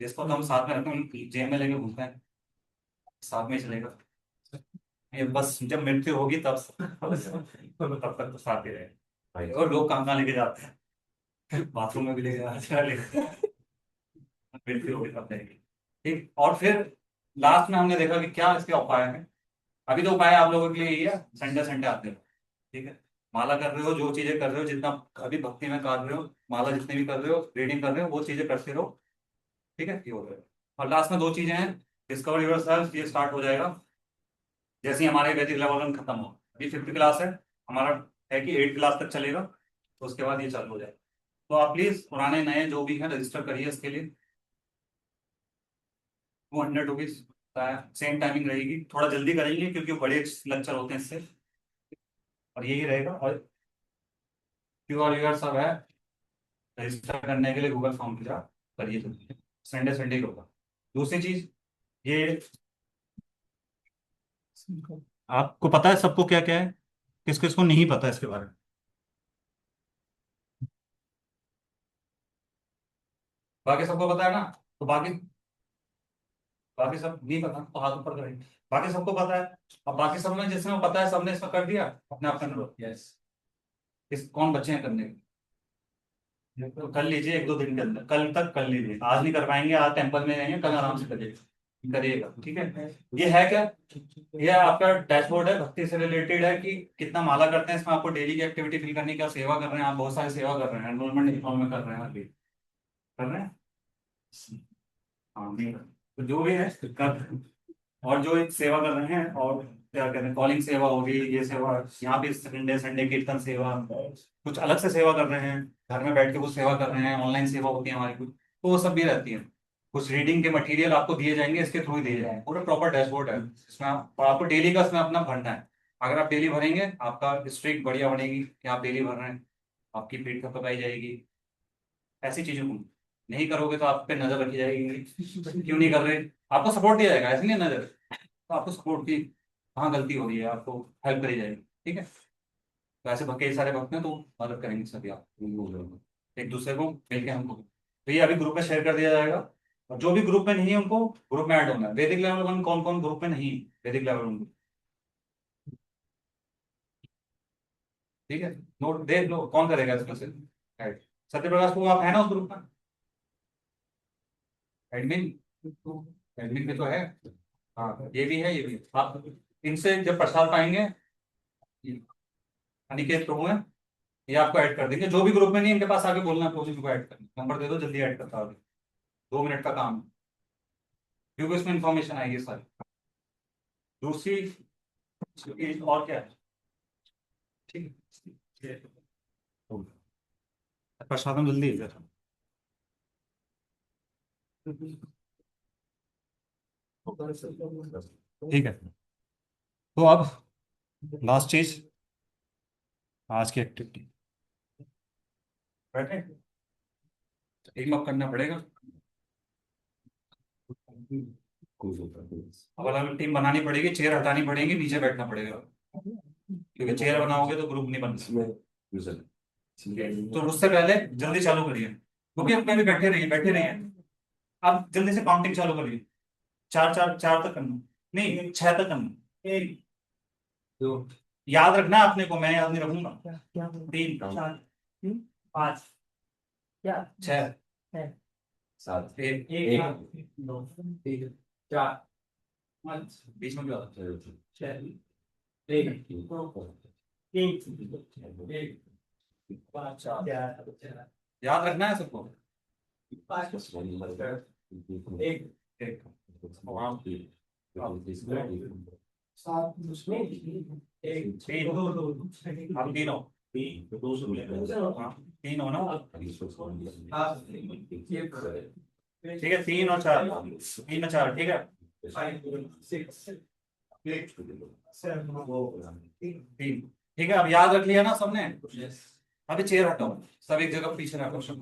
जिसको तो हम साथ में रखते हैं, जेब में लेके घूमते हैं, साथ में ही चलेगा ये, बस जब मृत्यु होगी तब तब तक तो साथ ही रहेगा। और लोग कहाँ कहाँ लेके जाते हैं, बाथरूम में भी लेके जाते हैं, मृत्यु होगी तब रहेगी। ठीक, और फिर लास्ट में हमने देखा कि क्या इसके उपाय हैं। अभी तो उपाय आप लोगों के लिए यही है, संडे संडे आते हो, ठीक है, माला कर रहे हो, जो चीजें कर रहे हो, जितना अभी भक्ति में कर रहे हो, माला जितने भी कर रहे हो, रीडिंग कर रहे हो, वो चीजें करते रहो, ठीक है, ये हो गया। और लास्ट में 2 चीजें हैं, डिस्कवर योर सेल्फ, ये स्टार्ट हो जाएगा जैसे ही हमारे वैदिक लेवल 1 खत्म हो। अभी 5th क्लास है हमारा, है कि 8th क्लास तक चलेगा, तो उसके बाद ये चालू हो जाएगा। तो आप प्लीज पुराने नए जो भी हैं रजिस्टर करिए इसके लिए। 200 रुपीज सेम टाइमिंग रहेगी, थोड़ा जल्दी करेंगे क्योंकि बड़े लेक्चर होते हैं इससे, और यही रहेगा। और क्यू आर सब है रजिस्टर करने के लिए, गूगल फॉर्म फिल करिए, संडे संडे को होगा। दूसरी चीज, ये आपको पता है सबको क्या क्या है, किस किस को नहीं पता है इसके बारे में? बाकी सबको पता है ना? तो बाकी बाकी सब नहीं पता तो हाथ ऊपर करेंगे। बाकी सबको पता है। अब बाकी सब में जिसमें पता है सबने इसमें कर दिया अपने आप करना। यस, इस कौन बच्चे हैं करने के? तो कर लीजिए 1-2 दिन के अंदर, कल तक कर लीजिए। आज नहीं कर पाएंगे, आज टेम्पल में रहेंगे, कल आराम से करिएगा, करिएगा, ठीक है। ये है क्या, ये आपका डैशबोर्ड है, भक्ति से रिलेटेड है कि कितना माला करते हैं, इसमें आपको डेली की एक्टिविटी फिल करनी, क्या सेवा कर रहे हैं आप, बहुत सारी सेवा कर रहे हैं, एनरोलमेंट इन्फॉर्म में कर रहे हैं, अभी कर रहे हैं। हाँ नहीं तो जो भी है कर, और जो एक सेवा कर रहे हैं, और क्या कहते हैं, कॉलिंग सेवा होगी, ये सेवा, यहाँ भी संडे संडे कीर्तन सेवा, कुछ अलग से सेवा कर रहे हैं, घर में बैठ के कुछ सेवा कर रहे हैं, ऑनलाइन सेवा होती है हमारी कुछ, तो वो सब भी रहती है। कुछ रीडिंग के मटेरियल आपको दिए जाएंगे, इसके थ्रू ही दिए जाएंगे, पूरा प्रॉपर डैशबोर्ड है इसमें और आपको डेली का इसमें अपना भरना है। अगर आप डेली भरेंगे आपका स्ट्रीक बढ़िया बनेगी कि आप डेली भर रहे हैं, आपकी पीठ खपकाई जाएगी। ऐसी चीजों को नहीं करोगे तो आप पे नजर रखी जाएगी, क्यों नहीं कर रहे, आपको सपोर्ट दिया जाएगा, ऐसे नहीं नजर, तो आपको सपोर्ट की कहाँ गलती हो रही है, आपको हेल्प करी जाएगी, ठीक है। तो ऐसे कई सारे वक्त में तो मदद करेंगे सभी, आप एक दूसरे को मिलकर हमको। तो ये अभी ग्रुप में शेयर कर दिया जाएगा, और जो भी ग्रुप में नहीं है उनको ग्रुप में ऐड होना है। वैदिक लेवल 1 कौन कौन ग्रुप में नहीं है, वैदिक लेवल 1, ठीक है, नोट देख लो कौन करेगा इसमें से ऐड। सत्य प्रकाश को आप है ना उस ग्रुप में, एडमिन, एडमिन पे तो है। हाँ ये भी है, ये भी है। आप इनसे जब प्रसाद पाएंगे, अनिकेत प्रभु है, ये आपको ऐड कर देंगे। जो भी ग्रुप में नहीं इनके पास आके बोलना, कोशिश को ऐड करना, नंबर दे दो, जल्दी ऐड करता है, 2 मिनट का काम है, क्योंकि उसमें इंफॉर्मेशन आएगी सारी। दूसरी चीज और क्या है, ठीक है, प्रसादम जल्दी है सर। ठीक है, तो अब लास्ट चीज, आज की एक्टिविटी, बैठे टीम अप करना पड़ेगा। अब अलग टीम बनानी पड़ेगी, चेयर हटानी पड़ेगी, नीचे बैठना पड़ेगा, क्योंकि चेयर बनाओगे तो ग्रुप नहीं बनता। तो उससे पहले जल्दी चालू करिए, क्योंकि अपने भी बैठे रहिए। आप जल्दी से काउंटिंग चालू करिए, चार चार चार तक करना, नहीं छह तक करना। एक दो, याद रखना आपने को, मैं याद नहीं रखूंगा। तीन चार पाँच छह सात एक एक दो तीन चार पाँच, बीच में भी आता है। छह एक दो तीन एक पाँच चार, याद रखना है सबको। एक एक सात एक तीन हम तीनों हाँ, तीन हो ना। ठीक है, तीन और चार, तीन और चार, ठीक है। तीन, ठीक है, अब याद रख लिया ना सबने। अभी चेयर हटाओ, सब एक जगह पीछे रखो सब।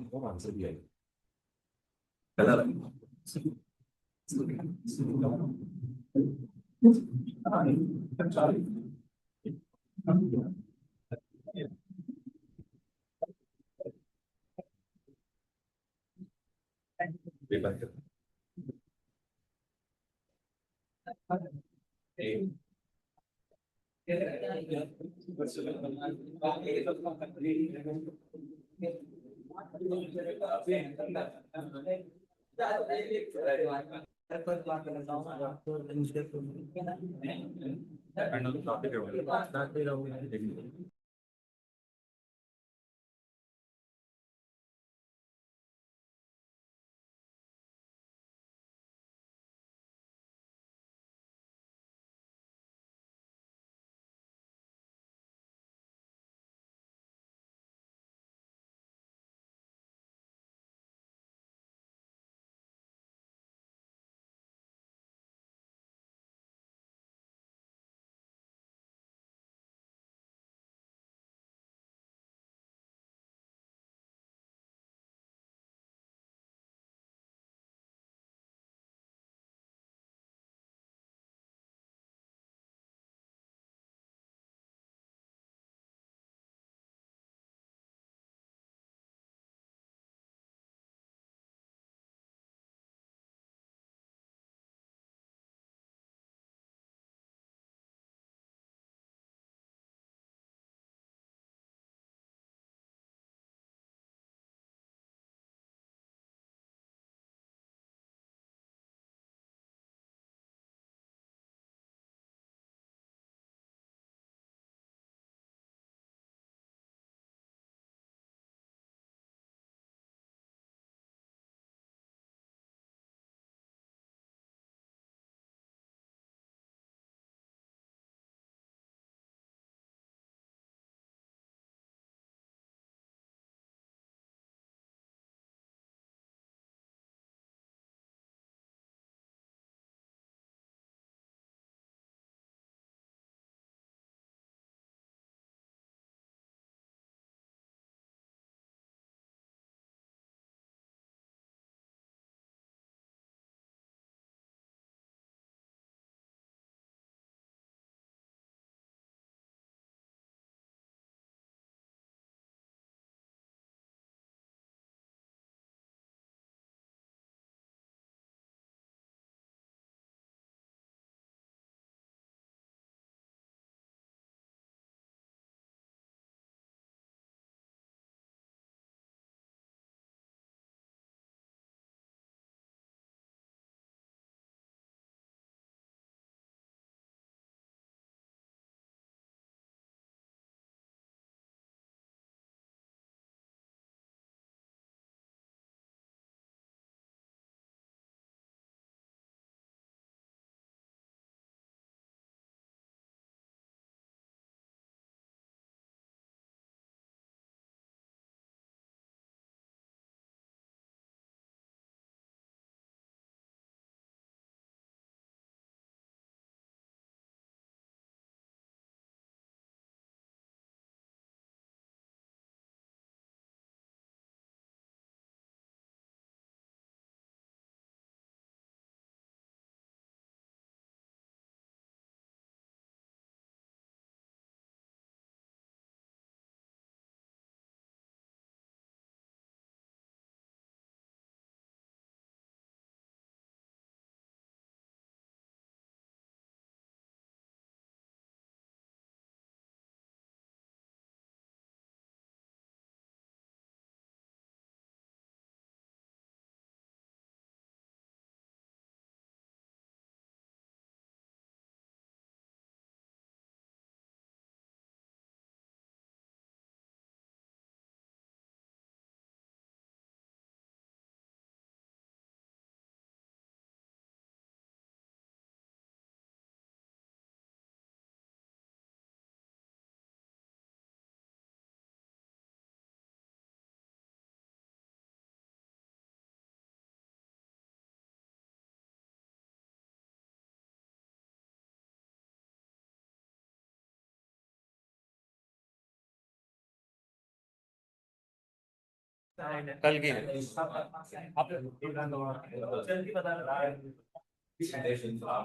कल की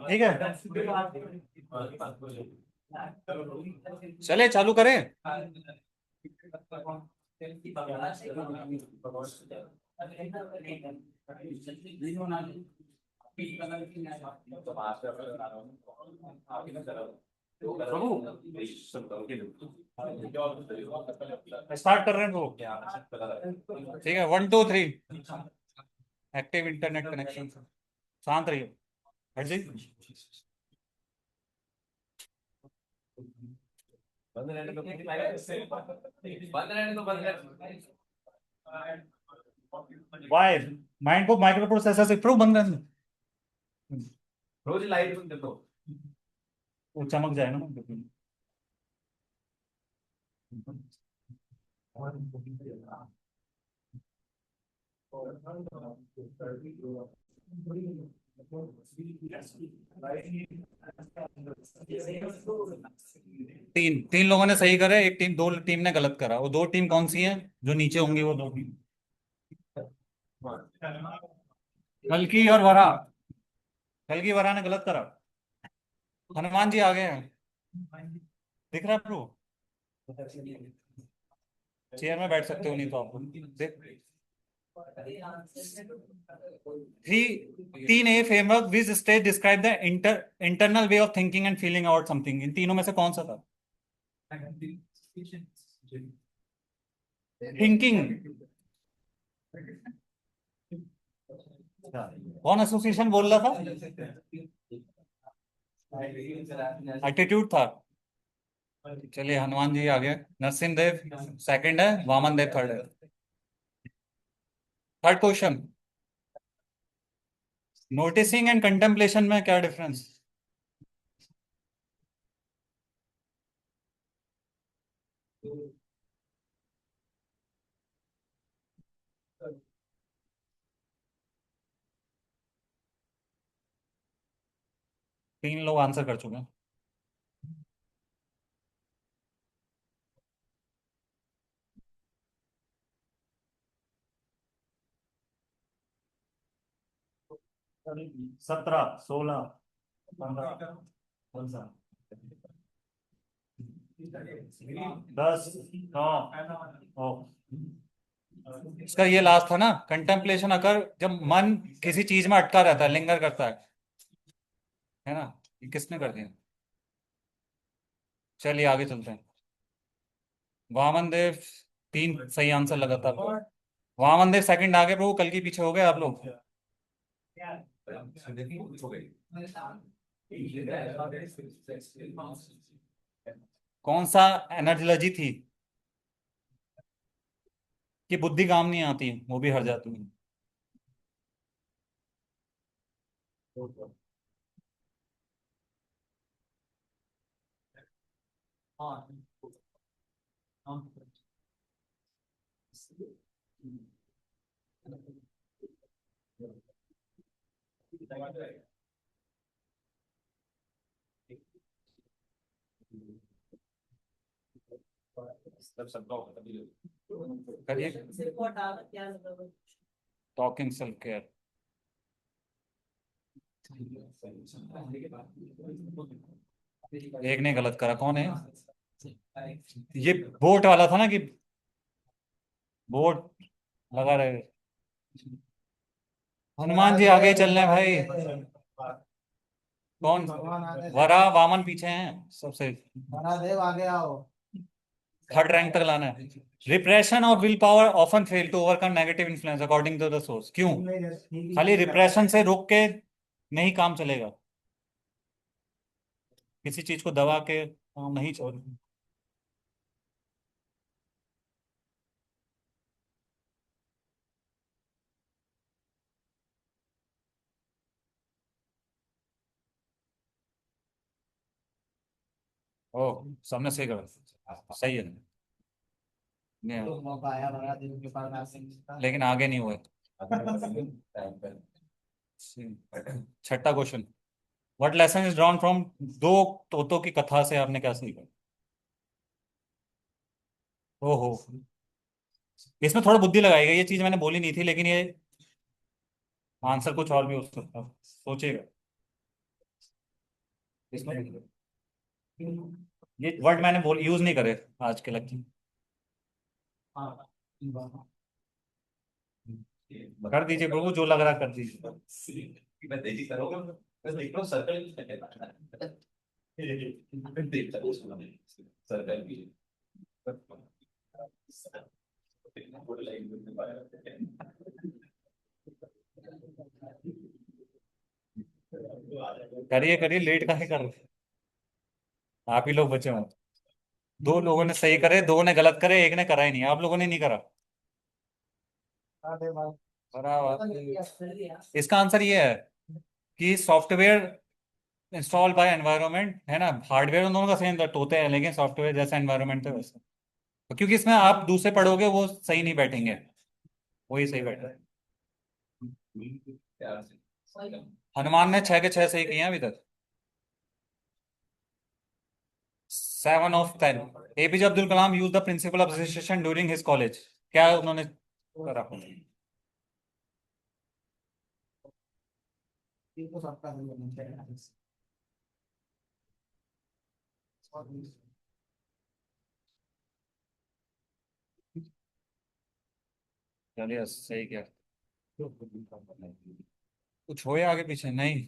ठीक है, चले चालू करें। स्टार्ट कर रहे हैं तो ठीक है, 1 2 3। एक्टिव इंटरनेट कनेक्शन, शांत रहिए। हट जी। वाई माइंड को माइक्रो प्रोसेसर से प्रूव बंद करना, रोज लाइट बंद कर दो। वो चमक जाए ना। 3 लोगों ने सही करा, एक टीम 2 टीम ने गलत करा। वो 2 टीम कौन सी है जो नीचे होंगी? वो 2 टीम कल्कि और वरा। कल्कि वरा ने गलत करा। हनुमान जी आ गए हैं, दिख रहा है प्रो? चेयर में बैठ सकते हो, नहीं तो आप three 3A framework which stage describe the internal way of thinking and feeling out something. इन तीनों में से कौन सा था? थिंकिंग। कौन एसोसिएशन बोल रहा था? एटीट्यूड था। चलिए हनुमान जी आ गए। नरसिंह देव सेकंड है, वामन देव थर्ड है। Third question, noticing and contemplation में क्या डिफरेंस? तीन लोग आंसर कर चुके हैं। सत्रह, 16, 15, 10, 9। इसका ये लास्ट था ना, कंटेम्पलेशन अगर जब मन किसी चीज में अटका रहता है, लिंगर करता है ना? ये किसने कर दिया? चलिए आगे चलते हैं। वामन देव 3 सही आंसर लगातार। वामन देव सेकंड आगे, प्रभु कल के पीछे हो गए आप लोग। कौन सा एनर्जी थी कि बुद्धि काम नहीं आती, वो भी हट जाती है? करिए। Talking self care. एक ने गलत करा, कौन है? ये बोट वाला था ना कि बोट लगा रहे। हनुमान जी आगे चल रहे हैं भाई। कौन? वरा वामन पीछे हैं सबसे। महादेव आगे आओ। थर्ड रैंक तक लाना है। रिप्रेशन और will power often fail to overcome negative influence according to the source. क्यों? खाली रिप्रेशन से रोक के नहीं काम चलेगा, किसी चीज को दबा के काम नहीं चलेगा। ओ, सबने सही करा, सही है। नहीं, मौका आया महादेव के पास। लेकिन आगे नहीं हुए। छठा question, what lesson is drawn from दो तोतों की कथा से आपने क्या सीखा? ओहो, इसमें थोड़ा बुद्धि लगाई गई, ये चीज मैंने बोली नहीं थी, लेकिन ये आंसर कुछ और भी हो सकता है, सोचेगा इसमें। ये वर्ड मैंने बोल यूज नहीं करे आज के लेक्चर। कर दीजिए प्रभु, जो लग रहा है कर दीजिए। मैं तेजी करूंगा, मैं देख रहा हूँ सर्कल सर्कल भी करिए करिए, लेट काहे कर रहे? आप ही लोग बचे हो। दो लोगों ने सही करे, दो ने गलत करे, एक ने करा ही नहीं, आप लोगों ने नहीं करा। बराबर। इसका आंसर ये है कि सॉफ्टवेयर इंस्टॉल बाय एनवायरनमेंट है ना, हार्डवेयर उन दोनों का सेम होते हैं, लेकिन सॉफ्टवेयर जैसा एनवायरनमेंट है वैसे। क्योंकि इसमें आप दूसरे पढ़ोगे वो सही नहीं बैठेंगे, वही सही बैठा है। हनुमान ने 6 के 6 सही किए हैं अभी तक। 7 of 10। APJ Abdul Kalam use the principle of association during his college. क्या उन्होंने करा? चलिए सही क्या, कुछ हो या आगे पीछे नहीं।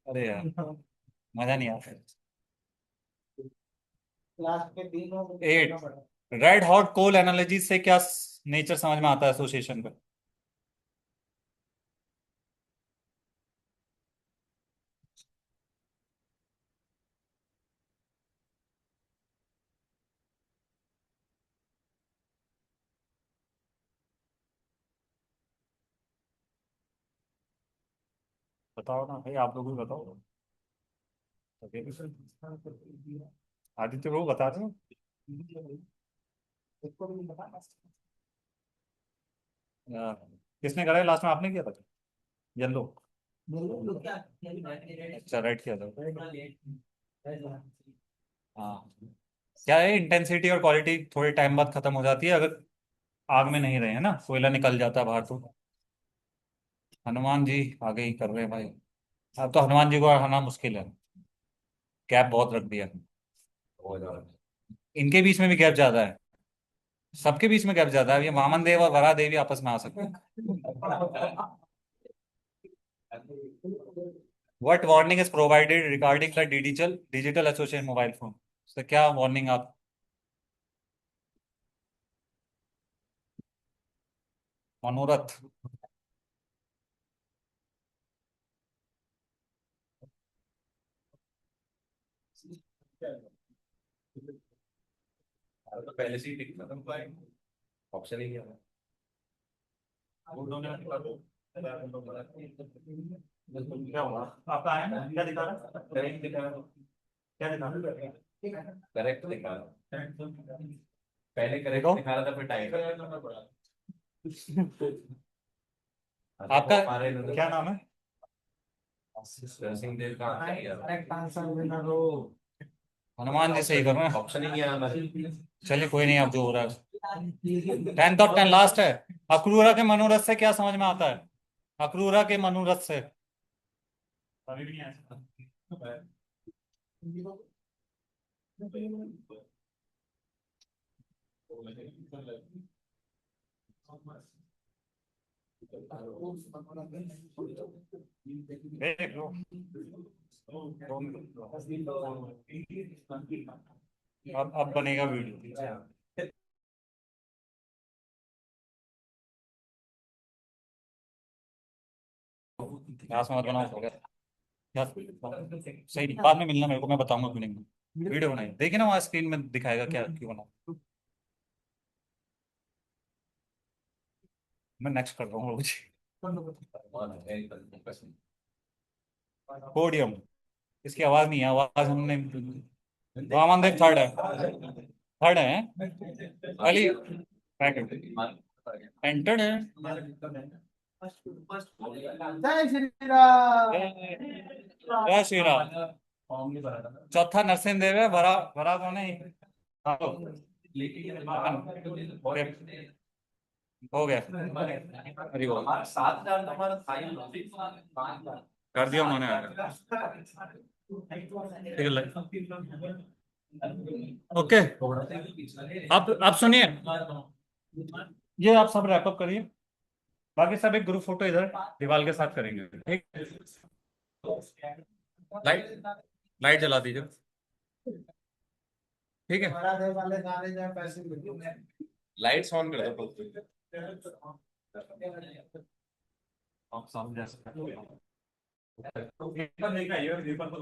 अरे यार मजा नहीं आता। 8। रेड हॉट कोल एनालॉजी से क्या नेचर समझ में आता है एसोसिएशन का? बताओ ना भाई, आप लोग भी बताओ। आदित्य वो बता रहे हो? हाँ, किसने करा है लास्ट में, आपने किया था? येलो। अच्छा राइट किया था। हाँ, क्या है, इंटेंसिटी और क्वालिटी थोड़े टाइम बाद खत्म हो जाती है अगर आग में नहीं रहे, है ना, कोयला निकल जाता है बाहर तो। हनुमान जी आगे ही कर रहे हैं भाई। अब तो हनुमान जी को हराना मुश्किल है, गैप बहुत रख दिया। हो जाएगा। इनके बीच में भी गैप ज्यादा है, सबके बीच में गैप ज्यादा है। ये वामन देव और वरा देवी आपस में आ सकते हैं। What warning is provided regarding the digital association mobile phone? तो क्या वार्निंग आप? मनोरथ। तो पहले से ही टिक खत्म पाए, ऑप्शन ही क्या क्या हुआ आपका, आया ना, क्या दिखा रहा है? करेक्ट दिखा क्या दिखा रहा है? करेक्ट दिखा रहा पहले करेक्ट देखो। दिखा रहा था, फिर टाइम आपका हमारे क्या नाम है? सिंह देव का हनुमान जी सही कर रहे हैं। ऑप्शन ही नहीं आया हमारे। चलिए कोई नहीं, अब जो हो रहा है। 10 of 10 लास्ट है। अक्रूरा के मनोरथ से क्या समझ में आता है? अक्रूरा के मनोरथ से अभी भी नहीं आया। देख लो। अब बनेगा वीडियो। क्लास में मत बनाओ, हो गया यार। सही नहीं, बाद में मिलना मेरे को, मैं बताऊंगा क्यों नहीं। वीडियो बनाई देखिए ना, वहाँ स्क्रीन में दिखाएगा क्या क्यों बना। मैं नेक्स्ट कर रहा हूँ कुछ। पोडियम, इसकी आवाज नहीं है, आवाज हमने। वामन देव थर्ड है, थर्ड है। अली एंटर्ड है। जय श्री राम। चौथा नरसिंह देव है, भरा भरा कौन है? हाँ, तो। हो गया Very good. हमारा 7,000 हमारा कर दिया उन्होंने ओके आप सुनिए ये आप सब रैप अप करिए बाकी सब एक ग्रुप फोटो इधर दीवार के साथ करेंगे ठीक लाइट लाइट जला दीजिए ठीक है लाइट्स ऑन कर दो आप सामने जा सकते हैं पेपर नहीं का ये पेपर तो